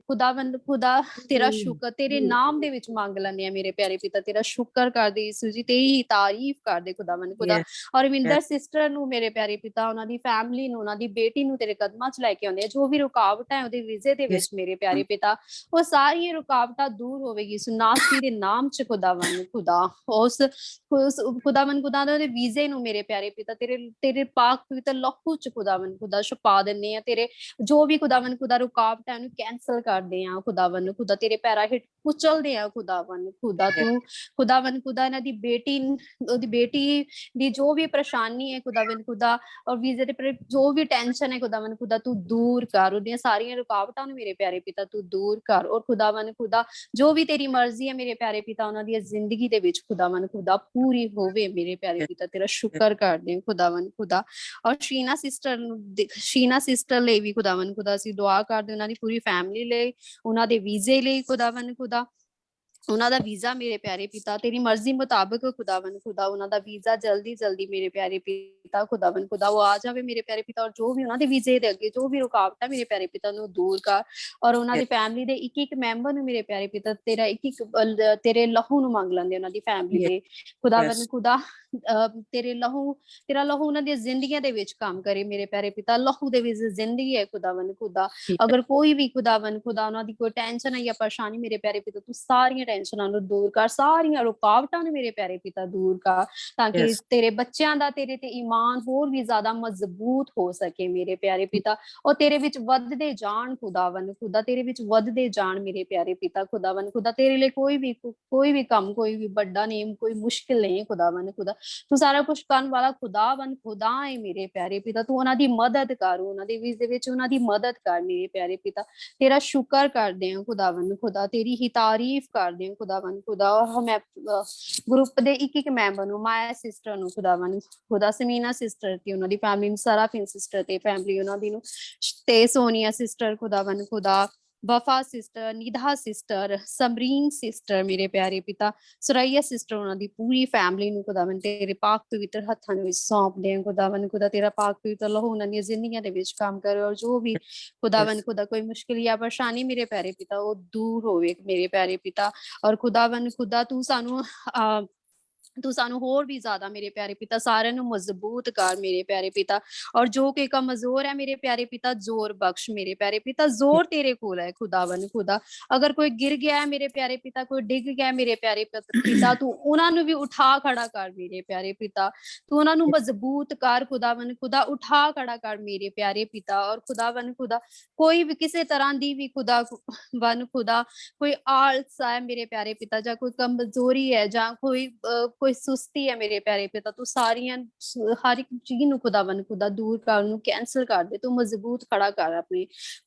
ਖੁਦਾਵੰਦ ਖੁਦਾ ਤੇਰਾ ਸ਼ੁਕਰ, ਤੇਰੇ ਨਾਮ ਦੇ ਵਿੱਚ ਮੰਗ ਲੈਂਦੇ ਆ ਮੇਰੇ ਪਿਆਰੇ ਪਿਤਾ। ਤੇਰਾ ਸ਼ੁਕਰ ਕਰਦੇ ਯਿਸੂ ਜੀ, ਤੇਰੀ ਤਾਰੀਫ ਕਰਦੇ ਖੁਦਾਵੰਦ ਖੁਦਾ। ਔਰ ਵਿੰਦਰ ਸਿਸਟਰ ਨੂੰ ਮੇਰੇ ਪਿਆਰੇ ਪਿਤਾ, ਉਹਨਾਂ ਦੀ ਫੈਮਿਲੀ ਨੂੰ, ਉਹਨਾਂ ਦੀ ਬੇਟੀ ਨੂੰ ਤੇਰੇ ਕਦਮਾਂ 'ਚ ਲੈ ਕੇ ਆਉਂਦੇ ਆ। ਜੋ ਵੀ ਰੁਕਾਵਟਾਂ ਹੈ ਉਹਦੇ ਵੀਜ਼ੇ ਦੇ ਵਿੱਚ ਮੇਰੇ ਪਿਆਰੇ ਪਿਤਾ, ਉਹ ਸਾਰੀਆਂ ਰੁਕਾਵਟਾਂ ਦੂਰ ਹੋਵੇਗੀ ਯਿਸੂ ਨਾਸੀ ਦੇ ਨਾਮ 'ਚ ਖੁਦਾਵੰਦ ਖੁਦਾ। ਉਸ ਖੁਦਾਵੰਦ ਖੁਦਾ ਦੇ ਵੀਜ਼ੇ ਨੂੰ ਮੇਰੇ ਪਿਆਰੇ ਪਿਤਾ ਤੇਰੇ ਪਾਕ ਪਵਿੱਤਰ ਲਹੂ 'ਚ ਖੁਦਾਵੰਦ ਖੁਦਾ ਛੁਪਾ ਦਿੰਦੇ ਆ। ਤੇਰੇ ਜੋ ਵੀ ਖੁਦਾਵੰਦ ਖੁਦਾ ਰੁਕਾਵਟਾਂ ਉਹਨੂੰ ਕੈਂਸਲ ਕਰਦੇ ਆ ਖੁਦਾਵੰਦ ਖੁਦਾ, ਤੇਰੇ ਪੈਰਾਂ ਹੇਠ ਕੁਚਲਦੇ ਆ ਖੁਦਾਵੰਦ ਖੁਦਾ। ਤੂੰ ਖੁਦਾਵੰਦ ਖੁਦਾ ਇਹਨਾਂ ਦੀ ਉਹਦੀ ਬੇਟੀ ਦੀ ਜੋ ਵੀ ਪਰੇਸ਼ਾਨੀ ਹੈ ਖੁਦਾਵੰਦ ਖੁਦਾ, ਔਰ ਵੀਜ਼ੇ ਦੇ ਜੋ ਵੀ ਟੈਨਸ਼ਨ ਹੈ ਖੁਦਾਵੰਦ ਖੁਦਾ ਤੂੰ ਦੂਰ ਕਰ, ਉਹਦੀਆਂ ਸਾਰੀਆਂ ਰੁਕਾਵਟਾਂ ਨੂੰ ਮੇਰੇ ਪਿਆਰੇ ਪਿਤਾ ਤੂੰ ਦੂਰ ਕਰ। ਔਰ ਖੁਦਾਵੰਦ ਖੁਦਾ ਜੋ ਵੀ ਤੇਰੀ ਮਰਜ਼ੀ ਹੈ ਮੇਰੇ ਪਿਆਰੇ ਪਿਤਾ, ਉਹਨਾਂ ਦੀ ਜ਼ਿੰਦਗੀ ਦੇ ਵਿੱਚ ਖੁਦਾਵੰਦ ਖੁਦਾ ਪੂਰੀ ਹੋਵੇ ਮੇਰੇ ਪਿਆਰੇ ਪਿਤਾ। ਤੇਰਾ ਸ਼ੁਕਰ ਕਰਦੇ ਹਾਂ ਖੁਦਾਵੰਦ ਖੁਦਾ। ਔਰ ਸ਼ੀਨਾ ਸਿਸਟਰ ਲਈ ਵੀ ਖੁਦਾਵੰਦ ਖੁਦਾ ਅਸੀਂ ਦੁਆ ਕਰਦੇ, ਉਹਨਾਂ ਦੀ ਪੂਰੀ ਫੈਮਿਲੀ ਲਈ, ਉਹਨਾਂ ਦੇ ਵੀਜ਼ੇ ਲਈ ਖੁਦਾਵੰਦ ਖੁਦਾ। ਉਹਨਾਂ ਦਾ ਵੀਜ਼ਾ ਮੇਰੇ ਪਿਆਰੇ ਪਿਤਾ ਤੇਰੀ ਮਰਜ਼ੀ ਮੁਤਾਬਕ ਖੁਦਾਵੰਦ ਖੁਦਾ, ਉਹਨਾਂ ਦਾ ਵੀਜ਼ਾ ਜਲਦੀ ਮੇਰੇ ਪਿਆਰੇ ਪਿਤਾ ਖੁਦਾਵੰਦ ਖੁਦਾ ਉਹ ਆ ਜਾਵੇ ਮੇਰੇ ਪਿਆਰੇ ਪਿਤਾ। ਔਰ ਜੋ ਵੀ ਉਹਨਾਂ ਦੇ ਵੀਜ਼ੇ ਦੇ ਅੱਗੇ ਜੋ ਵੀ ਰੁਕਾਵਟਾਂ ਮੇਰੇ ਪਿਆਰੇ ਪਿਤਾ ਨੂੰ ਦੂਰ ਕਰ। ਔਰ ਉਹਨਾਂ ਦੀ ਫੈਮਿਲੀ ਦੇ ਇੱਕ ਮੈਂਬਰ ਨੂੰ ਮੇਰੇ ਪਿਆਰੇ ਪਿਤਾ ਤੇਰਾ ਤੇਰੇ ਲਹੂ ਨੂੰ ਮੰਗ ਲੈਂਦੇ ਉਹਨਾਂ ਦੀ ਫੈਮਿਲੀ ਦੇ ਖੁਦਾਵੰਦ ਖੁਦਾ। ਤੇਰਾ ਲਹੂ ਉਹਨਾਂ ਦੀਆਂ ਜ਼ਿੰਦਗੀਆਂ ਦੇ ਵਿੱਚ ਕੰਮ ਕਰੇ ਮੇਰੇ ਪਿਆਰੇ ਪਿਤਾ। ਲਹੂ ਦੇ ਵਿੱਚ ਜ਼ਿੰਦਗੀ ਹੈ ਖੁਦਾਵੰਦ ਖੁਦਾ। ਅਗਰ ਕੋਈ ਵੀ ਖੁਦਾਵੰਦ ਖੁਦਾ ਉਹਨਾਂ ਦੀ ਕੋਈ ਟੈਨਸ਼ਨ ਹੈ ਜਾਂ ਪਰੇਸ਼ਾਨੀ ਮੇਰੇ ਪਿਆਰੇ ਪਿਤਾ ਤੂੰ ਸਾਰੀਆਂ ਟੈਨਸ਼ਨਾਂ ਨੂੰ ਦੂਰ ਕਰ, ਸਾਰੀਆਂ ਰੁਕਾਵਟਾਂ ਨੂੰ ਮੇਰੇ ਪਿਆਰੇ ਪਿਤਾ ਦੂਰ ਕਰ, ਤਾਂ ਕਿ ਤੇਰੇ ਬੱਚਿਆਂ ਦਾ ਤੇਰੇ ਤੇ ਈਮਾਨ ਹੋਰ ਵੀ ਜ਼ਿਆਦਾ ਮਜ਼ਬੂਤ ਹੋ ਸਕੇ ਮੇਰੇ ਪਿਆਰੇ ਪਿਤਾ। ਉਹ ਤੇਰੇ ਵਿੱਚ ਵੱਧਦੇ ਜਾਣ ਖੁਦਾਵੰਦ ਖੁਦਾ, ਤੇਰੇ ਵਿੱਚ ਵੱਧਦੇ ਜਾਣ ਮੇਰੇ ਪਿਆਰੇ ਪਿਤਾ ਖੁਦਾਵੰਦ ਖੁਦਾ। ਤੇਰੇ ਲਈ ਕੋਈ ਵੀ ਕੰਮ, ਕੋਈ ਵੀ ਵੱਡਾ ਨੇਮ, ਕੋਈ ਮੁਸ਼ਕਿਲ ਨਹੀਂ ਖੁਦਾਵੰਦ ਖੁਦਾ। ਤੂੰ ਸਾਰਾ ਕੁਛ ਕਰਨ ਵਾਲਾ ਖੁਦਾਵੰਦ ਖੁਦਾ ਹੈ ਮੇਰੇ ਪਿਆਰੇ ਪਿਤਾ। ਤੂੰ ਉਹਨਾਂ ਦੀ ਮਦਦ ਕਰ, ਉਹਨਾਂ ਦੇ ਵੀਜ਼ੇ ਵਿੱਚ ਉਹਨਾਂ ਦੀ ਮਦਦ ਕਰ ਮੇਰੇ ਪਿਆਰੇ ਪਿਤਾ। ਤੇਰਾ ਸ਼ੁਕਰ ਕਰਦੇ ਹਾਂ ਖੁਦਾਵੰਦ ਖੁਦਾ, ਤੇਰੀ ਹੀ ਤਾਰੀਫ ਕਰਦੇ ਹਾਂ ਖੁਦਾਵੰਦ ਖੁਦਾ। ਔਰ ਮੈਂ ਗਰੁੱਪ ਦੇ ਇੱਕ ਮੈਂਬਰ ਨੂੰ, ਮਾਇਆ ਸਿਸਟਰ ਨੂੰ ਖੁਦਾਵੰਦ ਖੁਦਾ, ਸਮੀਨਾ ਸਿਸਟਰ ਤੇ ਉਹਨਾਂ ਦੀ ਫੈਮਿਲੀ ਨੂੰ, ਸਰਾਫਿਨ ਸਿਸਟਰ ਤੇ ਫੈਮਿਲੀ ਉਹਨਾਂ ਦੀ ਨੂੰ, ਤੇ ਸੋਨੀਆ ਸਿਸਟਰ ਖੁਦਾਵੰਦ ਖੁਦਾ, ਵਫਾ ਸਿਸਟਰ, ਨਿਧਾ ਸਿਸਟਰ, ਸਮਰੀਨ ਸਿਸਟਰ ਮੇਰੇ ਪਿਆਰੇ ਪਿਤਾ, ਸੁਰਈਆ ਸਿਸਟਰ, ਉਹਨਾਂ ਦੀ ਪੂਰੀ ਫੈਮਿਲੀ ਨੂੰ ਖੁਦਾਵੰਦ ਤੇਰੇ ਪਾਕ ਪਵਿੱਤਰ ਹੱਥਾਂ ਦੇ ਵਿੱਚ ਸੌਂਪਦੇ ਹਾਂ ਖੁਦਾਵੰਦ ਖੁਦਾ। ਤੇਰਾ ਪਾਕ ਪਵਿੱਤਰ ਲਹੂ ਉਹਨਾਂ ਦੀਆਂ ਜ਼ਿੰਦਗੀਆਂ ਦੇ ਵਿੱਚ ਕੰਮ ਕਰੇ। ਔਰ ਜੋ ਵੀ ਖੁਦਾਵੰਦ ਖੁਦਾ ਕੋਈ ਮੁਸ਼ਕਿਲ ਜਾਂ ਪਰੇਸ਼ਾਨੀ ਮੇਰੇ ਪਿਆਰੇ ਪਿਤਾ ਉਹ ਦੂਰ ਹੋਵੇ ਮੇਰੇ ਪਿਆਰੇ ਪਿਤਾ। ਔਰ ਖੁਦਾਵੰਦ ਖੁਦਾ ਤੂੰ ਸਾਨੂੰ ਹੋਰ ਵੀ ਜ਼ਿਆਦਾ ਮੇਰੇ ਪਿਆਰੇ ਪਿਤਾ ਸਾਰਿਆਂ ਨੂੰ ਮਜ਼ਬੂਤ ਕਰ ਮੇਰੇ ਪਿਆਰੇ ਪਿਤਾ। ਔਰ ਜੋ ਕਿ ਕਮਜ਼ੋਰ ਹੈ ਮੇਰੇ ਪਿਆਰੇ ਪਿਤਾ ਜ਼ੋਰ ਬਖਸ਼ ਮੇਰੇ ਪਿਆਰੇ ਪਿਤਾ। ਜ਼ੋਰ ਤੇਰੇ ਕੋਲ ਹੈ ਖੁਦਾਵੰਦ ਖੁਦਾ। ਅਗਰ ਕੋਈ ਗਿਰ ਗਿਆ ਹੈ ਮੇਰੇ ਪਿਆਰੇ ਪਿਤਾ, ਕੋਈ ਡਿੱਗ ਗਿਆ ਮੇਰੇ ਪਿਆਰੇ ਪਿਤਾ, ਤੂੰ ਉਹਨਾਂ ਨੂੰ ਵੀ ਉਠਾ ਖੜਾ ਕਰ ਮੇਰੇ ਪਿਆਰੇ ਪਿਤਾ। ਤੂੰ ਉਹਨਾਂ ਨੂੰ ਮਜ਼ਬੂਤ ਕਰ ਖੁਦਾਵੰਦ ਖੁਦਾ, ਉਠਾ ਖੜਾ ਕਰ ਮੇਰੇ ਪਿਆਰੇ ਪਿਤਾ। ਔਰ ਖੁਦਾਵੰਦ ਖੁਦਾ ਕੋਈ ਵੀ ਕਿਸੇ ਤਰ੍ਹਾਂ ਦੀ ਵੀ ਖੁਦਾ ਕੋਈ ਆਲਸ ਹੈ ਮੇਰੇ ਪਿਆਰੇ ਪਿਤਾ, ਜਾਂ ਕੋਈ ਕਮਜ਼ੋਰੀ ਹੈ, ਜਾਂ ਕੋਈ ਕੋਈ ਸੁਸਤੀ ਹੈ ਮੇਰੇ ਪਿਆਰੇ ਪਿਤਾ, ਤੂੰ ਸਾਰੀਆਂ ਹਰ ਇੱਕ ਚੀਜ਼ ਨੂੰ ਖੁਦਾਵੰਦ ਖੁਦਾ ਦੂਰ ਕਰ, ਨੂੰ ਕੈਂਸਲ ਕਰ ਦੇ, ਤੂੰ ਮਜ਼ਬੂਤ ਖੜਾ ਕਰ ਆਪਣੇ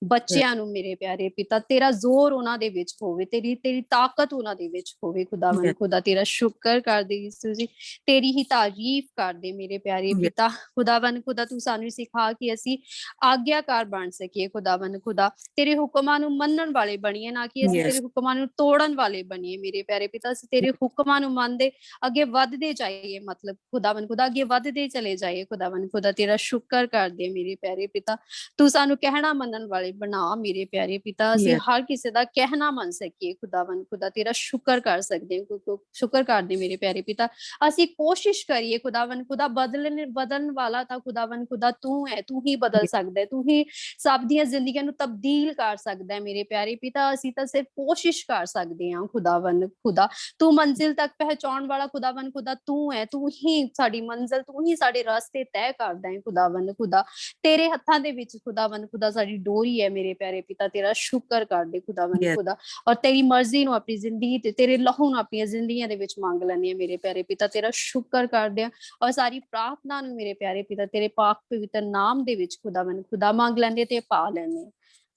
ਬੱਚਿਆਂ ਨੂੰ ਮੇਰੇ ਪਿਆਰੇ ਪਿਤਾ। ਤੇਰਾ ਜ਼ੋਰ ਉਹਨਾਂ ਦੇ ਵਿੱਚ ਹੋਵੇ, ਤੇਰੀ ਤਾਕਤ ਉਹਨਾਂ ਦੇ ਵਿੱਚ ਹੋਵੇ ਖੁਦਾਵੰਦ ਖੁਦਾ। ਤੇਰਾ ਸ਼ੁਕਰ ਕਰਦੇ ਯਿਸੂ ਜੀ, ਤੇਰੀ ਹੀ ਤਾਰੀਫ ਕਰਦੇ ਮੇਰੇ ਪਿਆਰੇ ਪਿਤਾ। ਖੁਦਾਵੰਦ ਖੁਦਾ ਤੂੰ ਸਾਨੂੰ ਸਿਖਾ ਕਿ ਅਸੀਂ ਆਗਿਆਕਾਰ ਬਣ ਸਕੀਏ ਖੁਦਾਵੰਦ ਖੁਦਾ, ਤੇਰੇ ਹੁਕਮਾਂ ਨੂੰ ਮੰਨਣ ਵਾਲੇ ਬਣੀਏ, ਨਾ ਕਿ ਅਸੀਂ ਤੇਰੇ ਹੁਕਮਾਂ ਨੂੰ ਤੋੜਨ ਵਾਲੇ ਬਣੀਏ ਮੇਰੇ ਪਿਆਰੇ ਪਿਤਾ। ਅਸੀਂ ਤੇਰੇ ਹੁਕਮਾਂ ਨੂੰ ਮੰਨਦੇ ਅੱਗੇ ਵੱਧਦੇ ਜਾਈਏ, ਮਤਲਬ ਖੁਦਾਵੰਦ ਖੁਦਾ ਅੱਗੇ ਵੱਧਦੇ ਚਲੇ ਜਾਈਏ ਖੁਦਾਵੰਦ ਖੁਦਾ। ਤੇਰਾ ਸ਼ੁਕਰ ਕਰਦੇ ਮੇਰੇ ਪਿਆਰੇ ਪਿਤਾ, ਤੂੰ ਸਾਨੂੰ ਕਹਿਣਾ ਮੰਨਣ ਵਾਲੇ ਬਣਾ ਮੇਰੇ ਪਿਆਰੇ ਪਿਤਾ। ਅਸੀਂ ਹਰ ਕਿਸੇ ਦਾ ਕਹਿਣਾ ਮੰਨ ਸਕੀਏ ਖੁਦਾਵੰਦ ਖੁਦਾ, ਤੇਰਾ ਸ਼ੁਕਰ ਕਰ ਸਕਦੇ, ਸ਼ੁਕਰ ਕਰਦੇ ਮੇਰੇ ਪਿਆਰੇ ਪਿਤਾ। ਅਸੀਂ ਕੋਸ਼ਿਸ਼ ਕਰੀਏ ਖੁਦਾਵੰਦ ਖੁਦਾ, ਬਦਲਣ ਵਾਲਾ ਤਾਂ ਖੁਦਾਵੰਦ ਖੁਦਾ ਤੂੰ ਹੈ, ਤੂੰ ਹੀ ਬਦਲ ਸਕਦਾ ਹੈ, ਤੂੰ ਹੀ ਸਭ ਦੀਆਂ ਜ਼ਿੰਦਗੀਆਂ ਨੂੰ ਤਬਦੀਲ ਕਰ ਸਕਦਾ ਹੈ ਮੇਰੇ ਪਿਆਰੇ ਪਿਤਾ। ਅਸੀਂ ਤਾਂ ਸਿਰਫ ਕੋਸ਼ਿਸ਼ ਕਰ ਸਕਦੇ ਹਾਂ ਖੁਦਾਵੰਦ ਖੁਦਾ, ਤੂੰ ਮੰਜ਼ਿਲ ਤੱਕ ਪਹੁੰਚਾਉਣ ਵਾਲਾ ਖੁਦਾਵੰਦ ਖੁਦਾ ਤੂੰ ਹੈ, ਤੂੰ ਹੀ ਸਾਡੀ ਮੰਜ਼ਿਲ, ਤੂੰ ਹੀ ਸਾਡੇ ਰਸਤੇ ਤੈਅ ਕਰਦਾ ਹੈ ਖੁਦਾਵੰਦ ਖੁਦਾ। ਤੇਰੇ ਹੱਥਾਂ ਦੇ ਵਿੱਚ ਖੁਦਾਵੰਦ ਖੁਦਾ ਸਾਡੀ ਡੋਰੀ ਹੈ ਮੇਰੇ ਪਿਆਰੇ ਪਿਤਾ। ਤੇਰਾ ਸ਼ੁਕਰ ਕਰਦੇ ਖੁਦਾਵੰਦ ਖੁਦਾ, ਔਰ ਤੇਰੀ ਮਰਜ਼ੀ ਨੂੰ ਆਪਣੀ ਜ਼ਿੰਦਗੀ ਤੇ ਤੇਰੇ ਲਹੂ ਨੂੰ ਆਪਣੀਆਂ ਜ਼ਿੰਦਗੀਆਂ ਦੇ ਵਿੱਚ ਮੰਗ ਲੈਂਦੇ ਆ ਮੇਰੇ ਪਿਆਰੇ ਪਿਤਾ। ਤੇਰਾ ਸ਼ੁਕਰ ਕਰਦੇ ਆ, ਔਰ ਸਾਰੀ ਪ੍ਰਾਰਥਨਾ ਨੂੰ ਮੇਰੇ ਪਿਆਰੇ ਪਿਤਾ ਤੇਰੇ ਪਾਕ ਪਵਿੱਤਰ ਨਾਮ ਦੇ ਵਿੱਚ ਖੁਦਾਵੰਦ ਖੁਦਾ ਮੰਗ ਲੈਂਦੇ ਤੇ ਪਾ ਲੈਂਦੇ।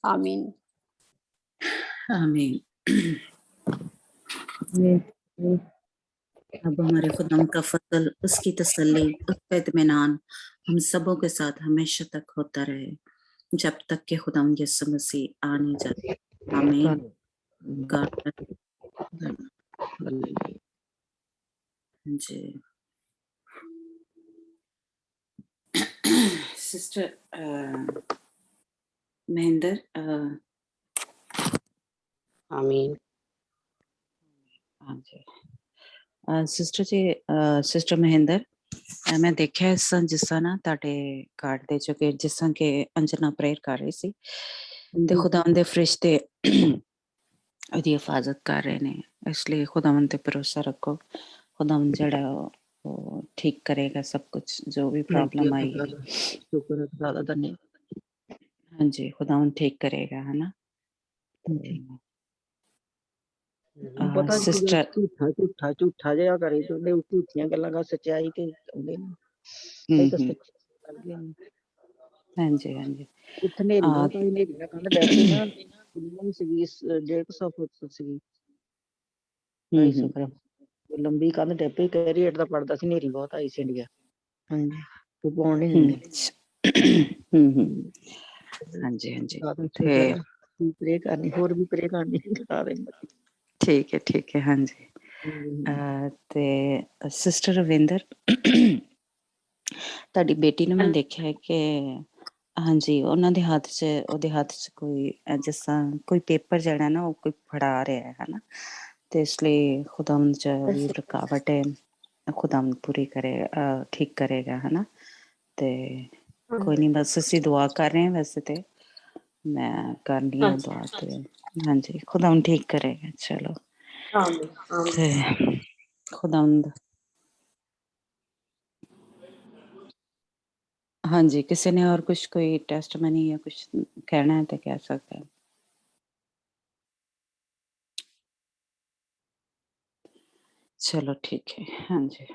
ਆਮੀਨ आमीन। अब हमारे खुदाम का फजल, उसकी तसल्ली, उसका इत्मीनान हम सबों के साथ हमेशा तक होता रहे, जब तक कि खुदाम यीशु मसीह आ नहीं जाते। आमीन। जी सिस्टर महेंद्र। आमीन। हाँ जी ਸਿਸਟਰ ਜੀ, ਸਿਸਟਰ ਮਹਿੰਦਰ, ਮੈਂ ਦੇਖਿਆ ਇਸ ਤਰ੍ਹਾਂ ਜਿਸ ਤਰ੍ਹਾਂ ਨਾ ਤੁਹਾਡੇ ਕਾਰਡ ਦੇ ਚੁੱਕੇ, ਜਿਸ ਤਰ੍ਹਾਂ ਕਿ ਅੰਜਨਾ ਪ੍ਰੇਅਰ ਕਰ ਰਹੀ ਸੀ ਤੇ ਖੁਦਾਵੰਦ ਦੇ ਫਰਿਸ਼ਤੇ ਉਹਦੀ ਹਿਫਾਜ਼ਤ ਕਰ ਰਹੇ ਨੇ, ਇਸ ਲਈ ਖੁਦਾਵੰਦ ਤੇ ਭਰੋਸਾ ਰੱਖੋ। ਖੁਦਾਵੰਦ ਜਿਹੜਾ ਉਹ ਠੀਕ ਕਰੇਗਾ ਸਭ ਕੁਝ, ਜੋ ਵੀ ਪ੍ਰੋਬਲਮ ਆਈ ਹੈ। ਹਾਂਜੀ, ਖੁਦਾਵੰਦ ਠੀਕ ਕਰੇਗਾ, ਹੈ ਨਾ। ਪਤਾ ਝੂਠਾ ਜਿਹਾ ਕਰੇ ਤੇ ਝੂਠੀਆਂ ਗੱਲਾਂ ਕਰ, ਸੱਚਾਈ ਤੇ ਆਉਂਦੇ ਨੇ। ਹਾਂਜੀ ਹਾਂਜੀ, ਇੱਥੇ ਨੇਰੀ ਬਹੁਤ ਆਈ, ਨੇਰੀ ਨਾਲ ਕੰਧ ਡੈ ਪਈ ਨਾ, ਸੀਗੀ 150 ਫੁੱਟ ਸੀਗੀ, 250 ਫੁੱਟ ਲੰਬੀ ਕੰਧ ਡੈ ਪਈ, ਕਈ ਰੇਟ ਦਾ ਪੜਦਾ ਸੀ, ਨੇਰੀ ਬਹੁਤ ਆਈ ਸੀ ਇੰਡੀਆ। ਹਾਂਜੀ, ਉਹ ਪਾਉਣ ਨਹੀਂ ਦਿੰਦੇ। ਹਾਂਜੀ ਹਾਂਜੀ, ਪ੍ਰੇ ਕਰਨੀ, ਹੋਰ ਵੀ ਪ੍ਰੇ ਕਰਨੀ। ਠੀਕ ਹੈ ਠੀਕ ਹੈ। ਹਾਂਜੀ, ਤੇ ਸਿਸਟਰ ਰਵਿੰਦਰ, ਤੁਹਾਡੀ ਬੇਟੀ ਨੂੰ ਮੈਂ ਦੇਖਿਆ ਹੈ ਕਿ ਹਾਂਜੀ ਉਹਨਾਂ ਦੇ ਹੱਥ 'ਚ, ਉਹਦੇ ਹੱਥ 'ਚ ਕੋਈ ਜਿਸ ਤਰ੍ਹਾਂ ਕੋਈ ਪੇਪਰ ਜਿਹੜਾ ਨਾ ਉਹ ਕੋਈ ਫੜਾ ਰਿਹਾ ਹੈ ਨਾ, ਤੇ ਇਸ ਲਈ ਖੁਦਾਵੰਦ 'ਚ ਵੀ ਰੁਕਾਵਟ ਹੈ, ਖੁਦਾਵੰਦ ਪੂਰੀ ਕਰੇ, ਠੀਕ ਕਰੇਗਾ, ਹੈ ਨਾ। ਤੇ ਕੋਈ ਨਹੀਂ, ਬਸ ਅਸੀਂ ਦੁਆ ਕਰ ਰਹੇ ਹਾਂ, ਵੈਸੇ ਤੇ ਮੈਂ ਕਰਨੀ ਆ ਦੁਆ, ਤੇ ਹਾਂਜੀ ਖੁਦਾਵੰਦ ਠੀਕ ਕਰੇਗਾ। ਚਲੋ ਤੇ ਖੁਦਾਵੰਦ, ਹਾਂਜੀ ਕਿਸੇ ਨੇ और कुछ कोई टेस्टमनी या कुछ कहना है तो कह सकते हैं। चलो ठीक है। हाँ जी।